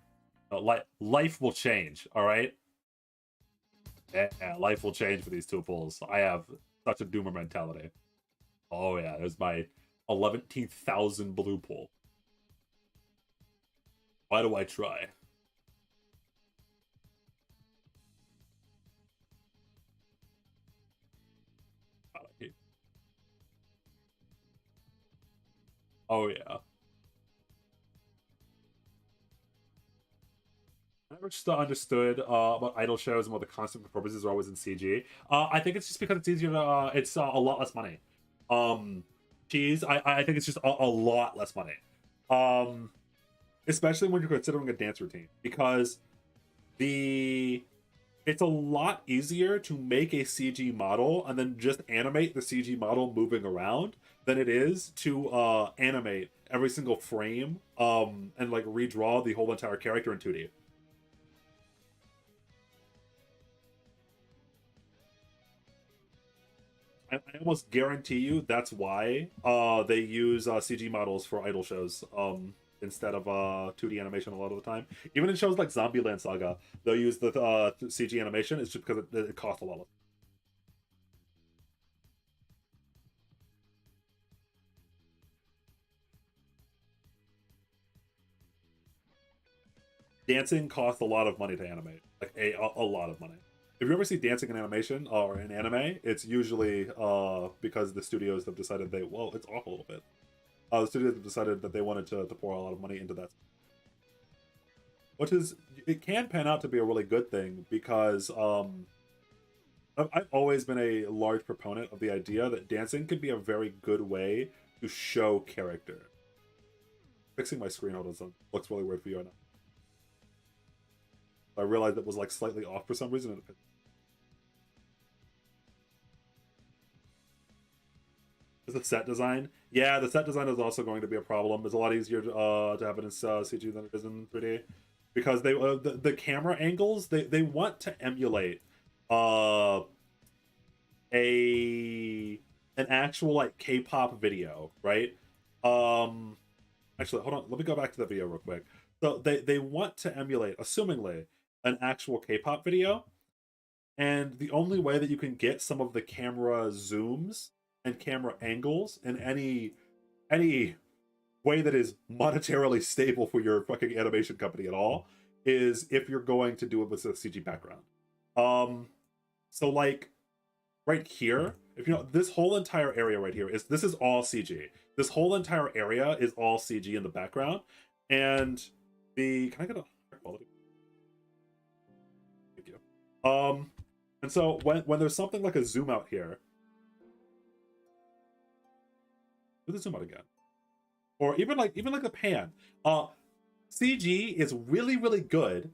[SPEAKER 1] No, life will change, alright? Yeah, life will change for these 2 pulls. I have such a doomer mentality. Oh yeah, there's my 11,000 blue pull. Why do I try? Oh yeah. I never just understood about idol shows and what the constant performances are always in CG. I think it's just because it's easier to. It's a lot less money. Cheese. I think it's just a lot less money. Especially when you're considering a dance routine, because it's a lot easier to make a CG model and then just animate the CG model moving around than it is to animate every single frame and like redraw the whole entire character in 2D. I almost guarantee you that's why they use CG models for idol shows instead of 2D animation a lot of the time. Even in shows like Zombieland Saga, they'll use the CG animation. It's just because it costs a lot of. Dancing costs a lot of money to animate, like a lot of money. If you ever see dancing in animation or in anime, it's usually because the studios have decided it's off a little bit. The studios have decided that they wanted to pour a lot of money into that, which it can pan out to be a really good thing because I've always been a large proponent of the idea that dancing could be a very good way to show character. Fixing my screen hold on, looks really weird for you right now. I realized it was like slightly off for some reason. Is the set design? Yeah, the set design is also going to be a problem. It's a lot easier to have it in CG than it is in 3D because the camera angles they want to emulate an actual like K-pop video, right? Actually, hold on. Let me go back to the video real quick. So they want to emulate, assumingly, an actual K-pop video, and the only way that you can get some of the camera zooms and camera angles in any way that is monetarily stable for your fucking animation company at all is if you're going to do it with a CG background. So like right here, if you know, this whole entire area right here this is all CG. This whole entire area is all CG in the background, and can I get a higher quality? Thank you. And so when there's something like a zoom out here, do the zoom out again, or even like the pan. CG is really really good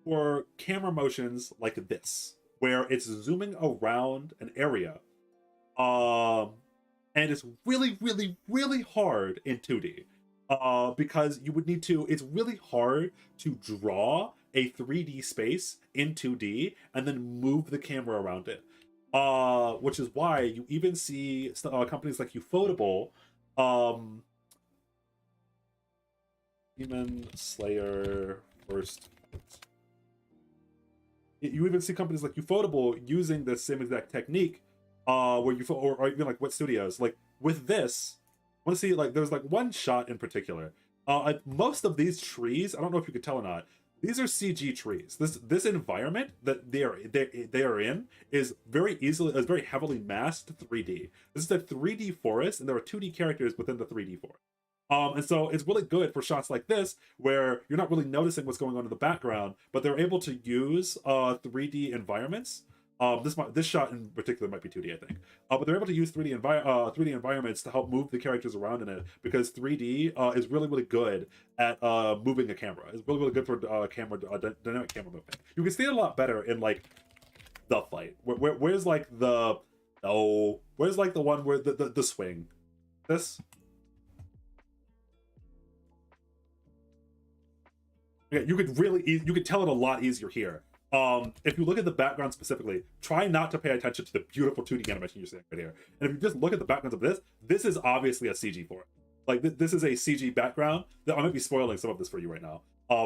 [SPEAKER 1] for camera motions like this, where it's zooming around an area, and it's really really really hard in 2D, because you would need to. It's really hard to draw a 3D space in 2D and then move the camera around it, which is why you even see companies like Ufotable, Demon Slayer first. You even see companies like Ufotable using the same exact technique, where or even like what studios like with this. I want to see, like, there's like one shot in particular. Most of these trees, I don't know if you could tell or not, these are CG trees. This environment that they are in is very heavily masked 3D. This is a 3D forest, and there are 2D characters within the 3D forest. And so it's really good for shots like this, where you're not really noticing what's going on in the background, but they're able to use 3D environments. This shot in particular might be 2D, I think. But they're able to use 3D environments to help move the characters around in it, because 3D is really really good at moving a camera. It's really really good for dynamic camera movement. You can see it a lot better in like the fight. Where's like the where's like the one where the swing? This. Yeah, you could tell it a lot easier here. If you look at the background specifically, try not to pay attention to the beautiful 2D animation you're seeing right here. And if you just look at the backgrounds of this is obviously a CG for it. Like this is a CG background. I might be spoiling some of this for you right now,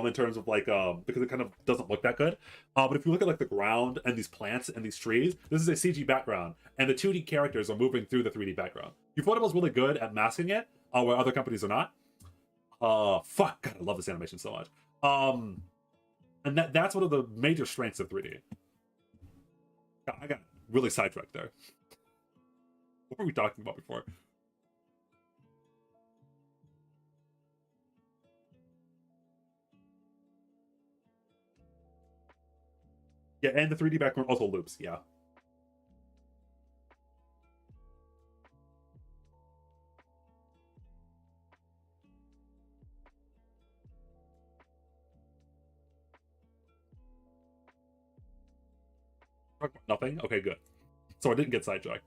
[SPEAKER 1] in terms of like because it kind of doesn't look that good. But if you look at like the ground and these plants and these trees, this is a CG background, and the 2D characters are moving through the 3D background. Ufotable is really good at masking it, where other companies are not. Fuck, God, I love this animation so much. And that's one of the major strengths of 3D. I got really sidetracked there. What were we talking about before? Yeah, and the 3D background also loops, yeah. Nothing? Okay, good. So I didn't get sidetracked.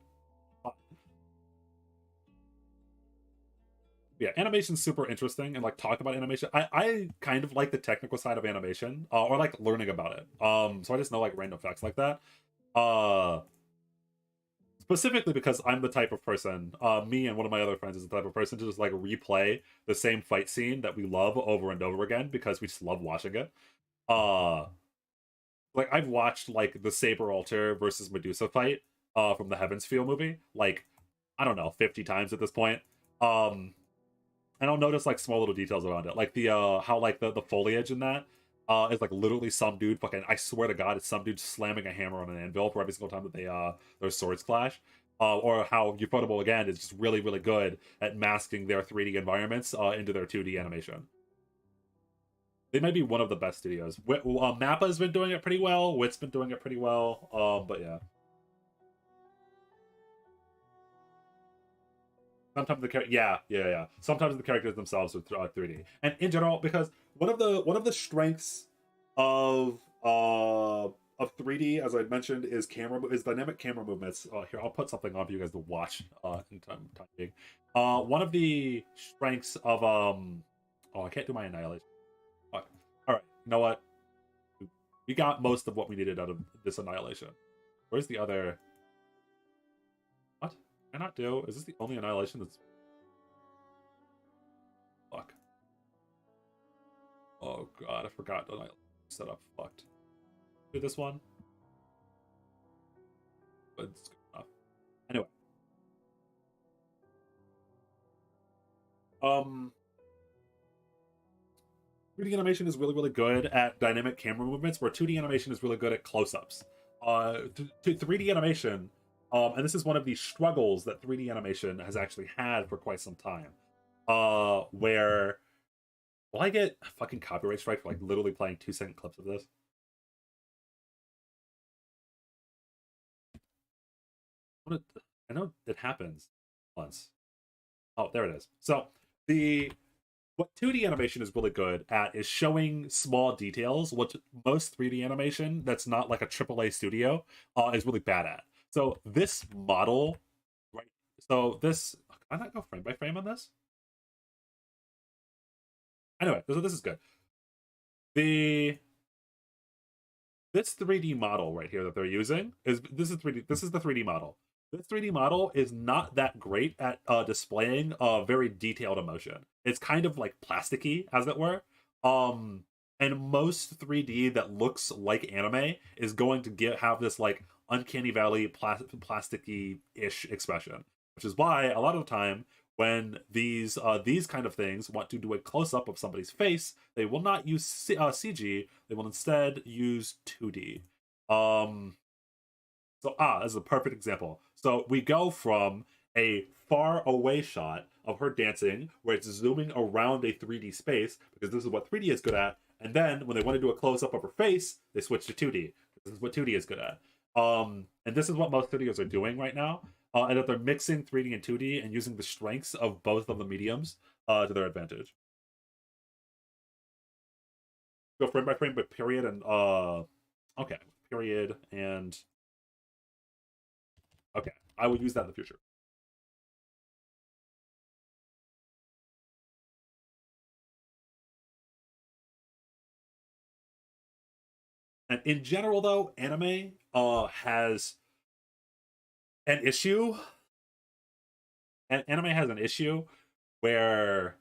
[SPEAKER 1] Yeah, animation's super interesting, and like talk about animation. I kind of like the technical side of animation, or like learning about it. So I just know like random facts like that. Specifically because I'm the type of person, me and one of my other friends is the type of person to just like replay the same fight scene that we love over and over again because we just love watching it. Like I've watched like the Saber Alter versus Medusa fight from the Heaven's Feel movie, like I don't know, 50 times at this point. And I'll notice like small little details around it, like the how like the foliage in that is like literally some dude fucking, I swear to God, it's some dude slamming a hammer on an anvil for every single time that their swords clash. Or how Ufotable again is just really really good at masking their 3D environments into their 2D animation. They might be one of the best studios. Mappa's been doing it pretty well. Wit's been doing it pretty well. But yeah. Sometimes yeah. Sometimes the characters themselves are 3D, and in general, because one of the strengths of 3D, as I mentioned, is dynamic camera movements. Here, I'll put something on for you guys to watch in time being. One of the strengths of I can't do my annihilation. All right, you know what? We got most of what we needed out of this annihilation. Where's the other? What? Can I not do? Is this the only annihilation that's? Fuck. Oh god, I forgot the set up. Fucked. Do this one. But it's good enough. Anyway. 3D animation is really, really good at dynamic camera movements, where 2D animation is really good at close-ups. 3D animation And this is one of the struggles that 3D animation has actually had for quite some time. Where will I get a fucking copyright strike for like literally playing 2-second clips of this? I know it happens once. Oh, there it is. So what 2D animation is really good at is showing small details, what most 3D animation that's not like a AAA studio is really bad at. So this model, right? So this, can I not go frame by frame on this? Anyway, this is good. This 3D model right here that they're using is this is 3D. This is the 3D model. This 3D model is not that great at displaying a very detailed emotion. It's kind of like plasticky, as it were. And most 3D that looks like anime is going to have this like uncanny valley plasticky-ish expression, which is why a lot of the time when these kind of things want to do a close-up of somebody's face, they will not use CG. They will instead use 2D. This is a perfect example. So we go from a far away shot of her dancing, where it's zooming around a 3D space, because this is what 3D is good at. And then when they want to do a close-up of her face, they switch to 2D. This is what 2D is good at. And this is what most studios are doing right now. And that they're mixing 3D and 2D and using the strengths of both of the mediums to their advantage. Go frame by frame, but period and okay, period and okay. I will use that in the future. And in general, though, anime has an issue. And anime has an issue where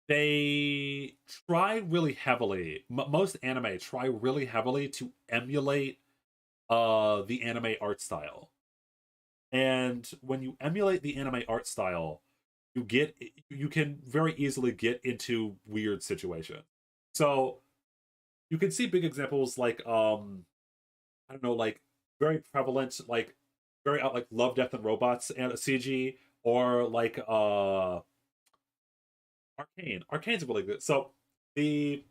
[SPEAKER 1] they try really heavily. Most anime try really heavily to emulate the anime art style. And when you emulate the anime art style, you can very easily get into weird situations. So you can see big examples like I don't know, like very prevalent, like very out like Love, Death and Robots and CG, or like Arcane. Arcane's really good. So they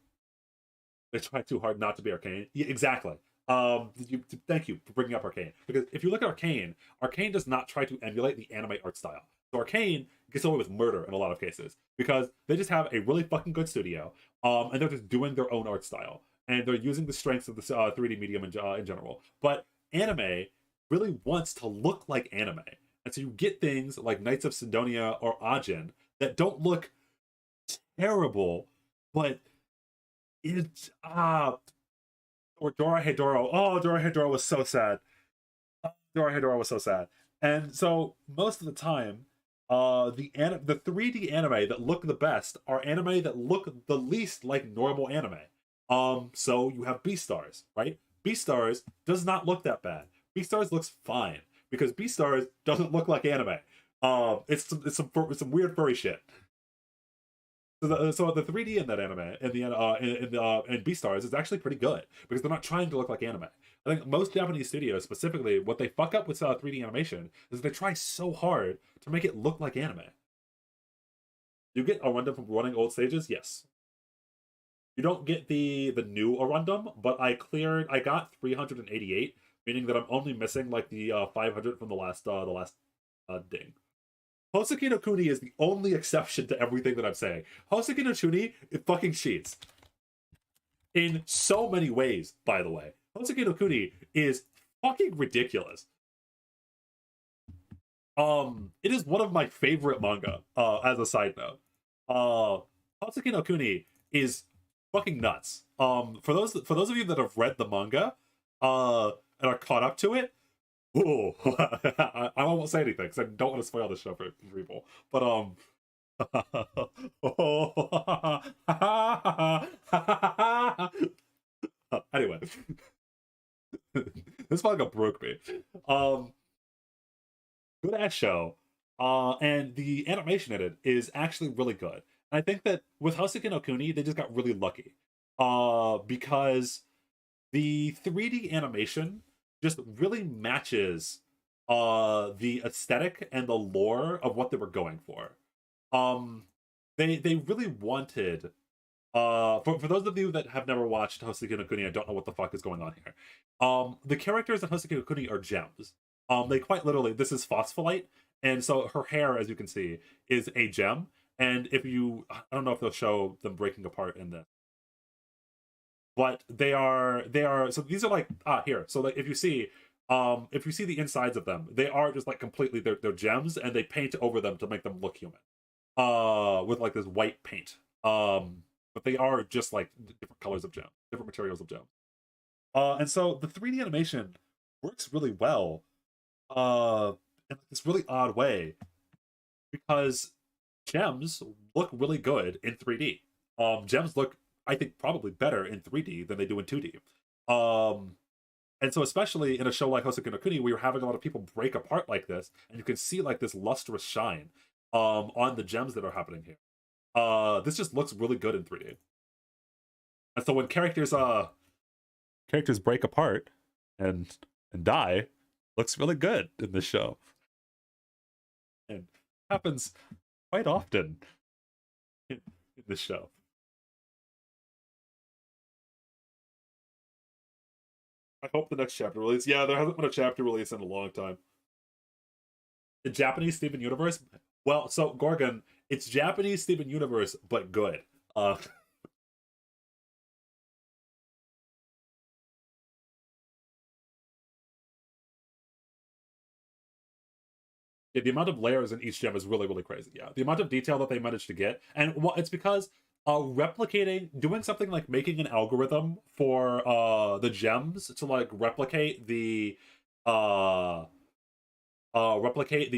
[SPEAKER 1] try too hard not to be Arcane. Yeah, exactly. Thank you for bringing up Arcane, because if you look at Arcane, Arcane does not try to emulate the anime art style. So Arcane gets away with murder in a lot of cases because they just have a really fucking good studio, and they're just doing their own art style, and they're using the strengths of the 3D medium in general. But anime really wants to look like anime, and so you get things like Knights of Sidonia or Ajin that don't look terrible, but it's or Dorohedoro. Oh, Dorohedoro was so sad. Dorohedoro was so sad. And so most of the time, the 3D anime that look the best are anime that look the least like normal anime. So you have Beastars, right? Beastars does not look that bad. Beastars looks fine because Beastars doesn't look like anime. It's some weird furry shit. So the 3D in that anime in Beastars is actually pretty good because they're not trying to look like anime. I think most Japanese studios, specifically, what they fuck up with 3D animation is they try so hard to make it look like anime. You get Arundum from running old stages, yes. You don't get the new Arundum, but I got 388, meaning that I'm only missing like the 500 from the last ding. Hoseki no Kuni is the only exception to everything that I'm saying. Hoseki no Kuni, it fucking cheats. In so many ways, by the way. Hoseki no Kuni is fucking ridiculous. It is one of my favorite manga, as a side note. Hoseki no Kuni is fucking nuts. For those of you that have read the manga, and are caught up to it, oh, I won't say anything because I don't want to spoil the show for people. But anyway, this manga broke me. Good ass show. And the animation in it is actually really good. And I think that with Hoseki no Kuni, they just got really lucky. Because the 3D animation just really matches the aesthetic and the lore of what they were going for. They really wanted for those of you that have never watched Hoseki no Kuni, I don't know what the fuck is going on here. The characters in Hoseki no Kuni are gems. They quite literally, this is phospholite, and so her hair, as you can see, is a gem. And if you, I don't know if they'll show them breaking apart in this, but they are. So these are like here. So like if you see the insides of them, they are just like completely they're gems, and they paint over them to make them look human. With like this white paint. But they are just like different colors of gem, different materials of gem. And so the 3D animation works really well, in this really odd way, because gems look really good in 3D. Gems look, I think, probably better in 3D than they do in 2D. And so especially in a show like Hoseki no Kuni, where you're having a lot of people break apart like this, and you can see like this lustrous shine on the gems that are happening here. This just looks really good in 3D. And so when characters break apart and die, looks really good in this show. And happens quite often in this show. I hope the next chapter release. Yeah, there hasn't been a chapter release in a long time. The Japanese Steven Universe. Well, so Gorgon, it's Japanese Steven Universe, but good. Yeah, the amount of layers in each gem is really, really crazy. Yeah, the amount of detail that they managed to get, and well, it's because doing something like making an algorithm for the gems to like replicate the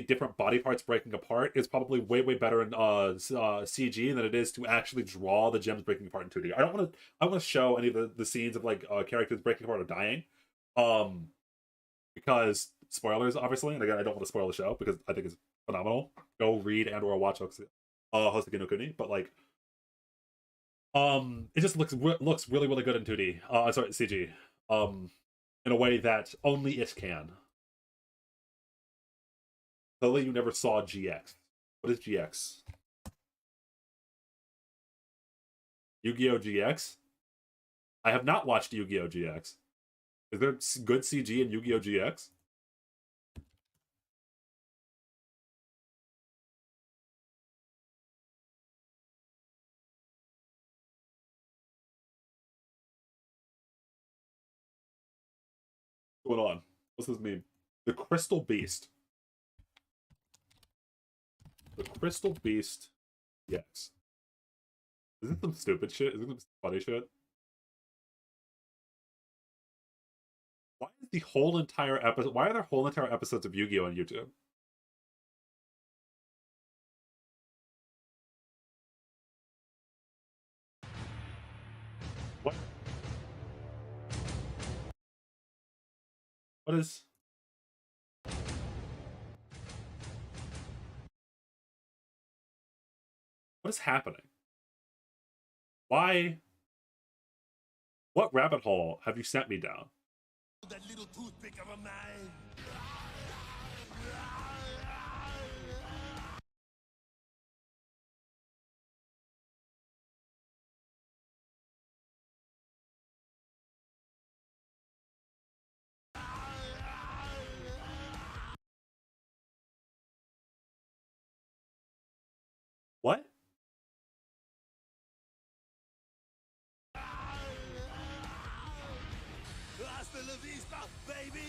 [SPEAKER 1] different body parts breaking apart is probably way better in CG than it is to actually draw the gems breaking apart in 2D. I want to show any of the scenes of like characters breaking apart or dying, because spoilers, obviously, and again, I don't want to spoil the show because I think it's phenomenal. Go read and or watch Hoseki no Kuni, but like, it just looks really, really good in 2D. Sorry, CG. In a way that only it can. Clearly, you never saw GX. What is GX? Yu-Gi-Oh! GX? I have not watched Yu-Gi-Oh! GX. Is there good CG in Yu-Gi-Oh! GX? What's going on? What's this mean? The Crystal Beast. The Crystal Beast GX. Is it some stupid shit? Is it some funny shit? Why is the whole entire episode? Why are there whole entire episodes of Yu-Gi-Oh! On YouTube? What? What is? What is happening? Why? What rabbit hole have you sent me down?
[SPEAKER 3] That little toothpick of a man.
[SPEAKER 1] What?
[SPEAKER 3] Hasta la vista, baby.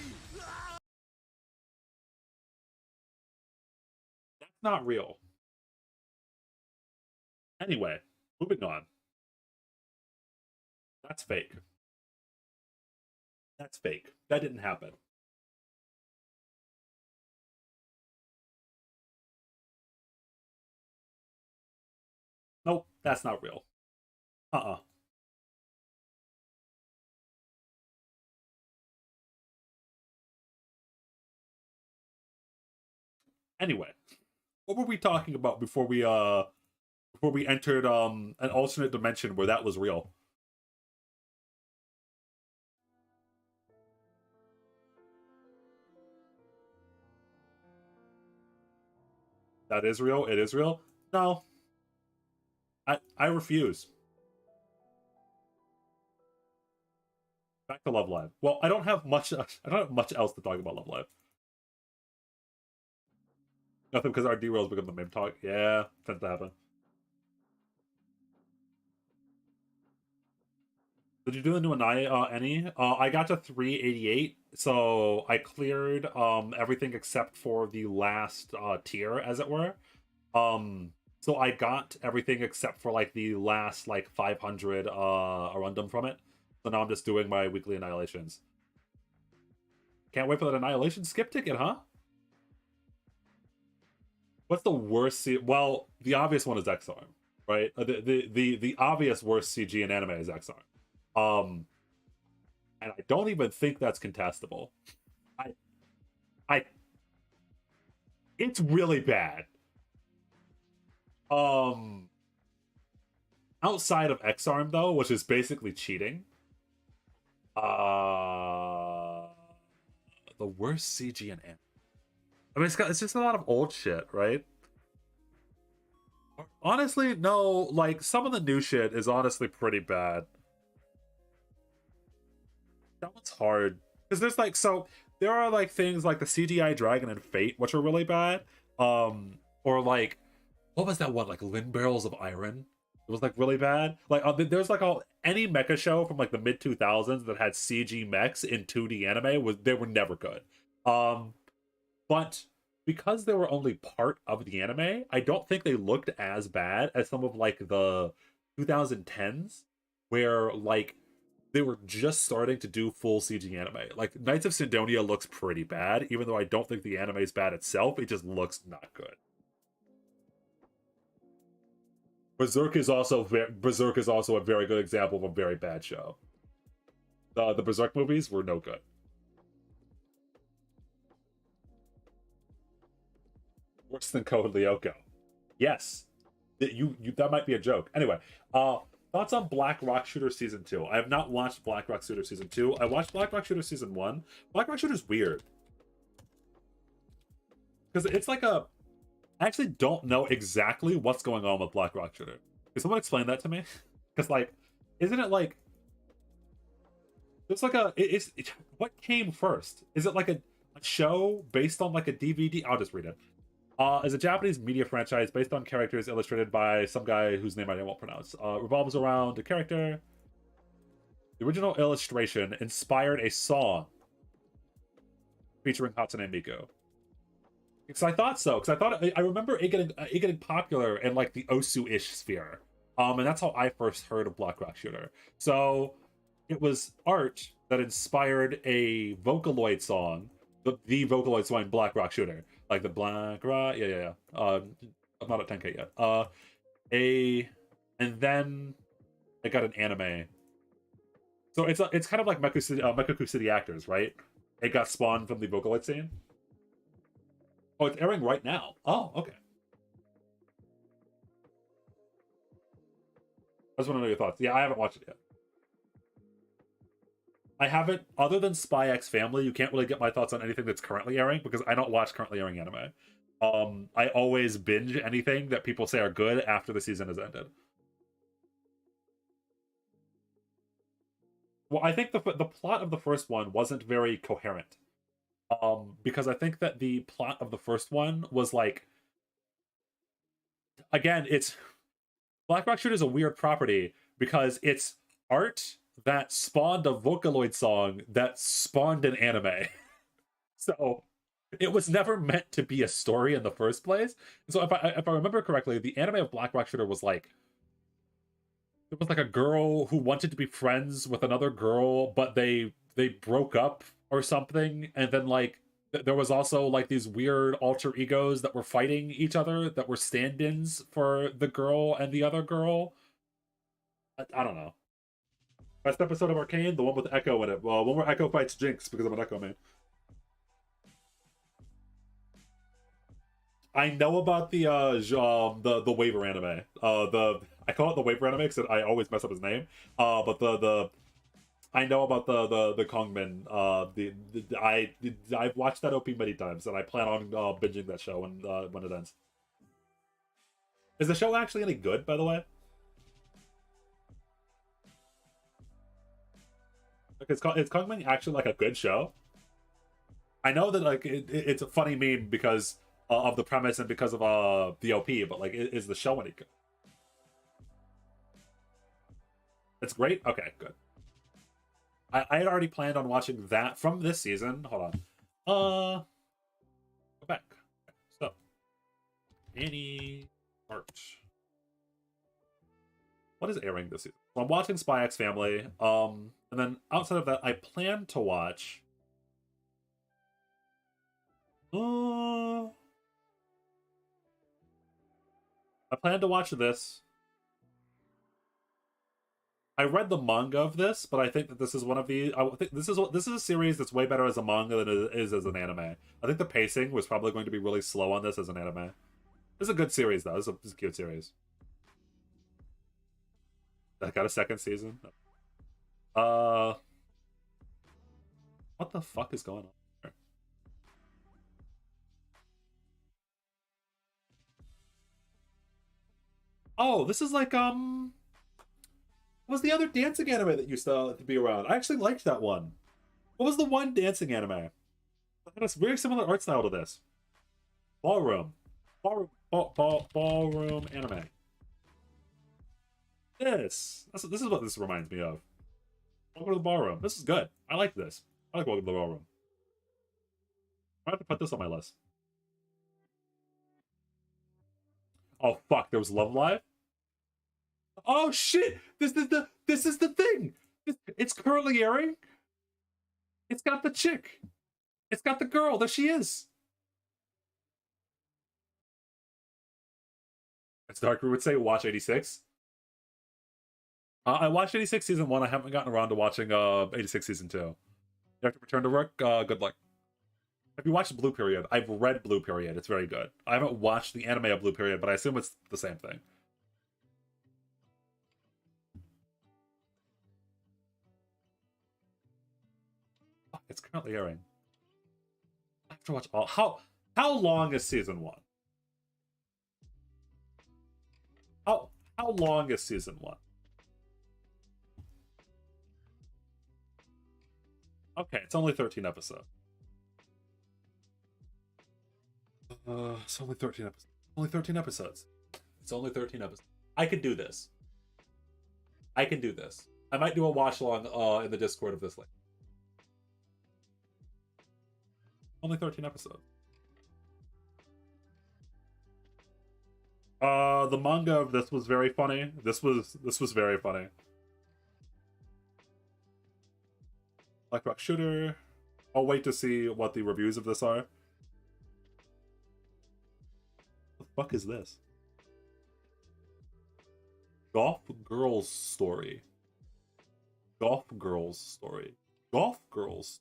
[SPEAKER 1] That's not real. Anyway, moving on. That's fake. That's fake. That didn't happen. Nope, that's not real. Uh-uh. Anyway, what were we talking about before we entered an alternate dimension where that was real? That is real. It is real. No, I refuse. Back to Love Live. Well, I don't have much. I don't have much else to talk about Love Live. Nothing, because our derails become the main talk. Yeah, tends to happen. Did you do the new any? I got to 388, so I cleared everything except for the last tier, as it were. So I got everything except for like the last like 500 Arundum from it. So now I'm just doing my weekly annihilations. Can't wait for that annihilation skip ticket, huh? What's the worst well, the obvious one is X-Arm, right? The obvious worst CG in anime is X-Arm. And I don't even think that's contestable. It's really bad. Outside of X-Arm though, which is basically cheating. The worst CG in anime. I mean, it's just a lot of old shit, right? Honestly, no. Like some of the new shit is honestly pretty bad. That one's hard because there's like there are like things like the CGI dragon and Fate, which are really bad. Or like what was that one, like Lin Barrels of Iron? It was like really bad. Like there's like any mecha show from like the mid 2000s that had CG mechs in 2D anime they were never good. But because they were only part of the anime, I don't think they looked as bad as some of like the 2010s, where like they were just starting to do full CG anime. Like Knights of Sidonia looks pretty bad, even though I don't think the anime is bad itself. It just looks not good. Berserk is also a very good example of a very bad show. The Berserk movies were no good. Worse than Code Lyoko. Yes. That might be a joke. Anyway, thoughts on Black Rock Shooter Season 2. I have not watched Black Rock Shooter Season 2. I watched Black Rock Shooter Season 1. Black Rock Shooter's weird. Because it's like I actually don't know exactly what's going on with Black Rock Shooter. Can someone explain that to me? Because, like, isn't it like... It's like what came first? Is it like a show based on like a DVD? I'll just read it. Is a Japanese media franchise based on characters illustrated by some guy whose name I won't pronounce. Revolves around a character. The original illustration inspired a song featuring Hatsune Miku. Because I thought so. Because I remember it getting popular in like the Osu-ish sphere. And that's how I first heard of Black Rock Shooter. So it was art that inspired a Vocaloid song, the Vocaloid song in Black Rock Shooter. Like the Black Rock, yeah. I'm not at 10K yet. And then it got an anime. So it's kind of like Mekaku City Actors, right? It got spawned from the Vocaloid scene. Oh, it's airing right now. Oh, okay. I just want to know your thoughts. Yeah, I haven't watched it yet. I haven't, other than Spy X Family, you can't really get my thoughts on anything that's currently airing because I don't watch currently airing anime. I always binge anything that people say are good after the season has ended. Well, I think the plot of the first one wasn't very coherent. Because I think that the plot of the first one was like, again, it's Black Rock Shooter is a weird property because it's art that spawned a Vocaloid song that spawned an anime. So it was never meant to be a story in the first place. So if I remember correctly, the anime of Black Rock Shooter was like, it was like a girl who wanted to be friends with another girl, but they broke up or something, and then like there was also like these weird alter egos that were fighting each other that were stand-ins for the girl and the other girl. I don't know. Best episode of Arcane, the one with Echo in it. Well, one where Echo fights Jinx because I'm an Echo man. I know about the waiver anime. I call it the waiver anime because I always mess up his name. But I know about the Kongmin. I've watched that OP many times, and I plan on binging that show when it ends. Is the show actually any good, by the way? Like, is Kongming actually like a good show? I know that like it's a funny meme because of the premise and because of the OP, but like, is the show any good? It's great. Okay, good. I had already planned on watching that from this season. Hold on. Go back. Okay, so, any March. What is airing this season? So I'm watching Spy X Family. And then outside of that, I plan to watch. I plan to watch this. I read the manga of this, but I think that this is one of the. I think this is a series that's way better as a manga than it is as an anime. I think the pacing was probably going to be really slow on this as an anime. It's a good series though. It's a cute series. That got a second season. What the fuck is going on here? Oh, this is like what was the other dancing anime that used to be around? I actually liked that one. What was the one dancing anime? It has very similar art style to this. Ballroom anime. This is what this reminds me of. Welcome to the ballroom. This is good. I like this. I like Welcome to the ballroom. I have to put this on my list. Oh fuck! There was Love Live. Oh shit! This is the thing. It's currently airing. It's got the chick. It's got the girl. There she is. As Darker would say, watch 86. I watched 86 season 1. I haven't gotten around to watching 86 season 2. You have to return to work. Good luck. Have you watched Blue Period? I've read Blue Period. It's very good. I haven't watched the anime of Blue Period, but I assume it's the same thing. It's currently airing. I have to watch all. How long is season 1? How long is season 1? Okay, it's only 13 episodes. It's only 13 episodes. Only 13 episodes. It's only 13 episodes. I can do this. I can do this. I might do a watch along in the Discord of this link. Only 13 episodes. The manga of this was very funny. This was very funny. Black Rock Shooter. I'll wait to see what the reviews of this are. What the fuck is this? Golf Girls Story. Golf Girls Story. Golf Girls.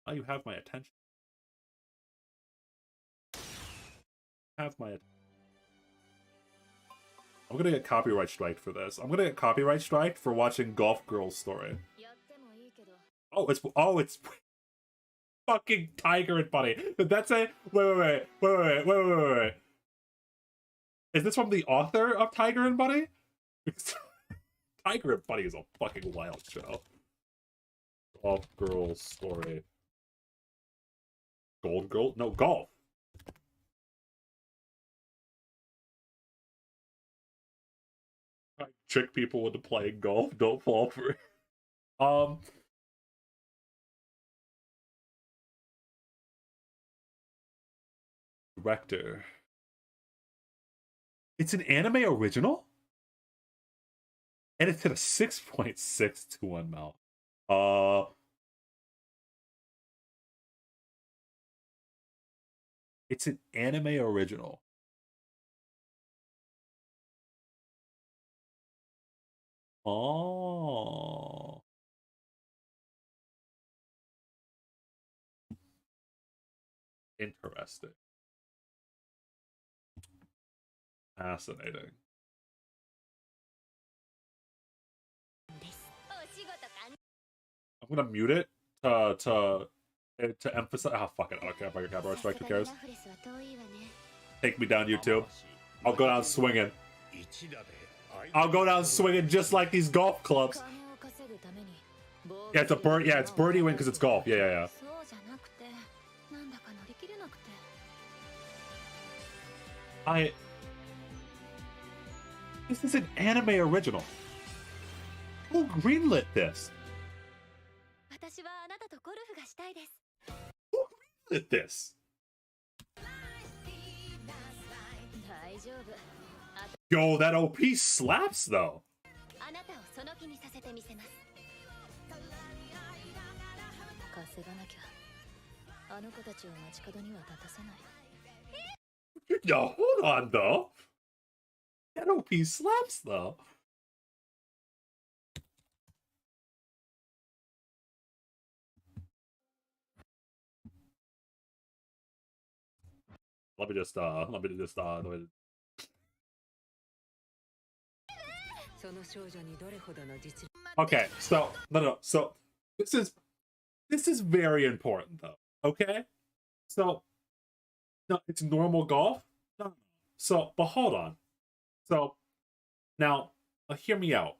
[SPEAKER 1] Now you have my attention. Have my attention. I'm gonna get copyright striked for this. I'm gonna get copyright striked for watching Golf Girls Story. Oh, it's fucking Tiger and Bunny. That's a wait. Is this from the author of Tiger and Bunny? Tiger and Bunny is a fucking wild show. Golf Girls Story. Gold Girl? No, golf. I trick people into playing golf. Don't fall for it. Director. It's an anime original? And it's at a 6.621 mouth. It's an anime original. Oh. Interesting. Fascinating. I'm gonna mute it to emphasize. Oh fuck it! I don't care about your copyright strike. Who cares? Take me down, YouTube. I'll go down swinging. I'll go down swinging just like these golf clubs. Yeah, it's a bird. Yeah, it's birdie win because it's golf. Yeah. This is an anime original. Who greenlit this? Who greenlit this? Yo, that OP slaps though. Yo, hold on though. That OP slaps though. Let me just Okay, so no. So this is very important though. Okay, so no, it's normal golf. No. So, but hold on. So now, hear me out.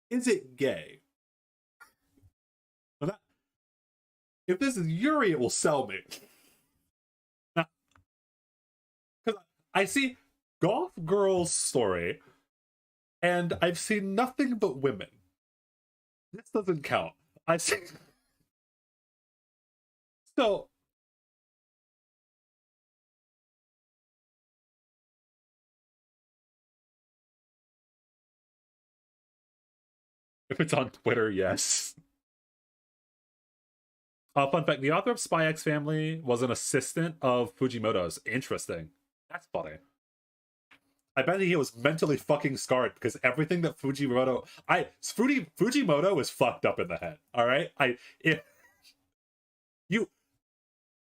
[SPEAKER 1] Is it gay? If this is Yuri, it will sell me. Because I see Golf Girl's story, and I've seen nothing but women. This doesn't count. I see. So. If it's on Twitter, yes. Fun fact, the author of Spy X Family was an assistant of Fujimoto's. Interesting. That's funny. I bet he was mentally fucking scarred because everything that Fujimoto... Fujimoto is fucked up in the head, alright?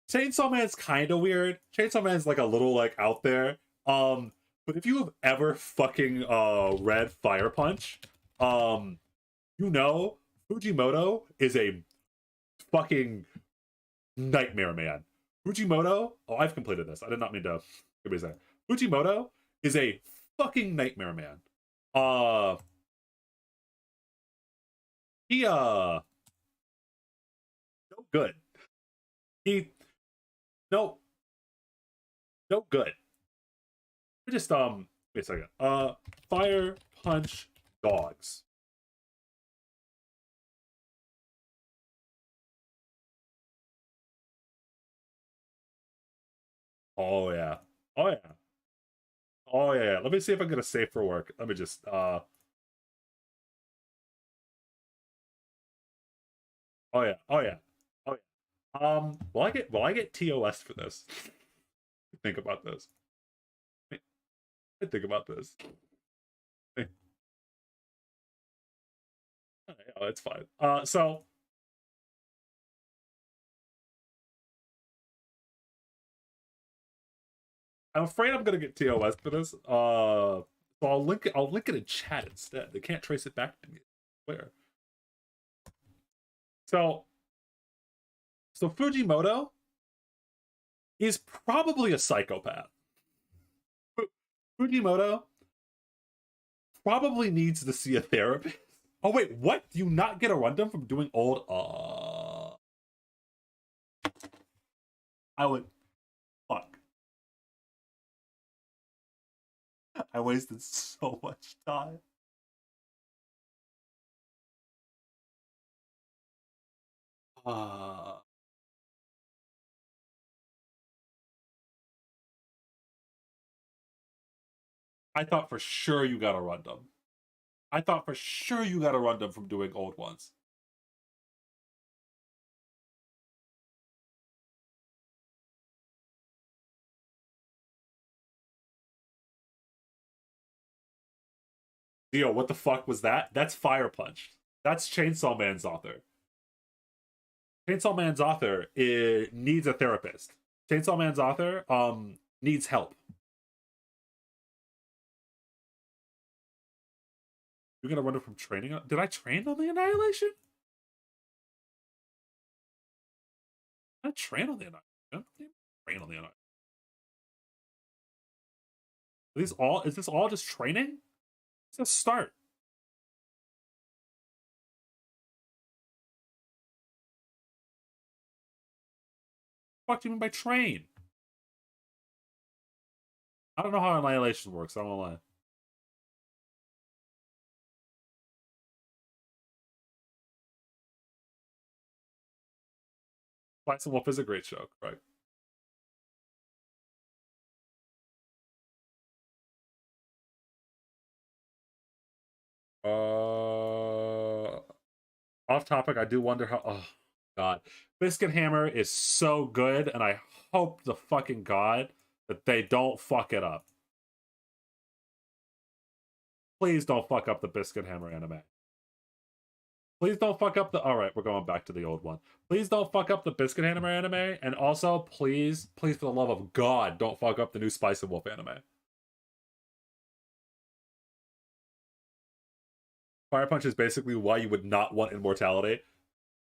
[SPEAKER 1] Chainsaw Man's kind of weird. Chainsaw Man's like a little like out there. But if you have ever fucking read Fire Punch, you know Fujimoto is a fucking nightmare man. Fujimoto, I've completed this. I did not mean to give me a second. Fujimoto is a fucking nightmare man. No good. No good. We just wait a second. Fire Punch dogs. Oh yeah. Let me see if I'm gonna save for work. Let me just Oh yeah. Will I get TOS for this? Think about this. Think about this. Oh, it's fine. So I'm afraid I'm gonna get TOS for this. So I'll link it in chat instead. They can't trace it back to me. Where? So Fujimoto is probably a psychopath. Fujimoto probably needs to see a therapist. Oh wait, what? Do you not get a rundown from doing old? I would. Fuck. I wasted so much time. I thought for sure you got a rundum. I thought for sure you got a rundum from doing old ones. Yo, what the fuck was that? That's Fire Punch. That's Chainsaw Man's author. Chainsaw Man's author needs a therapist. Chainsaw Man's author needs help. You're gonna run from training? Did I train on the Annihilation? I train on the Annihilation. Train on the Annihilation. Is this all just training? It's a start. What do you mean by train? I don't know how annihilation works. I don't lie. Spice and Wolf is a great show, right? Off topic, I do wonder how. Oh God, Biscuit Hammer is so good, and I hope the fucking God that they don't fuck it up. Please don't fuck up the Biscuit Hammer anime. Please don't fuck up the. All right, we're going back to the old one. Please don't fuck up the Biscuit Hammer anime, and also please, please, for the love of God, don't fuck up the new Spice and Wolf anime. Fire Punch is basically why you would not want immortality.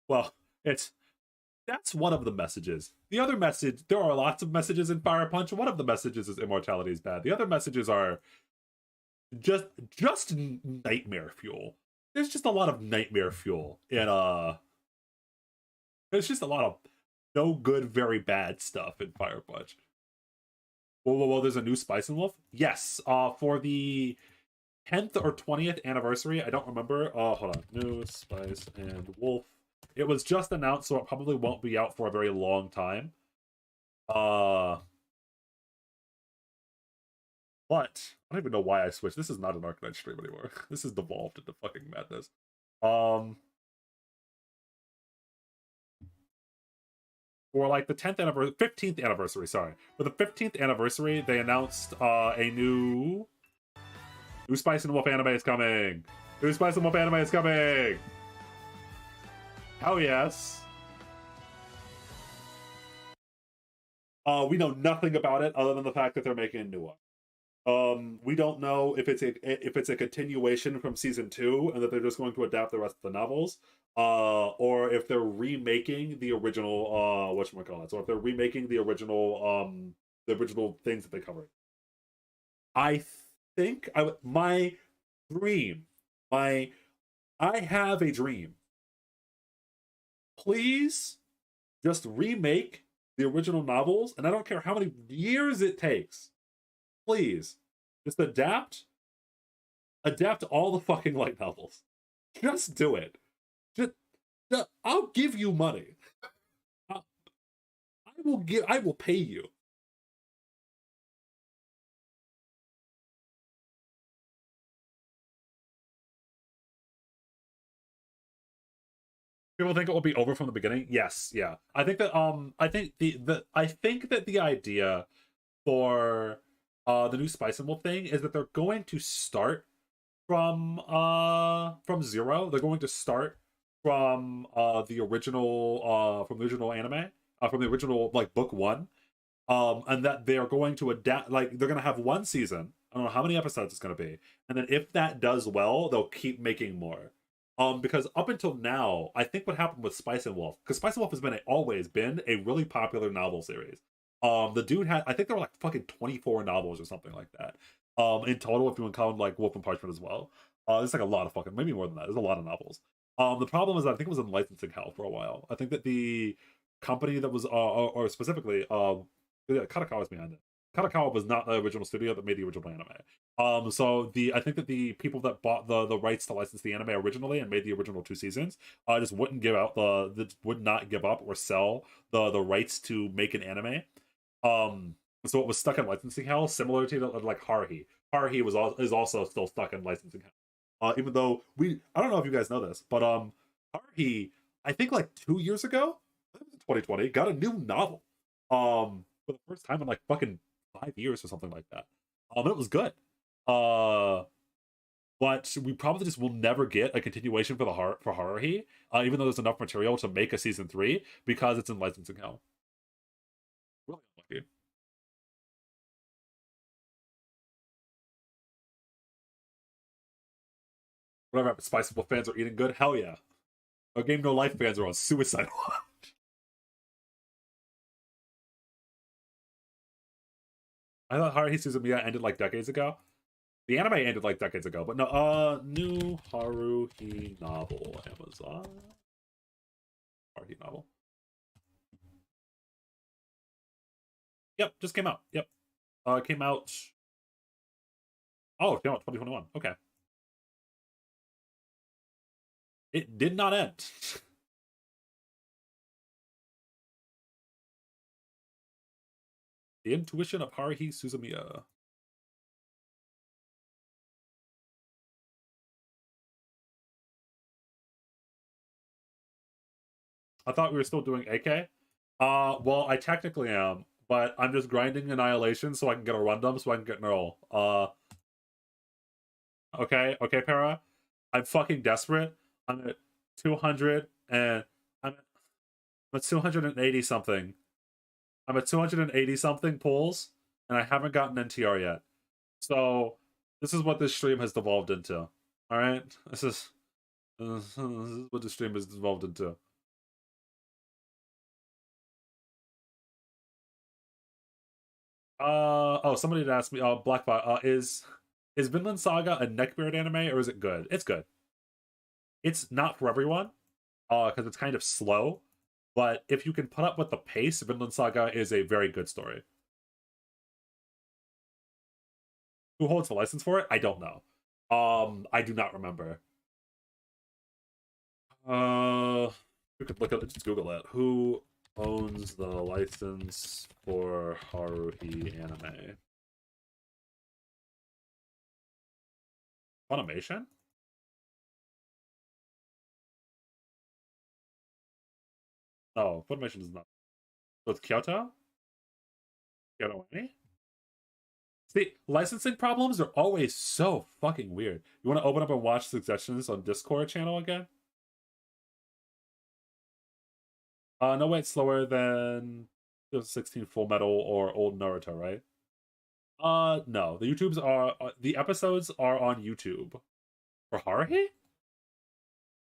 [SPEAKER 1] Well, that's one of the messages. The other message, there are lots of messages in Fire Punch. One of the messages is immortality is bad. The other messages are just nightmare fuel. There's just a lot of nightmare fuel in there's just a lot of no good, very bad stuff in Fire Punch. Well, there's a new Spice and Wolf? Yes. For the 10th or 20th anniversary, I don't remember. Hold on. New Spice and Wolf. It was just announced, so it probably won't be out for a very long time. But I don't even know why I switched. This is not an Arcanine stream anymore. This is devolved into fucking madness. For like the 10th anniversary, 15th anniversary, sorry. For the 15th anniversary, they announced a new Spice and Wolf anime is coming. New Spice and Wolf anime is coming. Hell yes. We know nothing about it other than the fact that they're making a new one. We don't know if it's a continuation from season 2 and that they're just going to adapt the rest of the novels, or if they're remaking the original whatchamacallit. So if they're remaking the original things that they covered. I think I have a dream. Please just remake the original novels, and I don't care how many years it takes. Please, just adapt all the fucking light novels. Just do it. I'll give you money. I will pay you. People think it will be over from the beginning. Yes, yeah. I think that I think the idea for the new Spice and Wolf thing is that they're going to start from zero. They're going to start from the original anime, from the original like book 1. And that they're going to adapt, like they're gonna have one season. I don't know how many episodes it's gonna be, and then if that does well, they'll keep making more. Because up until now, I think what happened with Spice and Wolf, because Spice and Wolf has always been a really popular novel series. The dude had, I think there were like fucking 24 novels or something like that. In total, if you include like Wolf and Parchment as well. There's like a lot of fucking, maybe more than that. There's a lot of novels. The problem is that I think it was in licensing hell for a while. I think that the company that was, or specifically, Kadokawa was behind it. Kadokawa was not the original studio that made the original anime. So I think that the people that bought the rights to license the anime originally and made the original 2 seasons, just wouldn't give out would not give up or sell the rights to make an anime. So it was stuck in licensing hell, similar to like Haruhi. Haruhi is also still stuck in licensing hell. Even though I don't know if you guys know this, but Haruhi, I think like 2 years ago, I think it was in 2020, got a new novel. For the first time in like fucking 5 years or something like that. It was good. But we probably just will never get a continuation for Haruhi, even though there's enough material to make a season 3 because it's in licensing hell. Really unlucky. Whatever, Spice Wolf fans are eating good. Hell yeah. Our Game No Life fans are on suicide watch. I thought Haruhi Suzumiya ended like decades ago. The anime ended like decades ago, but no, new Haruhi novel, Amazon. Haruhi novel. Yep, just came out. Yep. It came out. Oh, it came out 2021. Okay. It did not end. The Intuition of Haruhi Suzumiya. I thought we were still doing AK. Well, I technically am, but I'm just grinding Annihilation so I can get a rundum so I can get Neural. Okay, Para. I'm fucking desperate. I'm at 200 and I'm at 280 something. I'm at 280 something pulls, and I haven't gotten NTR yet. So this is what this stream has devolved into. All right, this is what the stream has devolved into. Oh, somebody had asked me. Blackbot. Is Vinland Saga a neckbeard anime or is it good? It's good. It's not for everyone, because it's kind of slow. But if you can put up with the pace, Vinland Saga is a very good story. Who holds the license for it? I don't know. I do not remember. We could look at it, just Google it. Who owns the license for Haruhi anime? Funimation? No, Funimation is not. So it's Kyoto? Kyoto Anime? See, licensing problems are always so fucking weird. You want to open up and watch Suggestions on Discord channel again? No way it's slower than 16 Full Metal or old Naruto, right? No. The episodes are on YouTube. For Haruhi?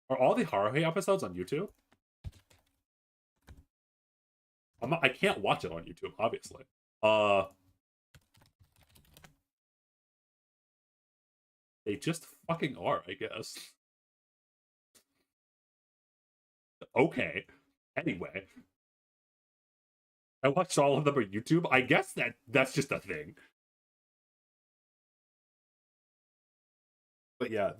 [SPEAKER 1] Are all the Haruhi episodes on YouTube? I can't watch it on YouTube, obviously. They just fucking are, I guess. Okay. Anyway. I watched all of them on YouTube. I guess that's just a thing. But yeah,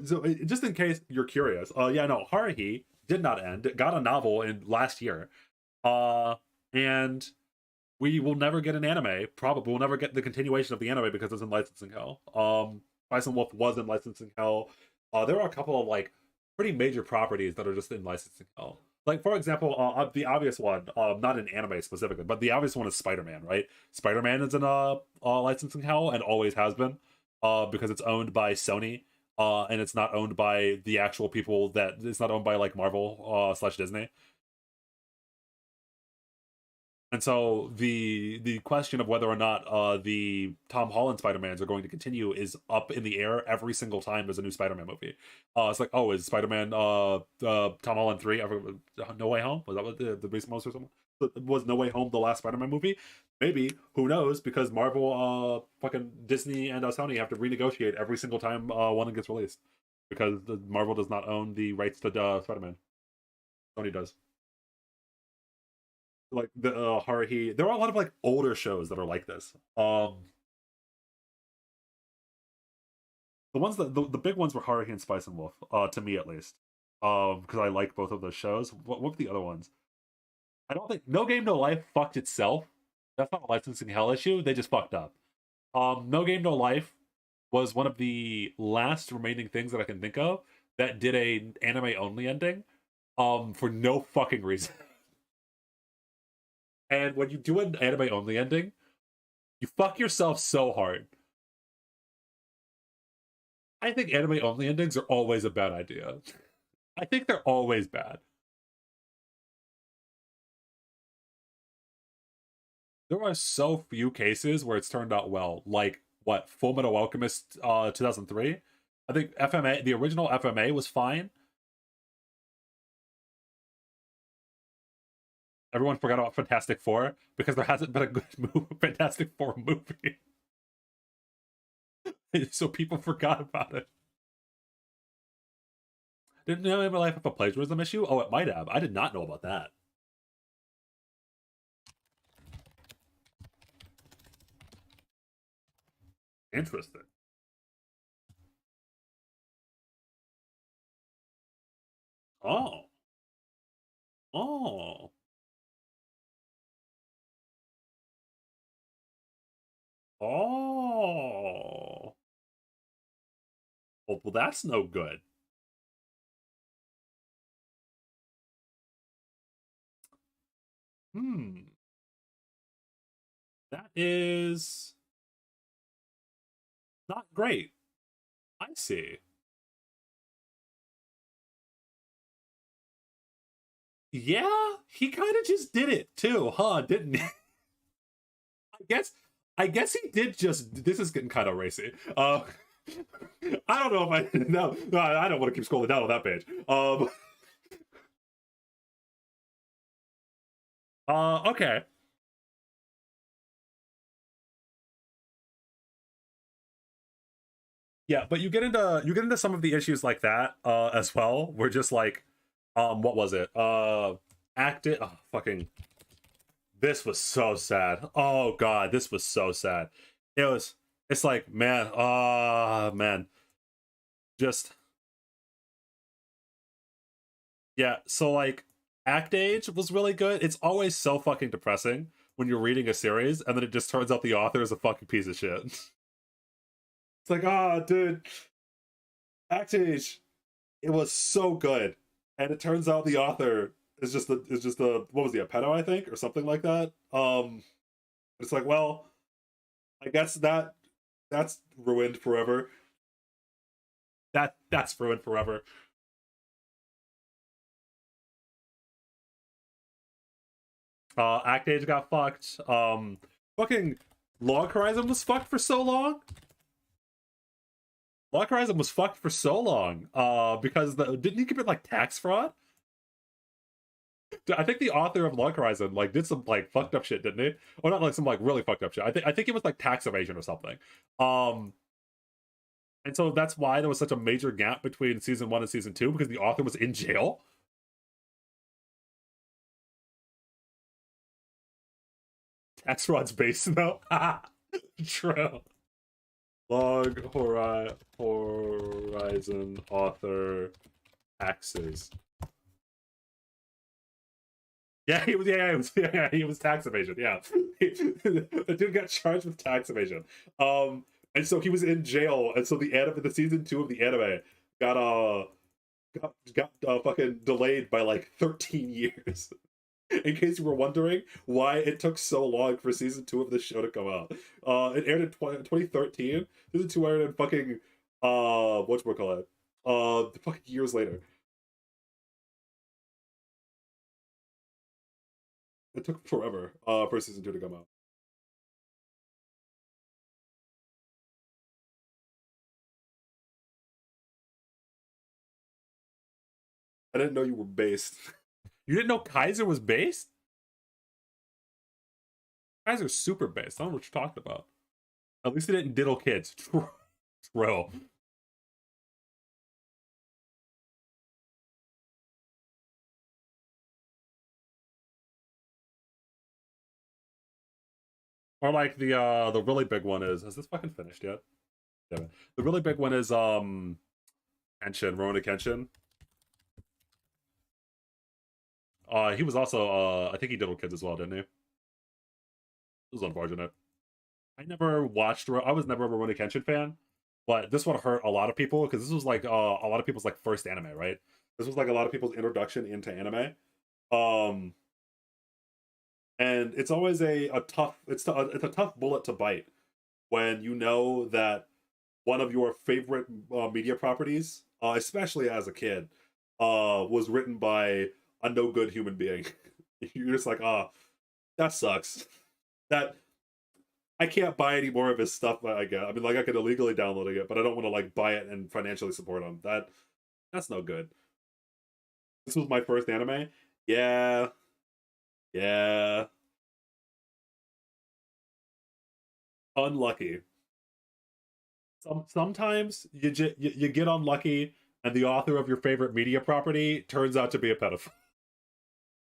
[SPEAKER 1] so just in case you're curious, Haruhi did not end. It got a novel in last year. And we will never get an anime. Probably we'll never get the continuation of the anime because it's in licensing hell. Bison Wolf was in licensing hell. There are a couple of like pretty major properties that are just in licensing hell. Like for example, the obvious one, not in anime specifically, but the obvious one is Spider-Man, right? Spider-Man is in licensing hell and always has been, because it's owned by Sony, and it's not owned by the actual people that it's not owned by like Marvel / Disney. And so the question of whether or not the Tom Holland Spider-Mans are going to continue is up in the air every single time there's a new Spider-Man movie. It's like, oh, is Spider-Man Tom Holland 3 ever No Way Home? Was that what the recent most or something? Was No Way Home the last Spider-Man movie? Maybe. Who knows? Because Marvel, fucking Disney and Sony have to renegotiate every single time one gets released. Because Marvel does not own the rights to Spider-Man. Sony does. Like the Haruhi. There are a lot of like older shows that are like this. The ones the big ones were Haruhi and Spice and Wolf, to me at least. Because I like both of those shows. What were the other ones? I don't think No Game No Life fucked itself. That's not a licensing hell issue. They just fucked up. No Game No Life was one of the last remaining things that I can think of that did a anime only ending. For no fucking reason. And when you do an anime only ending, you fuck yourself so hard. I think anime only endings are always a bad idea. I think they're always bad. There are so few cases where it's turned out well. Like, what, Full Metal Alchemist 2003? I think FMA, the original FMA was fine. everyone forgot about Fantastic Four because there hasn't been a good Fantastic Four movie. So people forgot about it. Didn't Nearly Have a Life have a plagiarism issue? Oh, it might have. I did not know about that. Interesting. Oh. Oh. Oh. Well, that's no good. That is not great. I see. Yeah, he kind of just did it too, huh? Didn't he? I guess he did just. This is getting kind of racy. I don't know if I no, I don't want to keep scrolling down on that page. Okay. Yeah, but you get into some of the issues like that as well. We're just like, what was it? Acted. Oh, fucking. This was so sad. Oh god, this was so sad. It was. It's like, man. Man. Just. Yeah. So like, Act Age was really good. It's always so fucking depressing when you're reading a series and then it just turns out the author is a fucking piece of shit. It's like, ah, dude, Act Age, it was so good, and it turns out the author is just a what was he, a pedo, I think, or something like that. It's like, well, I guess that's ruined forever. That's ruined forever. Act Age got fucked. Fucking Log Horizon was fucked for so long. Log Horizon was fucked for so long. Because didn't he commit like tax fraud? I think the author of Log Horizon like did some like fucked up shit, didn't he? Or not like some like really fucked up shit. I think it was like tax evasion or something. And so that's why there was such a major gap between season 1 and season 2, because the author was in jail. Tax fraud's based though. True. Log Horizon author taxes. Yeah, he was. Yeah, he was. Yeah, he was tax evasion. Yeah, the dude got charged with tax evasion. And so he was in jail. And so the season 2 of the anime got fucking delayed by like 13 years. In case you were wondering why it took so long for season 2 of the show to come out, it aired in 2013. Season 2 aired in fucking whatchamacallit, fucking years later. It took forever for season 2 to come out. I didn't know you were based. You didn't know Kaiser was based? Kaiser's super based. I don't know what you're talking about. At least they didn't diddle kids. True. Or like the really big one is this fucking finished yet? Damn it. The really big one is Kenshin, Rurouni Kenshin. He was also I think he diddled kids as well, didn't he? It was unfortunate. I was never a Rurouni Kenshin fan, but this one hurt a lot of people because this was like a lot of people's like first anime, right? This was like a lot of people's introduction into anime. Um and it's always a tough it's a tough bullet to bite when you know that one of your favorite media properties, especially as a kid, was written by a no good human being. You're just like, that sucks. That I can't buy any more of his stuff that I get. I mean, like I could illegally download it, but I don't want to like buy it and financially support him. That's no good. This was my first anime. Yeah, Yeah. Unlucky. Sometimes you get unlucky, and the author of your favorite media property turns out to be a pedophile.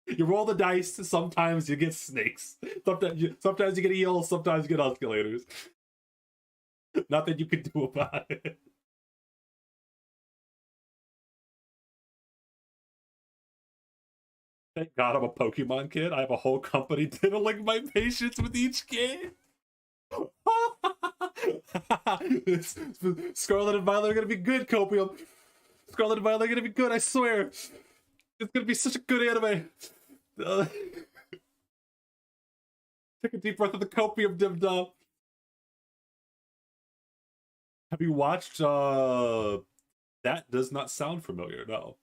[SPEAKER 1] You roll the dice. Sometimes you get snakes. Sometimes you get eels. Sometimes you get oscullators. Nothing you can do about it. Thank God I'm a Pokemon kid. I have a whole company diddling my patience with each game. Scarlet and Violet are gonna be good, Copium. Scarlet and Violet are gonna be good, I swear. It's gonna be such a good anime. Take a deep breath of the Copium, Dim Dum. Have you watched that does not sound familiar, no.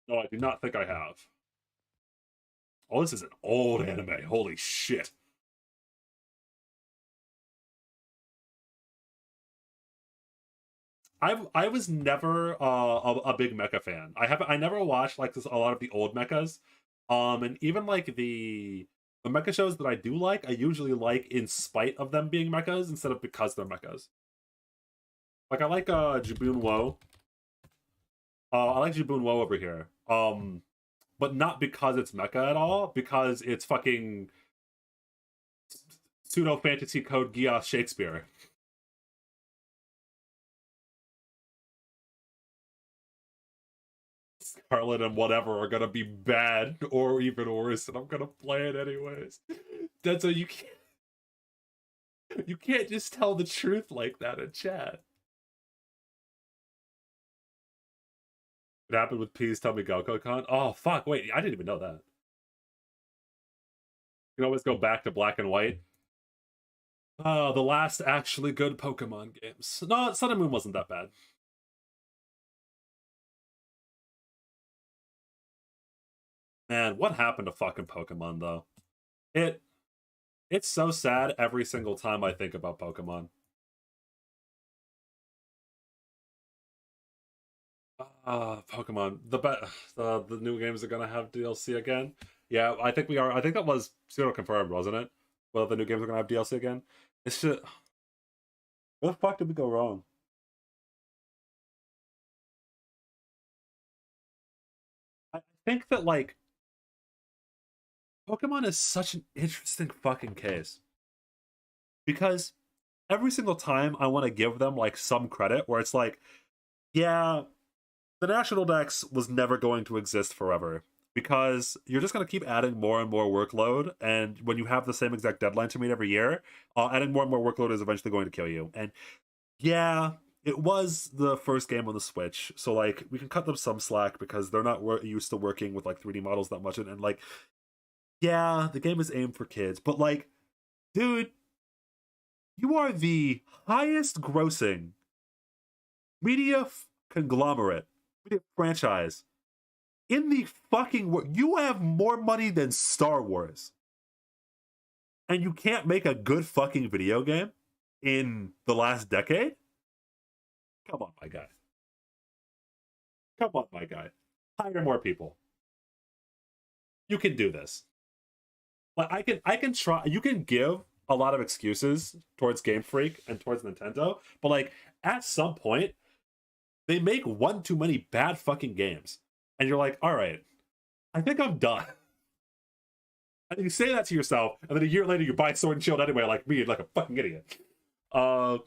[SPEAKER 1] No, I do not think I have. Oh, this is an old anime. Holy shit. I was never a big mecha fan. I never watched like a lot of the old mechas. And even like the mecha shows that I do like, I usually like in spite of them being mechas instead of because they're mechas. Like I like Jibun Wo. I like Jibun Wo over here. But not because it's mecha at all, because it's fucking pseudo fantasy code Gia Shakespeare. Scarlet and whatever are gonna be bad or even worse, and I'm gonna play it anyways. That's a you can't just tell the truth like that in chat. It happened with Please Tell Me Gokocon. Oh fuck, wait, I didn't even know that. You can always go back to black and white. Oh, the last actually good Pokemon games. No, Sun and Moon wasn't that bad. Man, what happened to fucking Pokemon though? It it's so sad every single time I think about Pokemon. Pokemon. The new games are gonna have DLC again. Yeah, I think we are. I think that was pseudo confirmed, wasn't it? Well, the new games are gonna have DLC again. It's just, where the fuck did we go wrong? I think that like Pokemon is such an interesting fucking case because every single time I want to give them like some credit, where it's like, yeah, the National Dex was never going to exist forever because you're just going to keep adding more and more workload. And when you have the same exact deadline to meet every year, adding more and more workload is eventually going to kill you. And yeah, it was the first game on the Switch. So, like, we can cut them some slack because they're not used to working with, like, 3D models that much. And like, yeah, the game is aimed for kids. But, like, dude, you are the highest grossing media conglomerate, media franchise in the fucking world. You have more money than Star Wars, and you can't make a good fucking video game in the last decade. Come on, my guy. Come on, my guy. Hire more people. You can do this. Like I can try. You can give a lot of excuses towards Game Freak and towards Nintendo, but like at some point they make one too many bad fucking games, and you're like, all right, I think I'm done. And you say that to yourself, and then a year later you buy Sword and Shield anyway, like me, like a fucking idiot. Uh,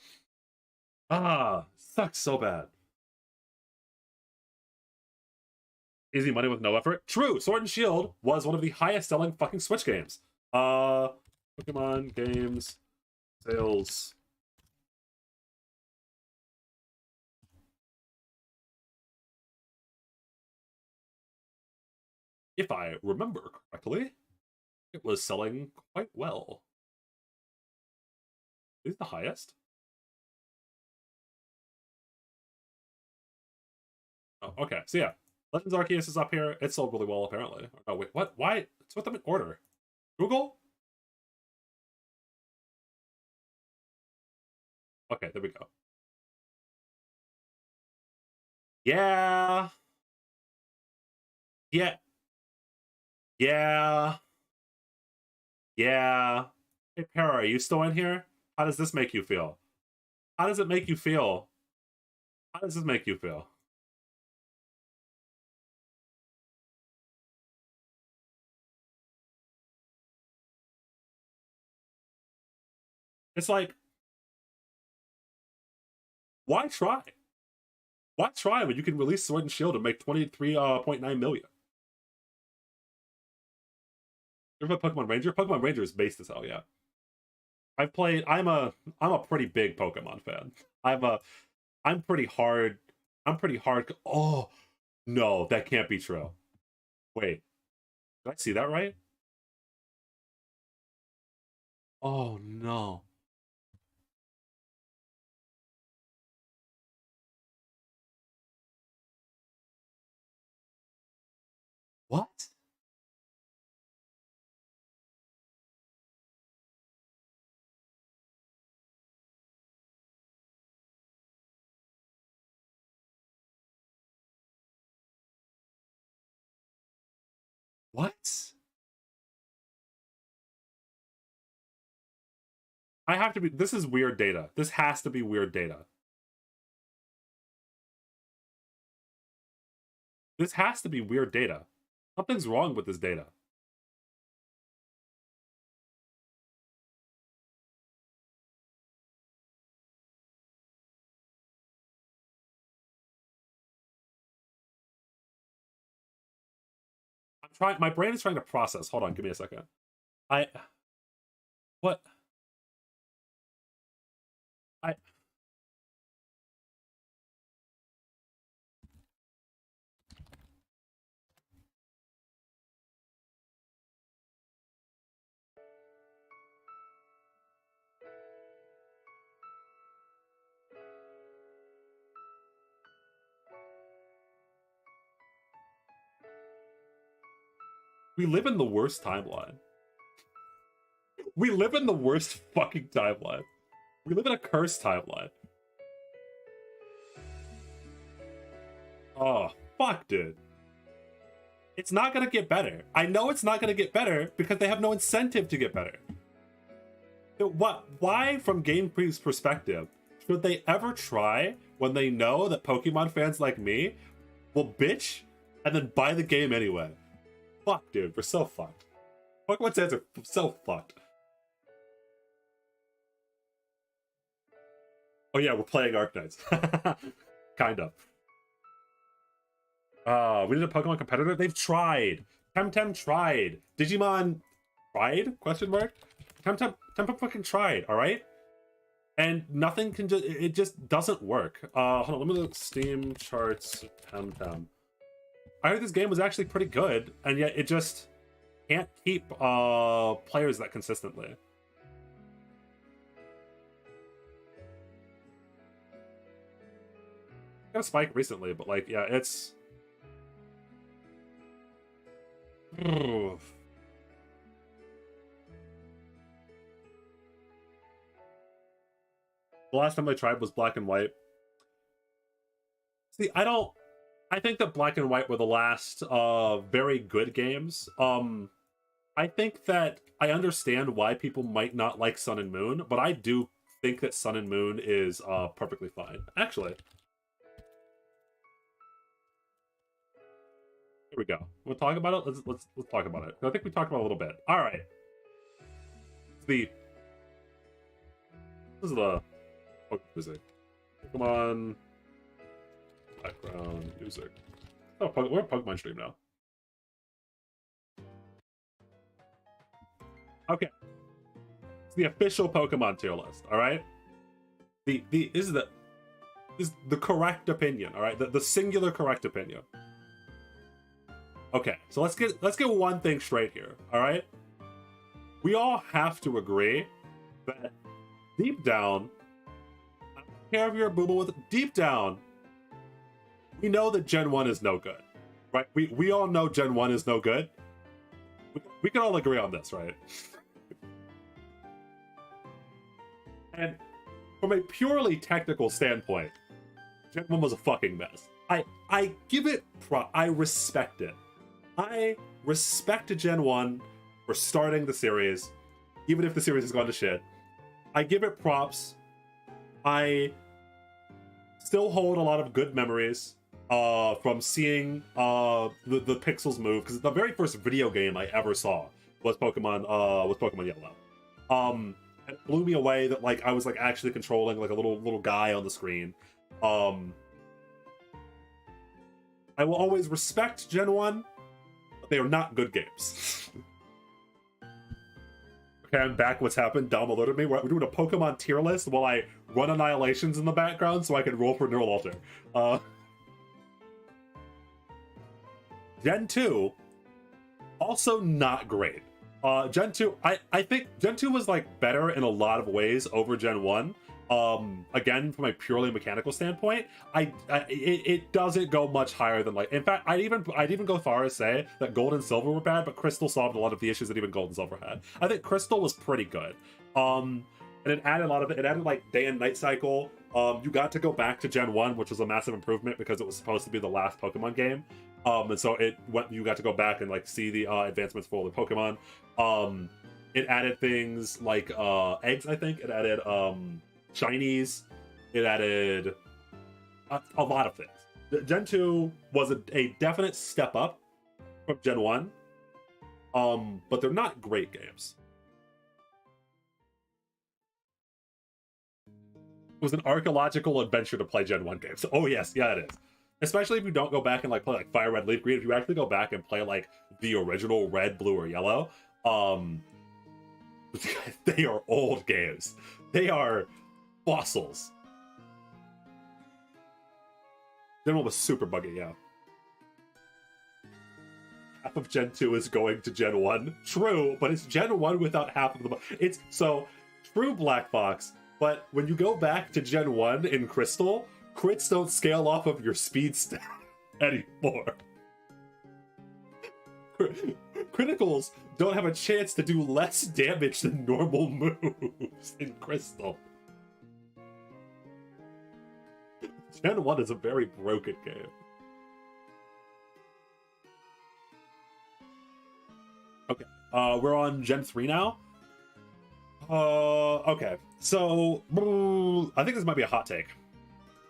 [SPEAKER 1] sucks so bad. Easy money with no effort. True, Sword and Shield was one of the highest selling fucking Switch games. Uh, Pokemon games sales. If I remember correctly, it was selling quite well. Is the highest? Oh, okay. So yeah, Legends Arceus is up here. It sold really well, apparently. Oh wait, what? Why? It's with them in order. Google. Okay, there we go. Yeah. Yeah. Yeah. Yeah. Hey, Para, are you still in here? How does this make you feel? How does it make you feel? How does this make you feel? It's like, why try? Why try when you can release Sword and Shield and make 23.9 million? You ever play Pokemon Ranger? Pokemon Ranger is based as hell, yeah. I've played. I'm a pretty big Pokemon fan. I'm pretty hard. I'm pretty hard. Oh no, that can't be true. Wait, did I see that right? Oh no. What? What? I have to be. This is weird data. This has to be weird data. This has to be weird data. Something's wrong with this data. I'm trying. My brain is trying to process. Hold on. Give me a second. I. What? I. We live in the worst timeline. We live in the worst fucking timeline. We live in a cursed timeline. Oh, fuck, dude. It's not gonna get better. I know it's not gonna get better because they have no incentive to get better. What? Why, from Gamepre's perspective, should they ever try when they know that Pokemon fans like me will bitch and then buy the game anyway? Fuck, dude, we're so fucked. Pokemon fans are so fucked. Oh yeah, we're playing Arknights. Kind of. We need a Pokemon competitor. They've tried. Temtem tried. Digimon tried? Question mark. Temtem fucking tried. All right. And nothing can just. It just doesn't work. Hold on. Let me look at Steam charts. Temtem. I heard this game was actually pretty good, and yet it just can't keep players that consistently. Got a spike recently, but like, yeah, it's. The last time I tried was Black and White. See, I think that Black and White were the last very good games. I think that I understand why people might not like Sun and Moon, but I do think that Sun and Moon is perfectly fine. Actually. Here we go. We'll talk about it. Let's talk about it. I think we talked about it a little bit. All right. This is the Pokemon music. Pokemon background music. Oh, we're a Pokemon stream now. Okay. It's the official Pokemon tier list. All right. This is the correct opinion. All right. The singular correct opinion. Okay, so let's get one thing straight here, all right? We all have to agree that deep down, I don't care if you're a boomer with deep down, we know that Gen 1 is no good, right? We all know Gen 1 is no good. We can all agree on this, right? And from a purely technical standpoint, Gen 1 was a fucking mess. I give it I respect it. I respect Gen 1 for starting the series, even if the series has gone to shit. I give it props. I still hold a lot of good memories from seeing the pixels move, because the very first video game I ever saw was Pokemon Yellow. It blew me away that like I was like actually controlling like a little guy on the screen. I will always respect Gen 1, but they are not good games. Okay, I'm back. What's happened? Dom alerted me. We're doing a Pokemon tier list while I run Annihilations in the background so I can roll for Nearlrare. Gen 2, also not great. Gen 2, I think Gen 2 was like better in a lot of ways over Gen 1. Again, from a purely mechanical standpoint, it doesn't go much higher than like. In fact, I'd even go far as say that Gold and Silver were bad, but Crystal solved a lot of the issues that even Gold and Silver had. I think Crystal was pretty good. And it added a lot of it. It added like day and night cycle. You got to go back to Gen 1, which was a massive improvement because it was supposed to be the last Pokemon game. And so you got to go back and like see the advancements for all the Pokemon. It added things like eggs. I think it added shinies. It added a lot of things. Gen 2 was a definite step up from Gen 1, but they're not great games. It was an archaeological adventure to play Gen 1 games. Oh yes, yeah, it is. Especially if you don't go back and like play like Fire Red, Leaf Green. If you actually go back and play like the original Red, Blue, or Yellow, they are old games. They are fossils. Gen 1 was super buggy, yeah. Half of Gen 2 is going to Gen 1. True, but it's Gen 1 without half of the... It's so true, Black Fox, but when you go back to Gen 1 in Crystal, crits don't scale off of your speed stat anymore. Criticals don't have a chance to do less damage than normal moves in Crystal. Gen 1 is a very broken game. Okay, we're on Gen 3 now. Okay, so I think this might be a hot take.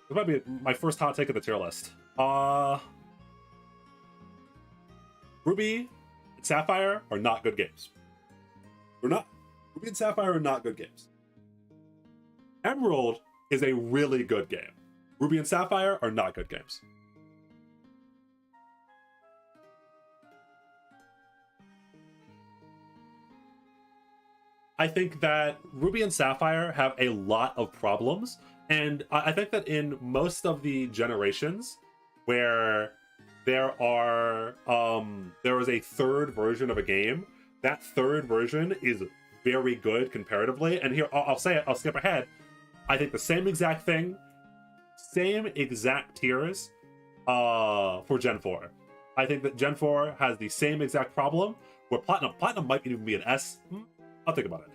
[SPEAKER 1] This might be my first hot take of the tier list. Ruby and Sapphire are not good games. Ruby and Sapphire are not good games. Emerald is a really good game. Ruby and Sapphire are not good games. I think that Ruby and Sapphire have a lot of problems, and I think that in most of the generations where there is a third version of a game, that third version is very good comparatively. And here, I'll say it, I'll skip ahead. I think the same exact thing, same exact tiers for Gen 4. I think that Gen 4 has the same exact problem, where Platinum might even be an S. I'll think about it.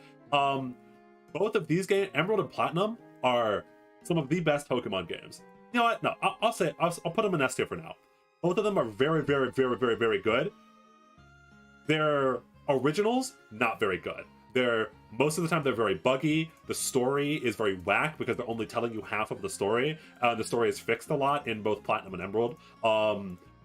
[SPEAKER 1] Both of these games, Emerald and Platinum, are some of the best Pokemon games. You know what? No, I'll put them in S tier for now. Both of them are very, very, very, very, very good. Their originals, not very good. Most of the time they're very buggy. The story is very whack because they're only telling you half of the story. The story is fixed a lot in both Platinum and Emerald.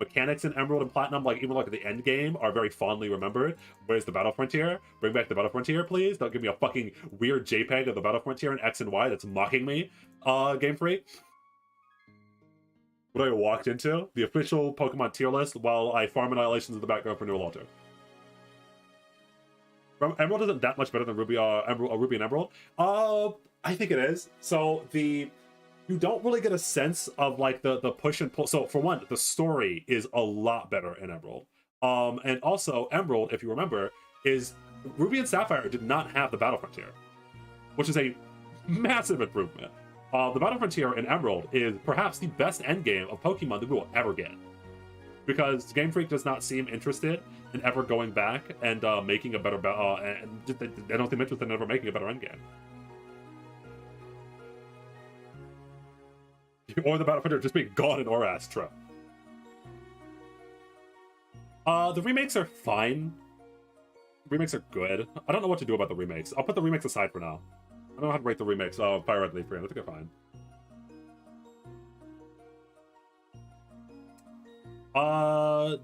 [SPEAKER 1] Mechanics in Emerald and Platinum, like even like the end game, are very fondly remembered. Where's the Battle Frontier? Bring back the Battle Frontier, please. Don't give me a fucking weird JPEG of the Battle Frontier in X and Y that's mocking me. Game Freak. What I walked into? The official Pokemon tier list while I farm Annihilations in the background for Nearlrare. Emerald isn't that much better than Ruby and Emerald. I think it is. So you don't really get a sense of like the push and pull. So for one, the story is a lot better in Emerald. And also Emerald, if you remember, is Ruby and Sapphire did not have the Battle Frontier, which is a massive improvement. The Battle Frontier in Emerald is perhaps the best endgame of Pokemon that we will ever get, because Game Freak does not seem interested in ever going back and making a better and they don't seem interested in ever making a better endgame. Or the Battle Printer just being gone in Oras, true. The remakes are fine. Remakes are good. I don't know what to do about the remakes. I'll put the remakes aside for now. I don't know how to rate the remakes. Fire Red Leaf Green. I think they're fine.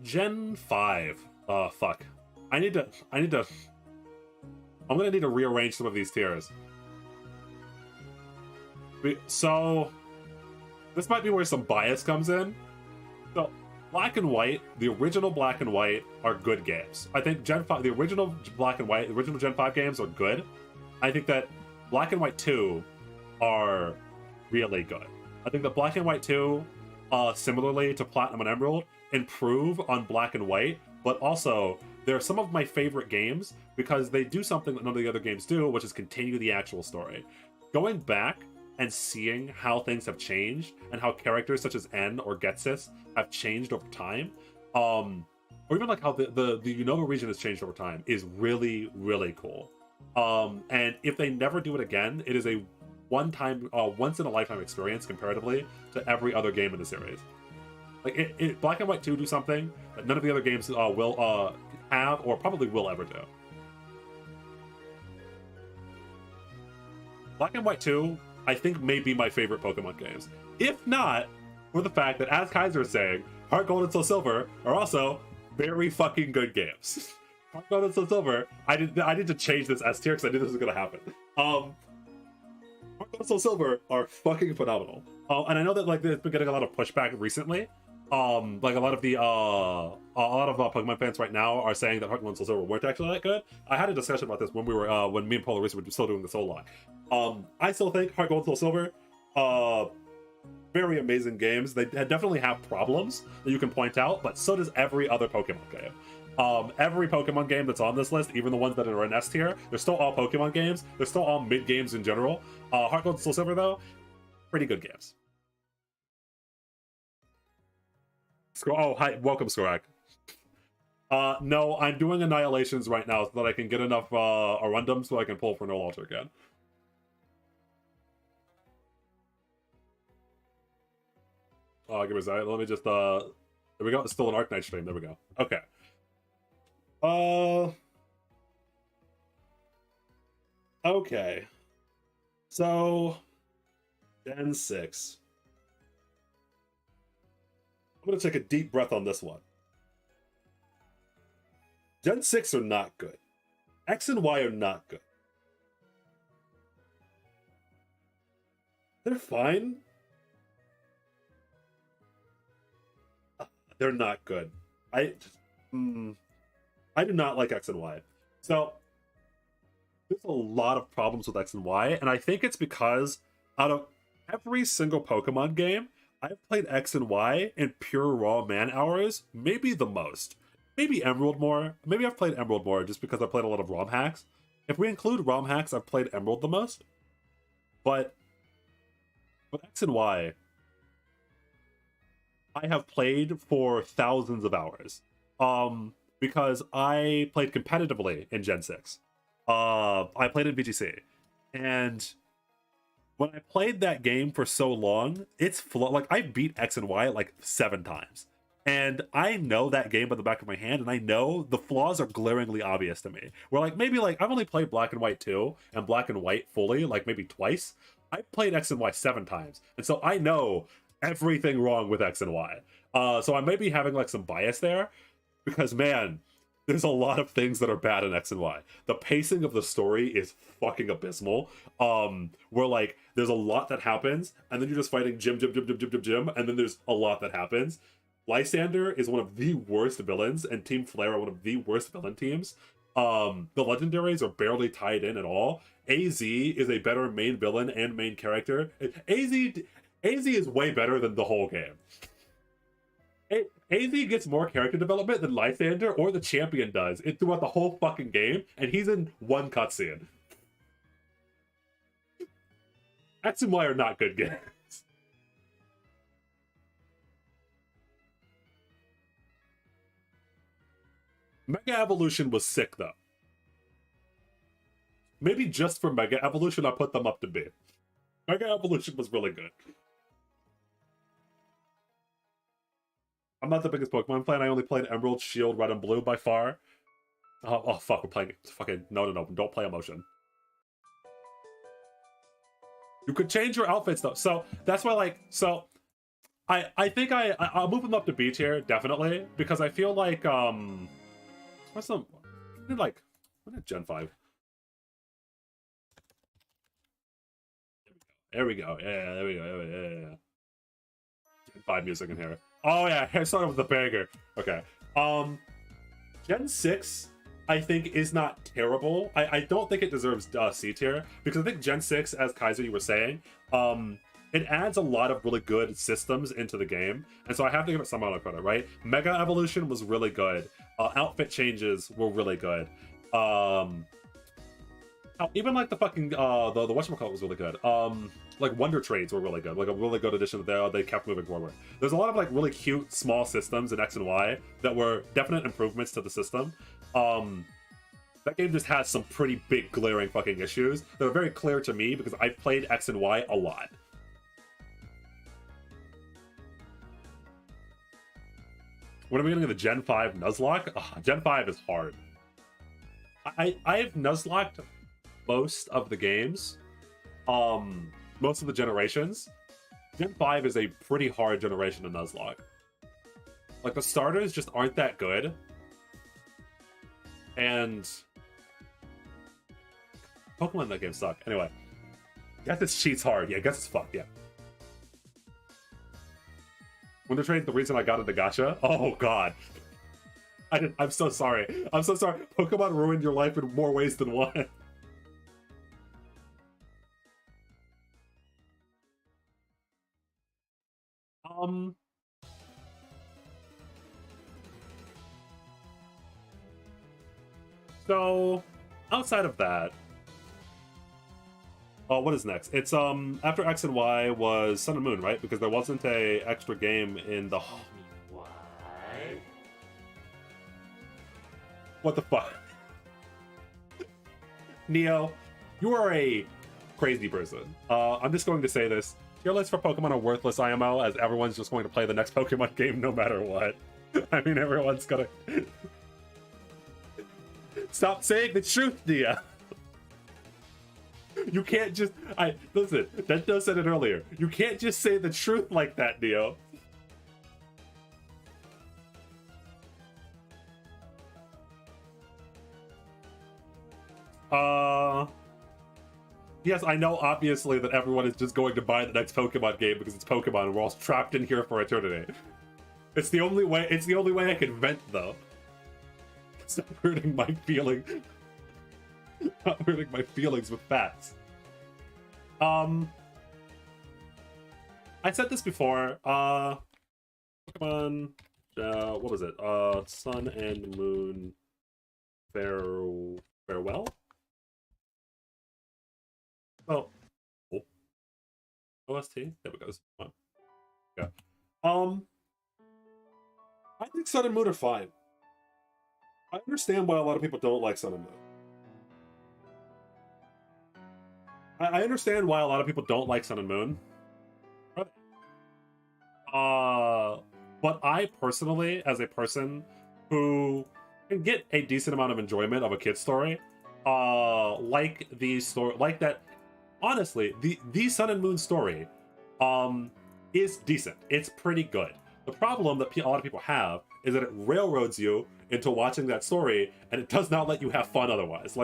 [SPEAKER 1] Gen 5. Fuck. I'm gonna need to rearrange some of these tiers. So, this might be where some bias comes in. So, Black and White, the original Black and White are good games. I think Gen 5, the original Black and White, the original Gen 5 games are good. I think that Black and White 2 are really good. I think that Black and White 2, similarly to Platinum and Emerald, improve on Black and White, but also they're some of my favorite games because they do something that none of the other games do, which is continue the actual story. Going back and seeing how things have changed and how characters such as N or Getsis have changed over time, or even like how the Unova region has changed over time is really, really cool. And if they never do it again, it is a one-time, once-in-a-lifetime experience comparatively to every other game in the series. Like, Black and White 2 do something that none of the other games will have or probably will ever do. Black and White 2, I think, may be my favorite Pokemon games. If not, for the fact that, as Kaiser is saying, Heart Gold and Soul Silver are also very fucking good games. Heart Gold and Soul Silver, I need to change this S tier because I knew this was going to happen. Heart Gold and Soul Silver are fucking phenomenal. And I know that like they've been getting a lot of pushback recently. Like a lot of Pokemon fans right now are saying that Heart Gold and Soul Silver weren't actually that good. I had a discussion about this when we were when me and Polar Reese were still doing the Soul Lock. I still think Heart Gold and Soul Silver, very amazing games. They definitely have problems that you can point out, but so does every other Pokemon game. Every Pokemon game that's on this list, even the ones that are in S tier, they're still all Pokemon games. They're still all mid games in general. Heart Gold and Soul Silver, though, pretty good games. Oh, hi, welcome, Skorak. No, I'm doing Annihilations right now so that I can get enough Arundum so I can pull for No Alter again. Give me a second. Let me just, there we go. It's still an Arknight stream. There we go. Okay. Okay. So, Gen 6. I'm going to take a deep breath on this one. Gen 6 are not good. X and Y are not good. They're fine. They're not good. I do not like X and Y. So, there's a lot of problems with X and Y, and I think it's because out of every single Pokemon game, I've played X and Y in pure raw man hours, maybe the most. Maybe Emerald more. Maybe I've played Emerald more just because I played a lot of ROM hacks. If we include ROM hacks, I've played Emerald the most. But with X and Y, I have played for thousands of hours. Because I played competitively in Gen 6. I played in VGC. And when I played that game for so long, it's like I beat X and Y like 7 times. And I know that game by the back of my hand, and I know the flaws are glaringly obvious to me. Where like maybe like I've only played Black and White 2 and Black and White fully, like maybe twice. I played X and Y 7 times. And so I know everything wrong with X and Y. So I might be having like some bias there. Because man, there's a lot of things that are bad in X and Y. The pacing of the story is fucking abysmal. Where like there's a lot that happens, and then you're just fighting Jim, and then there's a lot that happens. Lysander is one of the worst villains, and Team Flare are one of the worst villain teams. The legendaries are barely tied in at all. AZ is a better main villain and main character. AZ is way better than the whole game. AZ gets more character development than Lysander or the champion does throughout the whole fucking game, and he's in one cutscene. X and Y are not good games. Mega Evolution was sick, though. Maybe just for Mega Evolution, I put them up to B. Mega Evolution was really good. I'm not the biggest Pokemon fan. I only played Emerald, Shield, Red, and Blue by far. Oh fuck, we're playing fucking no, don't play Emotion. You could change your outfits though, so that's why I think I'll move them up to B tier definitely because I feel like what's some what did Gen 5? There we go. Yeah, there we go. Yeah. Gen 5 music in here. Oh yeah, I started with the banger. Okay. Gen 6 I think is not terrible. I don't think it deserves C tier because I think Gen 6, as Kaiser you were saying, it adds a lot of really good systems into the game, and so I have to give it some amount of credit, right? Mega Evolution was really good. Outfit changes were really good. Even like the fucking the whatchamacallit was really good. Like Wonder Trades were really good. Like a really good addition that they kept moving forward. There's a lot of like really cute small systems in X and Y that were definite improvements to the system. That game just has some pretty big glaring fucking issues that are very clear to me because I've played X and Y a lot. When are we getting to the Gen 5 Nuzlocke? Gen 5 is hard. I've Nuzlocked most of the games, most of the generations. Gen 5 is a pretty hard generation to Nuzlocke. Like, the starters just aren't that good. And Pokemon in that game suck. Anyway, guess it's cheats hard. Yeah, guess it's fucked, yeah. Wonder Trade's the reason I got into Gacha. Oh god. I'm so sorry. I'm so sorry. Pokemon ruined your life in more ways than one. So outside of that, what is next? It's after X and Y was Sun and Moon, right? Because there wasn't a extra game in the. What the fuck? Neo, you are a crazy person. I'm just going to say this. Tier lists for Pokemon are worthless IMO, as everyone's just going to play the next Pokemon game no matter what. I mean, everyone's gonna... Stop saying the truth, Nia! You can't just... Listen, Dento said it earlier. You can't just say the truth like that, Neo. Yes, I know, obviously, that everyone is just going to buy the next Pokemon game because it's Pokemon and we're all trapped in here for eternity. It's the only way I can vent, though. Stop hurting my feelings. Not hurting my feelings with facts. I said this before, Pokemon, what was it? Sun and Moon Farewell? Oh, OST. There we go. Yeah. I think Sun and Moon are fine. I understand why a lot of people don't like Sun and Moon. I understand why a lot of people don't like Sun and Moon. But I personally, as a person who can get a decent amount of enjoyment of a kid's story, like that. Honestly, the Sun and Moon story is decent. It's pretty good. The problem that a lot of people have is that it railroads you into watching that story, and it does not let you have fun otherwise.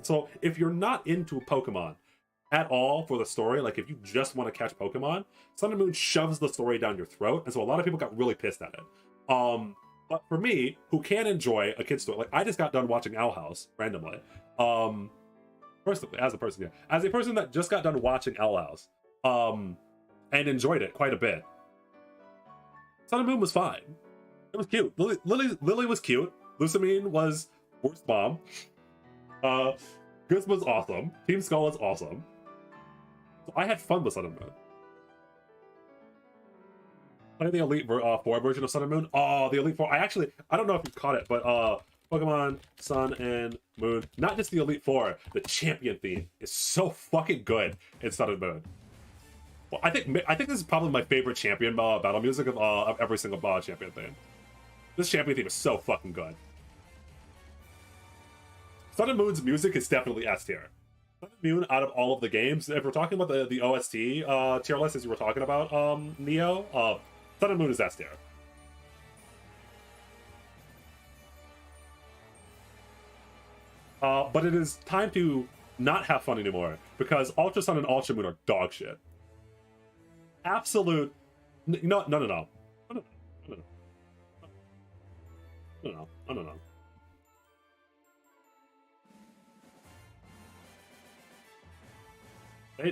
[SPEAKER 1] So if you're not into Pokemon at all for the story, like if you just want to catch Pokemon, Sun and Moon shoves the story down your throat, and so a lot of people got really pissed at it. But for me, who can enjoy a kid's story, like I just got done watching Owl House randomly. Personally, as a person that just got done watching Owl House, and enjoyed it quite a bit. Sun and Moon was fine. It was cute. Lily was cute. Lusamine was worst mom. Goose was awesome. Team Skull is awesome. So I had fun with Sun and Moon. Play the Elite 4 version of Sun and Moon. Oh, the Elite 4. I don't know if you caught it, but Pokemon Sun and Moon, not just the Elite Four, the champion theme is so fucking good in Sun and Moon. Well, I think this is probably my favorite champion battle music of every single champion theme. This champion theme is so fucking good. Sun and Moon's music is definitely S tier. Sun and Moon, out of all of the games, if we're talking about the OST tier list as you were talking about, Neo, Sun and Moon is S tier. But it is time to not have fun anymore because Ultra Sun and Ultra Moon are dog shit. Absolute. No.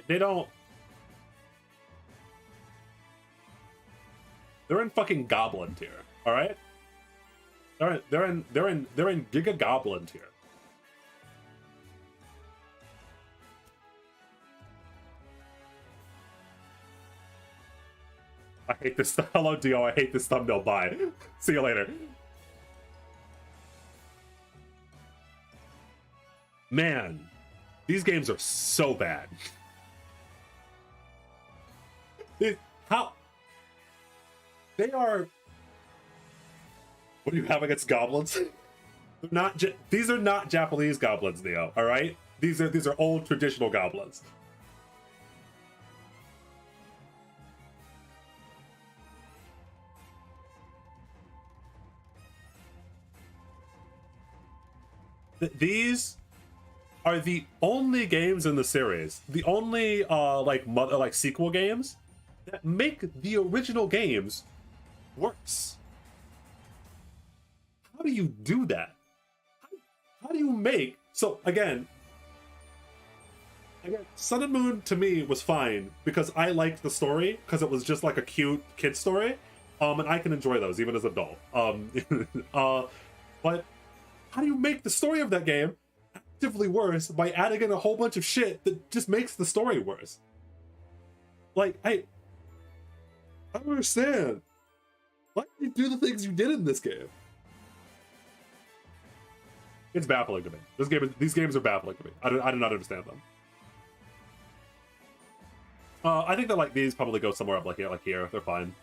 [SPEAKER 1] They don't. They're in fucking Goblin tier. All right. They're in Giga Goblin tier. I hate this. Hello, Dio. I hate this thumbnail. Bye. See you later. Man, these games are so bad. How? They are. What do you have against goblins? They're not. These are not Japanese goblins, Neo. All right. These are old traditional goblins. These are the only games in the series, the only like sequel games that make the original games worse. How do you do that? How do you make so again? Sun and Moon to me was fine because I liked the story because it was just like a cute kid story, and I can enjoy those even as an adult. But how do you make the story of that game actively worse by adding in a whole bunch of shit that just makes the story worse? Like, I don't understand. Why did you do the things you did in this game? It's baffling to me. These games are baffling to me. I do not understand them. I think that like these probably go somewhere up like here. They're fine.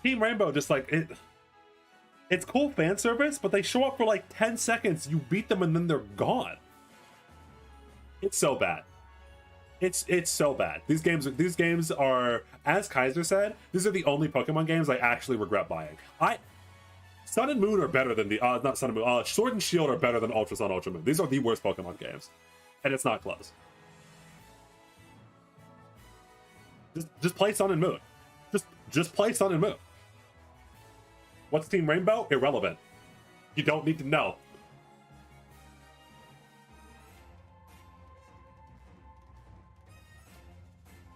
[SPEAKER 1] Team Rainbow just like it. It's cool fan service, but they show up for like 10 seconds. You beat them and then they're gone. It's so bad. It's so bad. These games are, as Kaiser said, these are the only Pokemon games I actually regret buying. Sun and Moon are better than the not Sun and Moon. Sword and Shield are better than Ultra Sun, Ultra Moon. These are the worst Pokemon games, and it's not close. Just play Sun and Moon. Just play Sun and Moon. What's Team Rainbow? Irrelevant. You don't need to know.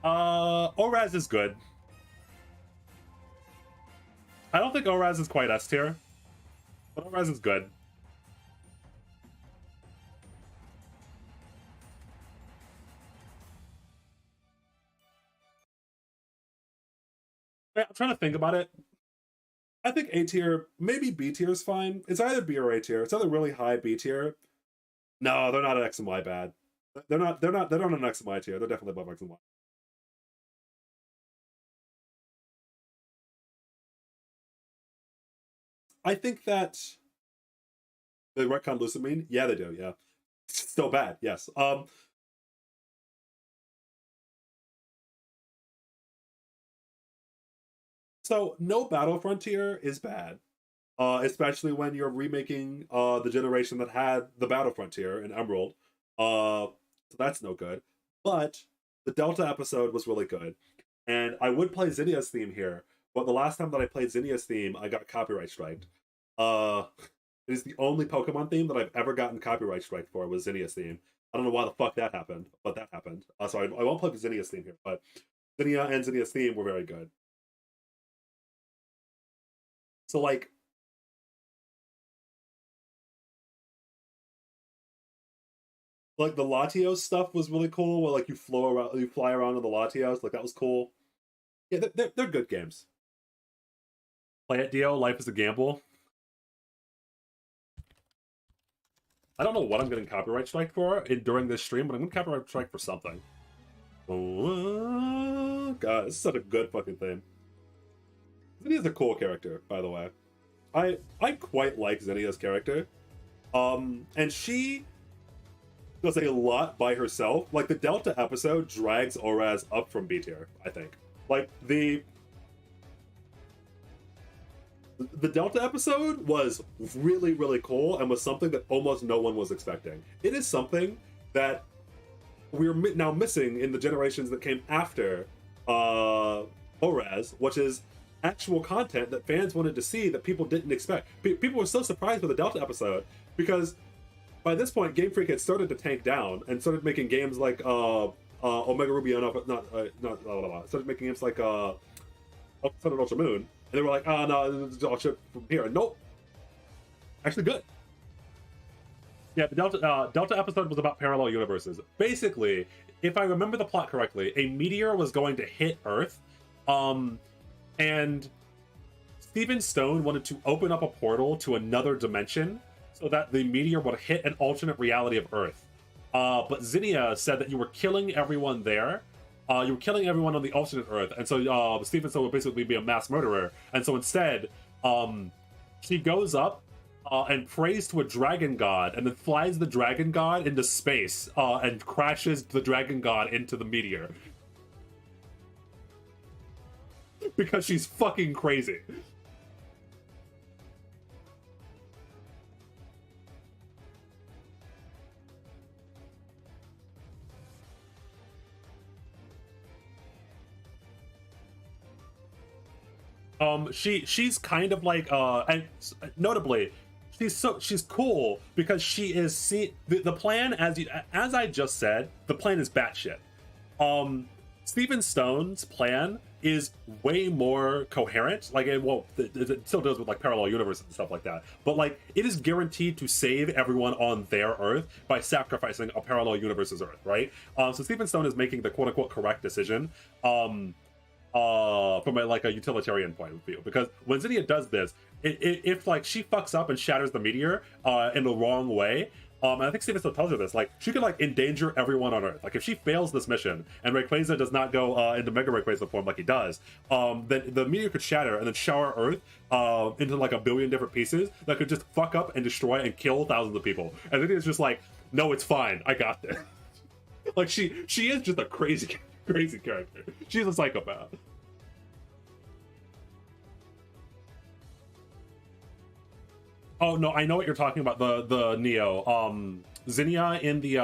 [SPEAKER 1] Oraz is good. I don't think Oraz is quite S tier, but Oraz is good. I'm trying to think about it. I think A tier, maybe B tier is fine. It's either B or A tier. It's either really high B tier. No, they're not an X and Y bad. They're not an X and Y tier. They're definitely above X and Y. I think that they retcon Lusamine. Yeah, they do. Yeah, still bad. Yes. So no Battle Frontier is bad, especially when you're remaking the generation that had the Battle Frontier in Emerald. So that's no good. But the Delta episode was really good, and I would play Zinnia's theme here. But the last time that I played Zinnia's theme, I got copyright striked. It is the only Pokemon theme that I've ever gotten copyright strike for was Zinnia's theme. I don't know why the fuck that happened, but that happened. So I won't play Zinnia's theme here, but Zinnia and Zinnia's theme were very good. So like the Latios stuff was really cool. Where like you fly around on the Latios, like that was cool. Yeah, they're good games. Play it, Dio. Life is a gamble. I don't know what I'm getting copyright strike for during this stream, but I'm getting copyright strike for something. Oh, God, this is such a good fucking thing. Zinnia's a cool character, by the way. I quite like Zinnia's character. And she does a lot by herself. Like, the Delta episode drags Oraz up from B tier, I think. Like, the Delta episode was really, really cool and was something that almost no one was expecting. It is something that we're now missing in the generations that came after ORAS, which is actual content that fans wanted to see that people didn't expect. People were so surprised with the Delta episode because by this point, Game Freak had started to tank down and started making games like Omega Ruby on started making games like Sun and Ultra Moon, and they were like, oh no, this is all shit from here. And nope, actually good. Yeah, the Delta episode was about parallel universes. Basically, if I remember the plot correctly, a meteor was going to hit Earth, and Stephen Stone wanted to open up a portal to another dimension so that the meteor would hit an alternate reality of Earth. But Zinnia said that you were killing everyone there. You were killing everyone on the alternate Earth, and so Stephen Stone would basically be a mass murderer. And so instead, she goes up and prays to a dragon god, and then flies the dragon god into space and crashes the dragon god into the meteor. Because she's fucking crazy. She's kind of like and notably she's cool because she is the plan, as I just said, the plan is batshit. Stephen Stone's plan is way more coherent. Like it still deals with like parallel universes and stuff like that, but like it is guaranteed to save everyone on their Earth by sacrificing a parallel universe's Earth, right? So Stephen Stone is making the quote-unquote correct decision from a utilitarian point of view, because when Zinnia does this, if like she fucks up and shatters the meteor in the wrong way, and I think Steven still tells her this, like she could like endanger everyone on Earth. Like if she fails this mission and Rayquaza does not go into Mega Rayquaza form like he does, then the meteor could shatter and then shower Earth into like a billion different pieces that could just fuck up and destroy and kill thousands of people. And Zinnia's just like, no, it's fine, I got this. Like she is just a crazy character. She's a psychopath. Oh no, I know what you're talking about. The Neo, Zinnia in the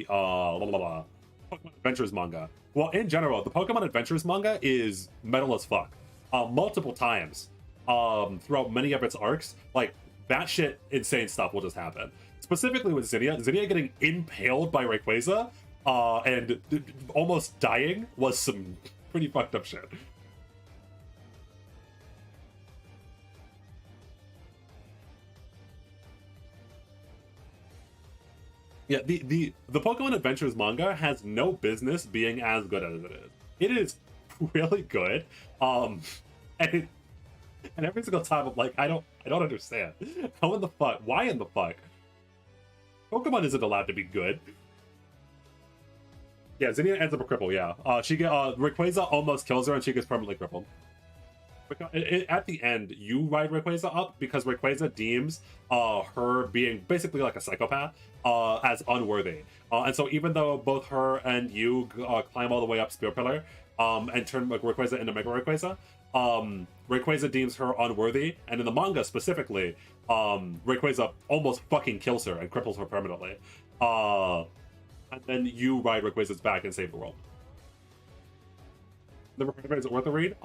[SPEAKER 1] Pokemon Adventures manga. Well, in general, the Pokemon Adventures manga is metal as fuck. Multiple times, throughout many of its arcs, like batshit insane stuff will just happen. Specifically with Zinnia getting impaled by Rayquaza, and almost dying was some pretty fucked up shit. Yeah, the Pokemon Adventures manga has no business being as good as it is. It is really good, and every single time I'm like, I don't understand. How in the fuck? Why in the fuck? Pokemon isn't allowed to be good. Yeah, Zinnia ends up a cripple. Yeah, Rayquaza almost kills her, and she gets permanently crippled. At the end, you ride Rayquaza up because Rayquaza deems her being basically like a psychopath as unworthy. And so even though both her and you climb all the way up Spear Pillar and turn Rayquaza into Mega Rayquaza, Rayquaza deems her unworthy. And in the manga specifically, Rayquaza almost fucking kills her and cripples her permanently. And then you ride Rayquaza's back and save the world. Is it worth a read?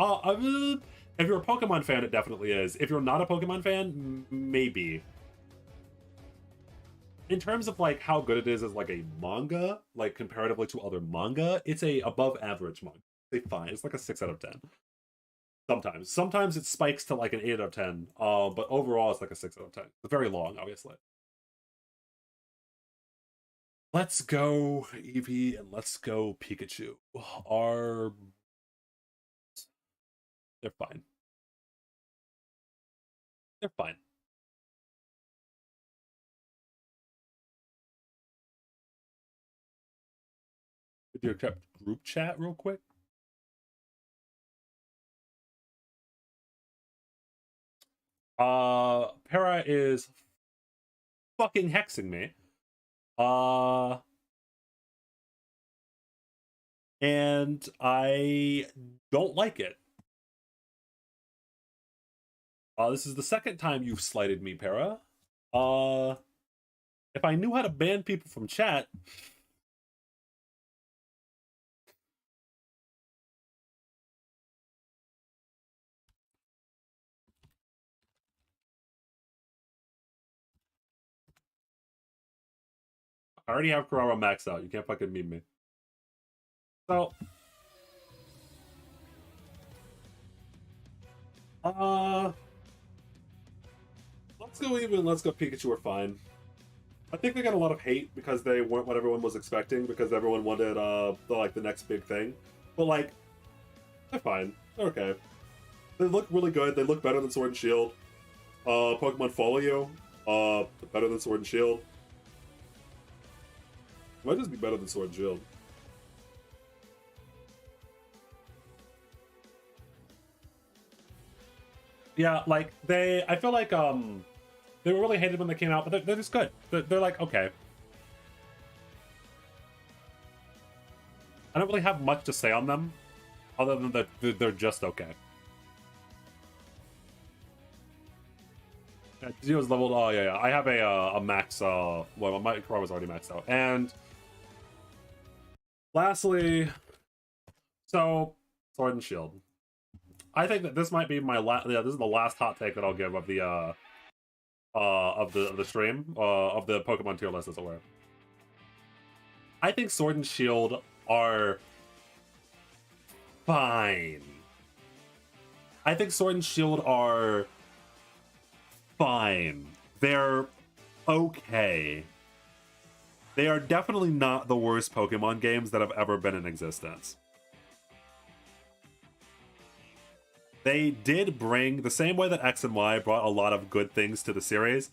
[SPEAKER 1] If you're a Pokemon fan, it definitely is. If you're not a Pokemon fan, maybe. In terms of like how good it is as like a manga, like comparatively to other manga, it's a above average manga. It's fine. It's like a 6 out of 10. Sometimes it spikes to like an 8 out of 10. But overall, it's like a 6 out of 10. It's very long, obviously. Let's go Eevee and let's go Pikachu. They're fine. They're fine. your group chat real quick. Para is fucking hexing me. And I don't like it. This is the second time you've slighted me, Para. If I knew how to ban people from chat, I already have Kurara maxed out. You can't fucking meme me. So, let's go even. Let's go Pikachu are fine. I think they got a lot of hate because they weren't what everyone was expecting, because everyone wanted the next big thing. But like, they're fine. They're okay. They look really good. They look better than Sword and Shield. Pokemon follow you. Better than Sword and Shield. Might just be better than Sword and Shield. Yeah, like I feel like they were really hated when they came out, but they're just good. They're like, okay. I don't really have much to say on them, other than that they're just okay. Yeah, Gio's leveled. Oh yeah, I have a max. Well, my car was already maxed out. And lastly, so Sword and Shield. I think that this might be my last. Yeah, this is the last hot take that I'll give of the stream of the Pokemon tier list, as it were. I think Sword and Shield are fine. I think Sword and Shield are fine. They're okay. They are definitely not the worst Pokemon games that have ever been in existence. They did bring, the same way that X and Y brought a lot of good things to the series,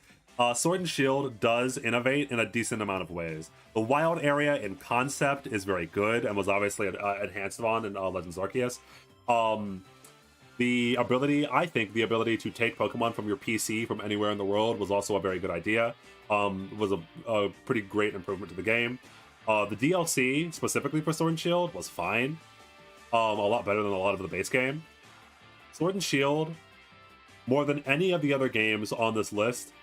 [SPEAKER 1] Sword and Shield does innovate in a decent amount of ways. The wild area in concept is very good and was obviously enhanced on in Legends Arceus. I think the ability to take Pokemon from your PC from anywhere in the world was also a very good idea. It was a pretty great improvement to the game. The DLC, specifically for Sword and Shield, was fine. A lot better than a lot of the base game. Sword and Shield, more than any of the other games on this list,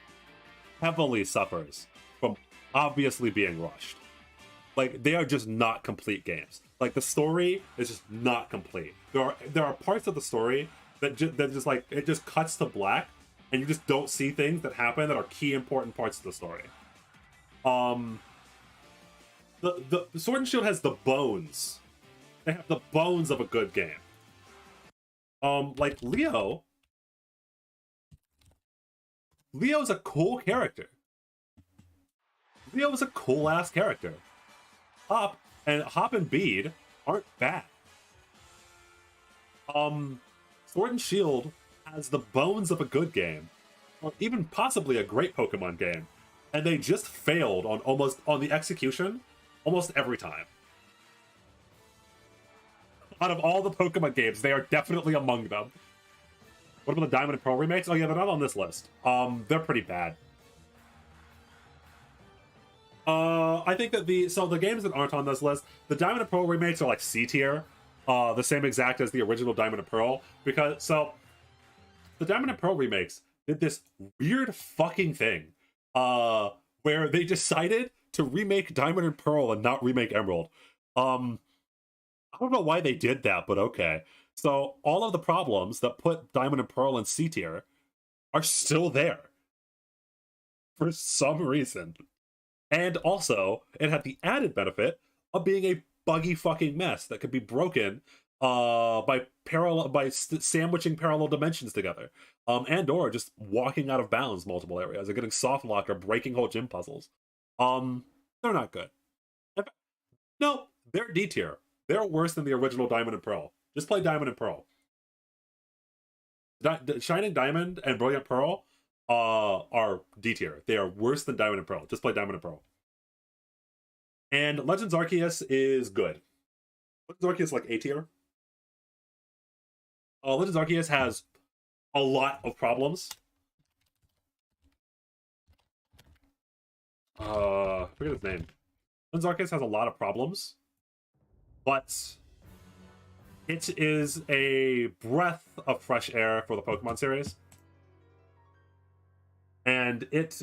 [SPEAKER 1] heavily suffers from obviously being rushed. Like, they are just not complete games. Like, the story is just not complete. There are parts of the story that just like, it just cuts to black, and you just don't see things that happen that are key important parts of the story. The Sword and Shield has the bones. They have the bones of a good game. Like Leo's a cool character. Leo is a cool ass character. Hop and Bead aren't bad. Sword and Shield has the bones of a good game, or even possibly a great Pokemon game, and they just failed on the execution almost every time. Out of all the Pokemon games, they are definitely among them. What about the Diamond and Pearl remakes? Oh yeah, they're not on this list. They're pretty bad. I think that the games that aren't on this list, the Diamond and Pearl remakes are like C tier, the same exact as the original Diamond and Pearl. Because the Diamond and Pearl remakes did this weird fucking thing, where they decided to remake Diamond and Pearl and not remake Emerald. I don't know why they did that, but okay. So all of the problems that put Diamond and Pearl in C tier are still there for some reason. And also, it had the added benefit of being a buggy fucking mess that could be broken by sandwiching parallel dimensions together, and or just walking out of bounds multiple areas or getting soft locked or breaking whole gym puzzles. They're not good. No, they're D tier. They're worse than the original Diamond and Pearl. Just play Diamond and Pearl. Shining Diamond and Brilliant Pearl are D tier. They are worse than Diamond and Pearl. Just play Diamond and Pearl. And Legends Arceus is good. Legends Arceus like A tier. Legends Arceus has a lot of problems. I forget his name. Legends Arceus has a lot of problems, but it is a breath of fresh air for the Pokemon series. And it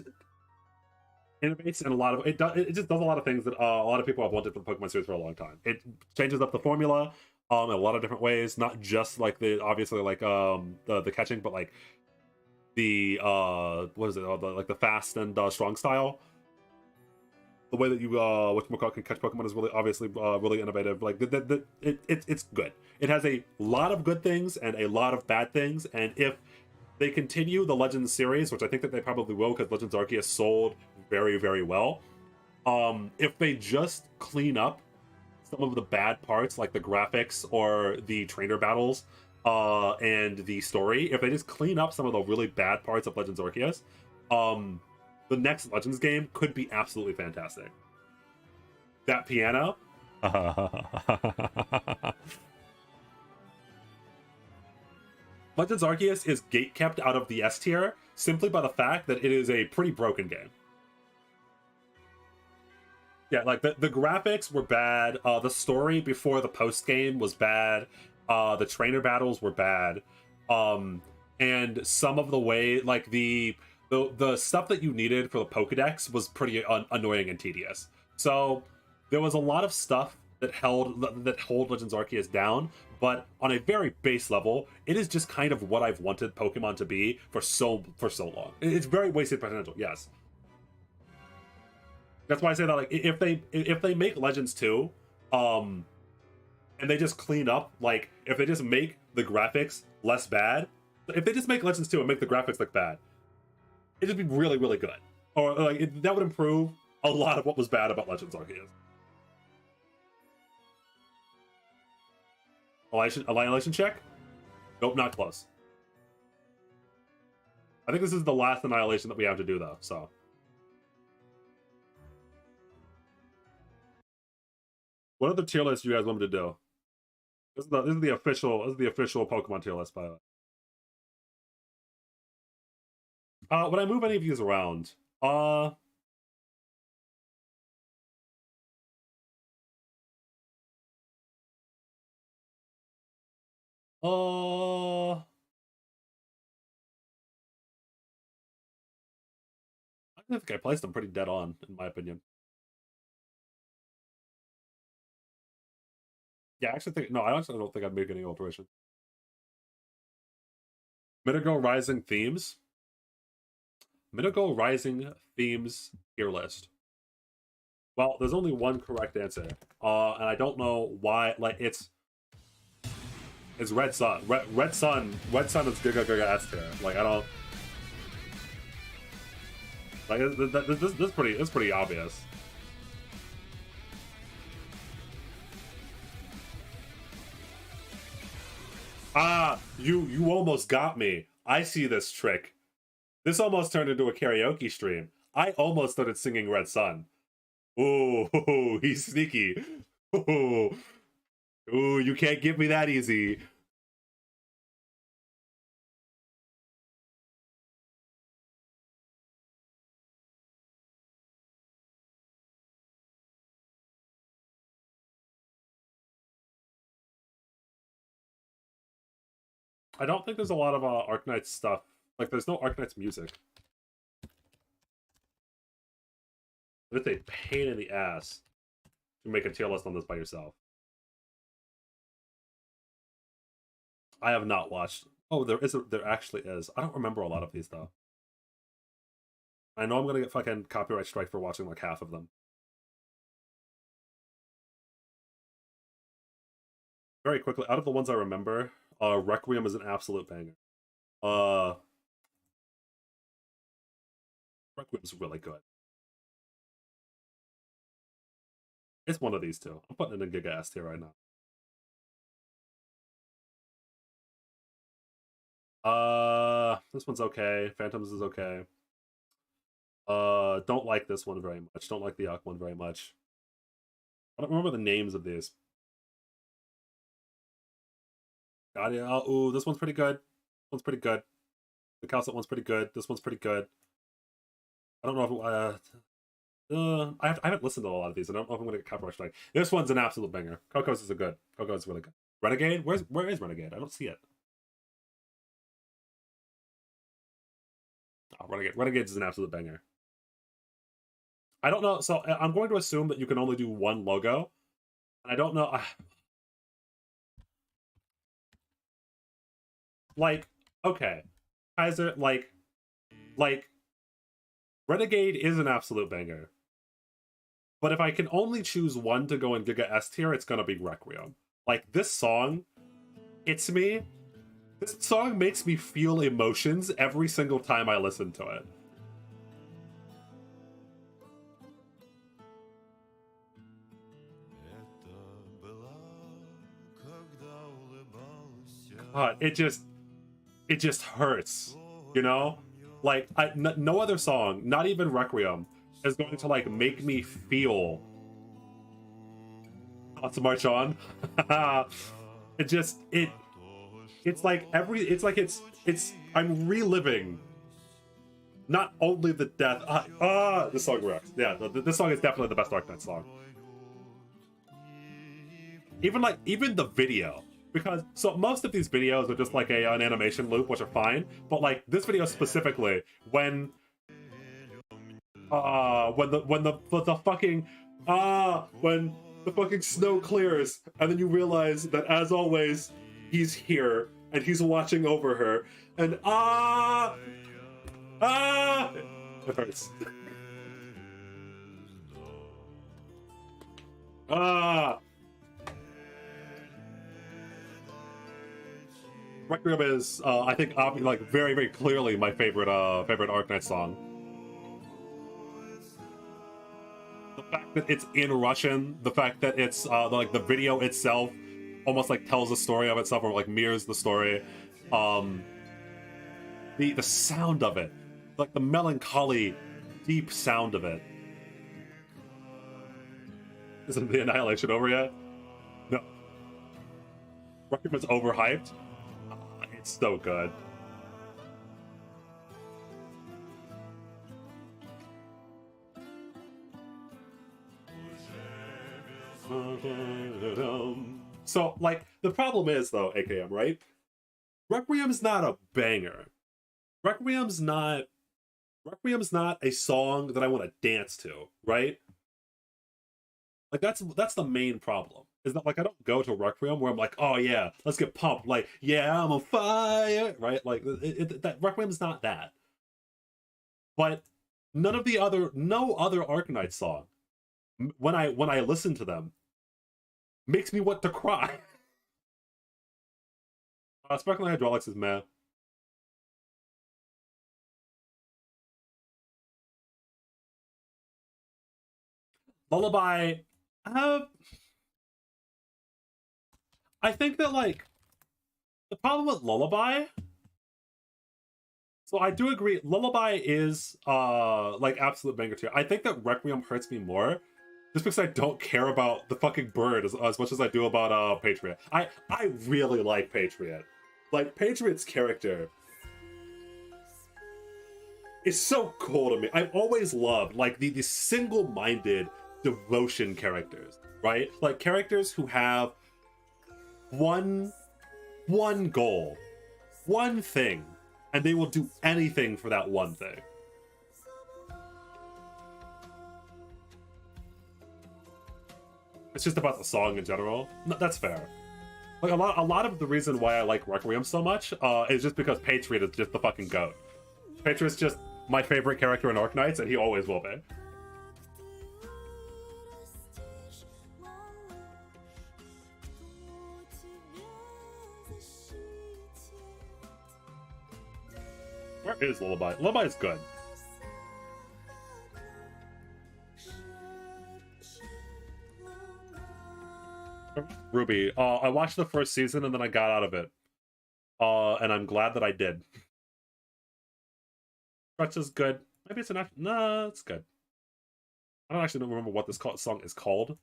[SPEAKER 1] innovates in a lot of it just does a lot of things that a lot of people have wanted from the Pokemon series for a long time. It changes up the formula in a lot of different ways, not just like the obviously like the catching, but like the what is it, like the fast and strong style. The way that you whatchamacallit can catch Pokemon is really obviously really innovative. Like it's good. It has a lot of good things and a lot of bad things, and if they continue the Legends series, which I think that they probably will because Legends Arceus sold very, very well. If they just clean up some of the bad parts, like the graphics or the trainer battles and the story, if they just clean up some of the really bad parts of Legends Arceus, the next Legends game could be absolutely fantastic. That piano. Legends Arceus is gatekept out of the S tier simply by the fact that it is a pretty broken game. Yeah, like the graphics were bad. The story before the post game was bad. The trainer battles were bad. And some of the way, like the stuff that you needed for the Pokedex was pretty annoying and tedious. So there was a lot of stuff that hold Legends Arceus down, but on a very base level, it is just kind of what I've wanted Pokemon to be for so long. It's very wasted potential, yes. That's why I say that, like, if they make Legends 2, and they just clean up, like, if they just make the graphics less bad, if they just make Legends 2 and make the graphics look bad, it'd be really, really good. Or like that would improve a lot of what was bad about Legends Arceus. Annihilation check? Nope, not close. I think this is the last Annihilation that we have to do, though, so. What other tier list do you guys want me to do? This is the official Pokemon tier list, by the way. When I move any of these around, I think I placed them pretty dead on, in my opinion. Yeah, I actually think no. I actually don't think I'd make any alteration. Minigo Rising themes. Minigo Rising themes tier list. Well, there's only one correct answer, and I don't know why. Like it's Red Sun. Red Sun is Giga S tier. Like I don't. Like this is pretty obvious. Ah, you almost got me. I see this trick. This almost turned into a karaoke stream. I almost started singing Red Sun. Ooh, he's sneaky. Ooh, you can't get me that easy. I don't think there's a lot of Arknights stuff. Like, there's no Arknights music. It's a pain in the ass to make a tier list on this by yourself. I have not watched. Oh, there actually is. I don't remember a lot of these though. I know I'm gonna get fucking copyright strike for watching like half of them. Very quickly, out of the ones I remember, Requiem is an absolute banger. Requiem's really good. It's one of these two. I'm putting it in Giga S tier right now. This one's okay. Phantoms is okay. Don't like this one very much. Don't like the Yuck one very much. I don't remember the names of these. Got it. Ooh, this one's pretty good. This one's pretty good. The Calcet one's pretty good. This one's pretty good. I don't know if I haven't listened to a lot of these. I don't know if I'm gonna get copyright strike. This one's an absolute banger. Coco's is a good. Coco's really good. Renegade? Where is Renegade? I don't see it. Oh, Renegade. Renegade is an absolute banger. I don't know. So I'm going to assume that you can only do one logo. And I don't know. Like, okay. Kaiser, like, Renegade is an absolute banger. But if I can only choose one to go in Giga S tier, it's gonna be Requiem. Like, this song hits me. This song makes me feel emotions every single time I listen to it. God, it just hurts, you know? Like, no other song, not even Requiem, is going to, like, make me feel not to march on. It's I'm reliving not only the death. This song works. Yeah, this song is definitely the best Dark Knight song. Even the video, because so most of these videos are just like an animation loop, which are fine, but like this video specifically, when the fucking snow clears, and then you realize that, as always, he's here and he's watching over her, and it hurts. Requiem is, I think, like very, very clearly my favorite Arknight song. The fact that it's in Russian, the fact that it's like the video itself almost like tells a story of itself, or like mirrors the story. The sound of it, like the melancholy, deep sound of it. Isn't the Annihilation over yet? No. Requiem is overhyped. It's so good. So, like, the problem is, though, AKM, right? Requiem's not a banger. Requiem's not a song that I want to dance to, right? Like, that's the main problem. Is that, like, I don't go to Requiem where I'm like, oh yeah, let's get pumped. Like, yeah, I'm on fire, right? Like, that Requiem's not that. But no other Arknight song, when I listen to them, makes me want to cry. Sparkling Hydraulics is meh. Lullaby, I think that, like, the problem with Lullaby, so I do agree, Lullaby is like absolute banger tier. I think that Requiem hurts me more just because I don't care about the fucking bird as much as I do about Patriot. I really like Patriot. Like, Patriot's character is so cool to me. I've always loved, like, the single-minded devotion characters, right? Like, characters who have one goal, one thing, and they will do anything for that one thing. It's just about the song in general. No, that's fair. Like, a lot of the reason why I like Requiem so much is just because Patriot is just the fucking goat. Patriot's just my favorite character in Arknights, and he always will be. Where is Lullaby? Lullaby is good. Ruby, I watched the first season and then I got out of it. And I'm glad that I did. Crutch is good. Maybe it's enough. No, it's good. I don't actually remember what this song is called.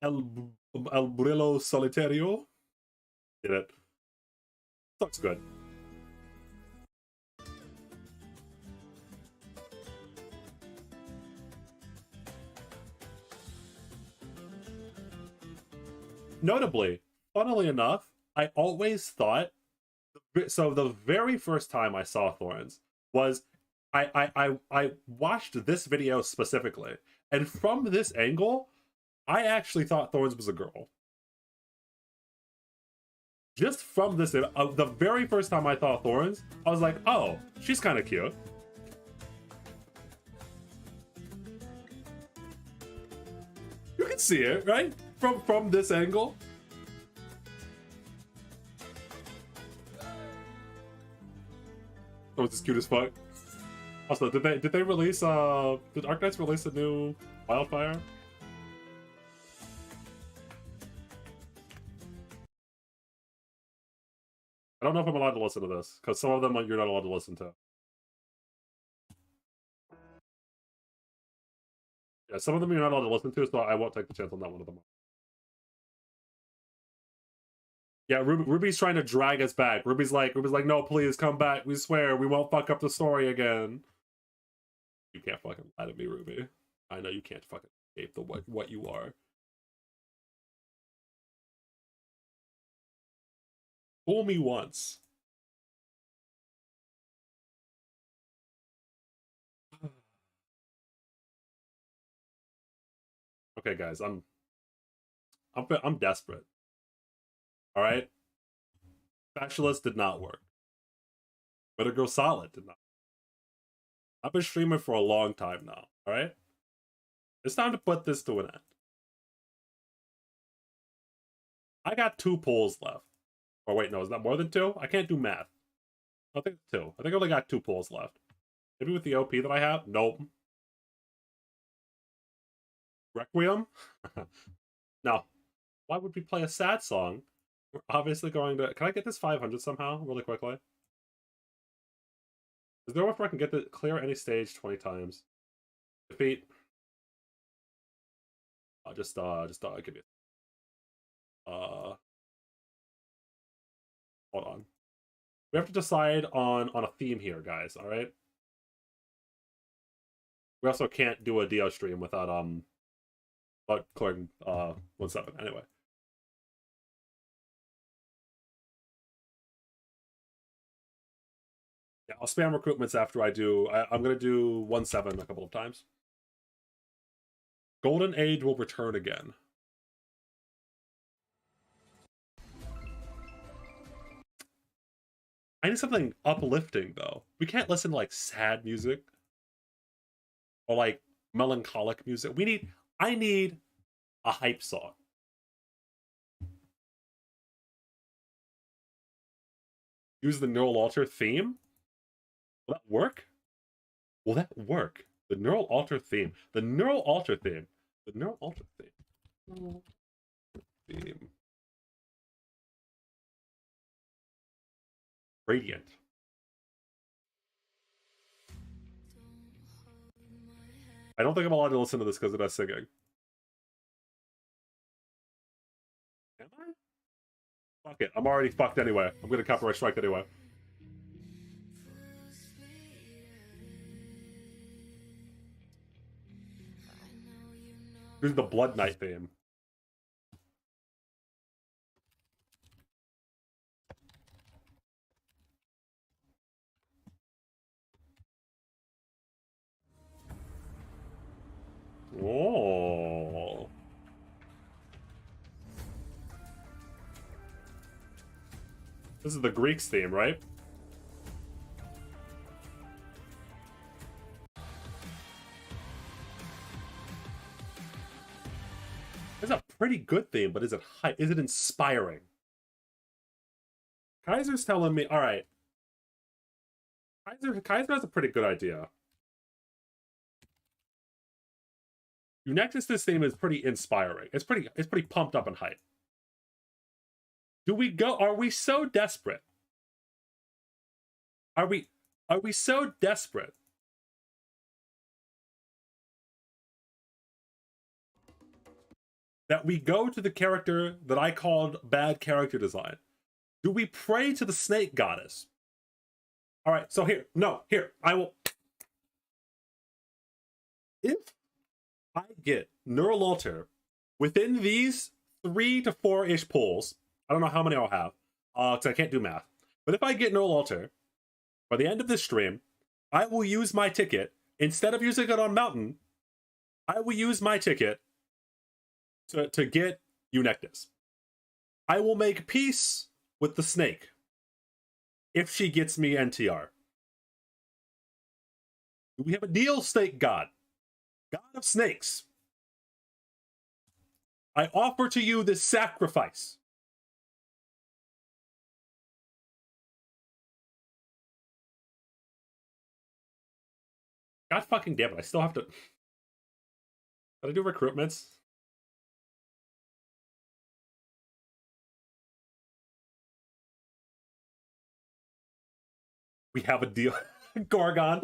[SPEAKER 1] El Brillo Solitario. Get it? Looks good. Notably, funnily enough, I always thought so. The very first time I saw Thorns was I watched this video specifically, and from this angle, I actually thought Thorns was a girl. Just from this, the very first time I saw Thorns, I was like, oh, she's kind of cute. You can see it, right? From this angle. Oh, it's cute as fuck. Also, did they release did Arknights release a new Wildfire? I don't know if I'm allowed to listen to this, because some of them you're not allowed to listen to. Yeah, some of them you're not allowed to listen to, so I won't take the chance on that one of them. Yeah, Ruby's trying to drag us back. Ruby's like, no, please come back. We swear we won't fuck up the story again. You can't fucking lie to me, Ruby. I know you can't fucking escape the what you are. Fool me once. Okay, guys, I'm desperate. All right, Specialist did not work. Better Go Solid did not. I've been streaming for a long time now. All right, it's time to put this to an end. I got 2 polls left. Or wait, no, is that more than 2? I can't do math. I think it's 2. I think I only got 2 polls left. Maybe with the OP that I have? Nope. Requiem? No. Why would we play a sad song? We're obviously going to... Can I get this 500 somehow, really quickly? Is there a way where I can get the clear any stage 20 times? Defeat. Just give me... Hold on. We have to decide on a theme here, guys, alright? We also can't do a Dio stream without clearing 1-7. Anyway. Yeah, I'll spam recruitments after I do. I'm gonna do 1-7 a couple of times. Golden Age will return again. I need something uplifting though. We can't listen to like sad music or like melancholic music. I need a hype song. Use the Neural Alter theme? Will that work? Will that work? The Neural Alter theme. The Neural Alter theme. The Neural Alter theme. Theme. Radiant. I don't think I'm allowed to listen to this because of us singing. Am I? Fuck it. I'm already fucked anyway. I'm gonna copyright strike anyway. Here's the Blood Knight theme. Oh. This is the Greeks theme, right? It's a pretty good theme, but is it inspiring? Kaiser's telling me, all right. Kaiser has a pretty good idea. Nexus's theme is pretty inspiring. It's pretty pumped up and hype. Do we go? Are we so desperate? Are we so desperate? that we go to the character that I called bad character design? Do we pray to the snake goddess? All right, so here, I will. If I get Neural Alter within these 3 to 4-ish pulls, I don't know how many I'll have, because I can't do math. But if I get Neural Alter by the end of this stream, I will use my ticket. Instead of using it on Mountain, I will use my ticket to get Eunectus. I will make peace with the snake if she gets me NTR. We have a deal, snake god. God of snakes. I offer to you this sacrifice. God fucking damn it, I still have to... Did I do recruitments? We have a deal. Gorgon.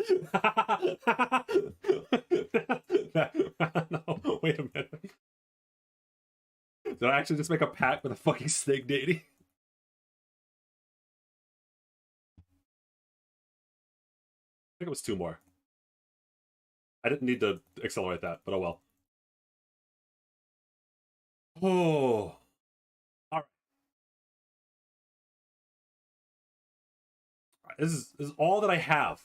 [SPEAKER 1] No, wait a minute. Did I actually just make a pact with a fucking snake deity? I think it was 2 more. I didn't need to accelerate that, but oh well. Oh. Alright. This is all that I have.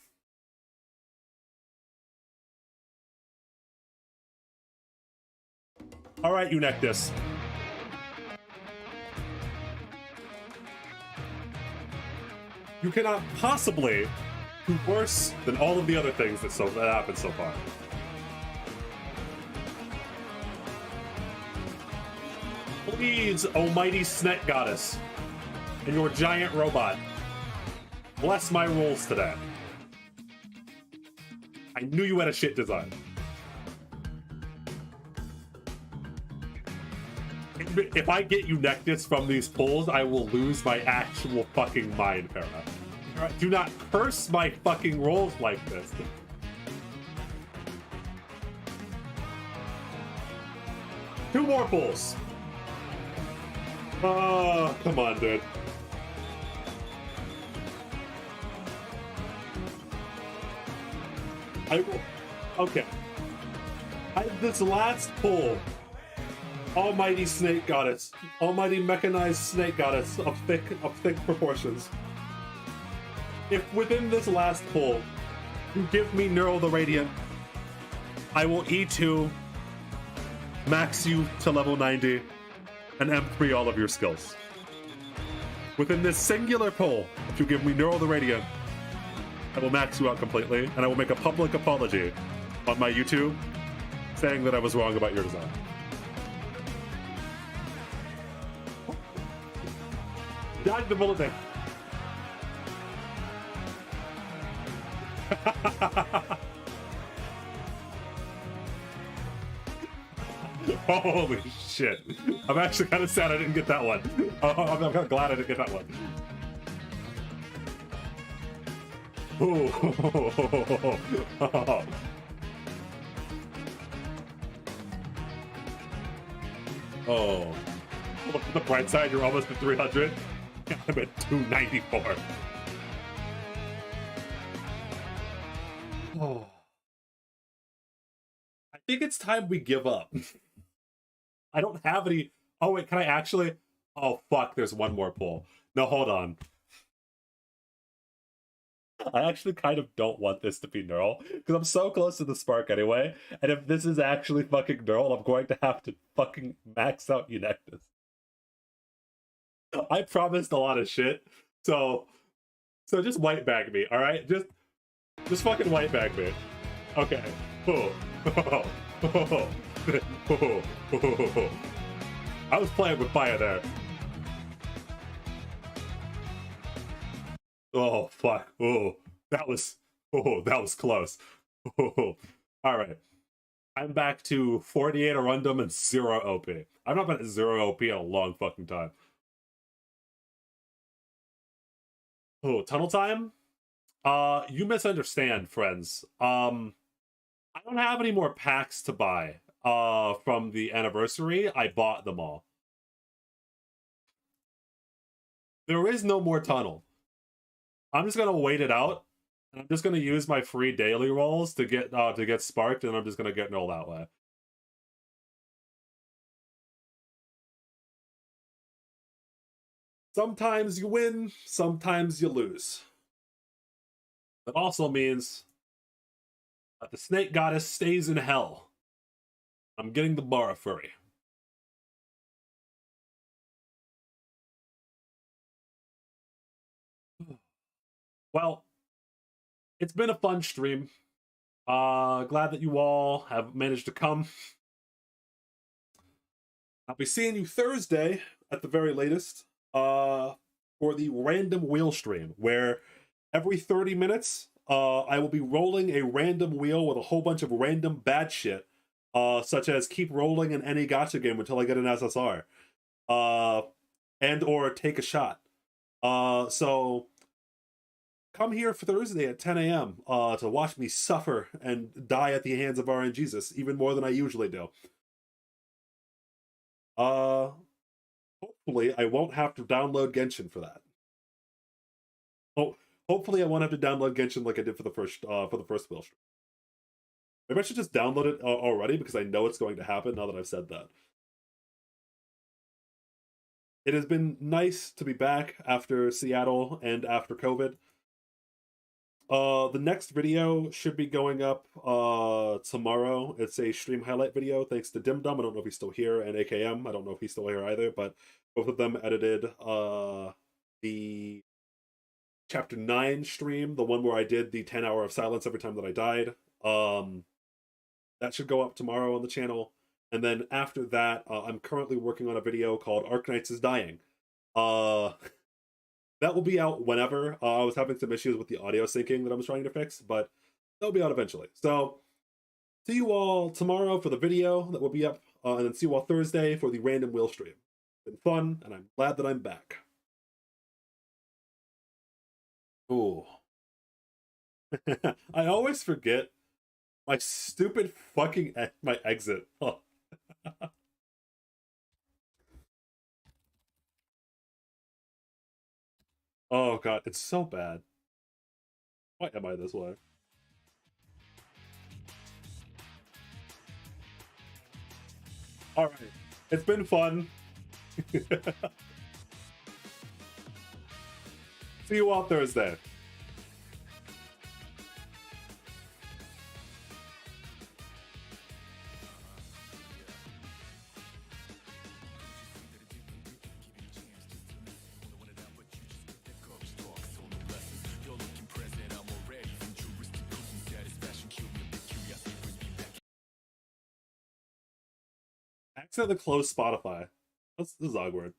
[SPEAKER 1] Alright, Eunectus. You cannot possibly do worse than all of the other things that happened so far. Please, almighty snake goddess, and your giant robot, bless my rolls today. I knew you had a shit design. If I get Eunectus from these pulls, I will lose my actual fucking mind, Para. Do not curse my fucking rolls like this. Two more pulls. Oh, come on, dude. I will. Okay. This last pull. Almighty snake goddess. Almighty mechanized snake goddess of thick proportions. If within this last pull you give me Neural the Radiant, I will E2 max you to level 90 and M3 all of your skills. Within this singular pull, if you give me Neural the Radiant, I will max you out completely, and I will make a public apology on my YouTube saying that I was wrong about your design. Dodge the bullet there. Holy shit. I'm actually kind of sad I didn't get that one. I'm kind of glad I didn't get that one. Oh. Look at the bright side, you're almost at 300. I'm at 294. Oh. I think it's time we give up. I don't have any... Oh, wait, can I actually... Oh, fuck, there's one more pull. No, hold on. I actually kind of don't want this to be Neural, because I'm so close to the Spark anyway, and if this is actually fucking Neural, I'm going to have to fucking max out Eunectus. I promised a lot of shit, so just white bag me, alright? Just fucking white bag me. Okay. I was playing with fire there. Oh fuck. That was close. Alright. I'm back to 48 Arundum and 0 OP. I've not been at 0 OP in a long fucking time. Oh, tunnel time? You misunderstand, friends. I don't have any more packs to buy. from the anniversary, I bought them all. There is no more tunnel. I'm just gonna wait it out, and I'm just gonna use my free daily rolls to get sparked, and I'm just gonna get null that way. Sometimes you win, sometimes you lose. That also means that the snake goddess stays in hell. I'm getting the Bara furry. Well, it's been a fun stream. Glad that you all have managed to come. I'll be seeing you Thursday at the very latest for the random wheel stream, where every 30 minutes I will be rolling a random wheel with a whole bunch of random bad shit, such as keep rolling in any gacha game until I get an SSR, and or take a shot. So come here for Thursday at 10 a.m. To watch me suffer and die at the hands of RNGesus, even more than I usually do. Hopefully I won't have to download Genshin for that. Oh, hopefully I won't have to download Genshin like I did for the first wheel stream. Maybe I should just download it already, because I know it's going to happen now that I've said that. It has been nice to be back after Seattle and after COVID. The next video should be going up tomorrow. It's a stream highlight video thanks to Dim Dum. I don't know if he's still here, and AKM. I don't know if he's still here either, but both of them edited the chapter 9 stream, the one where I did the 10 hour of silence every time that I died. That should go up tomorrow on the channel. And then after that, I'm currently working on a video called Arknights is Dying. That will be out whenever. I was having some issues with the audio syncing that I was trying to fix, but that'll be out eventually. So, see you all tomorrow for the video that will be up, and then see you all Thursday for the random wheel stream. It's been fun, and I'm glad that I'm back. Ooh. I always forget my stupid fucking my exit. Oh. Oh god, it's so bad. Why am I this way? Alright, it's been fun. See you all Thursday. Accidentally close Spotify. This is awkward.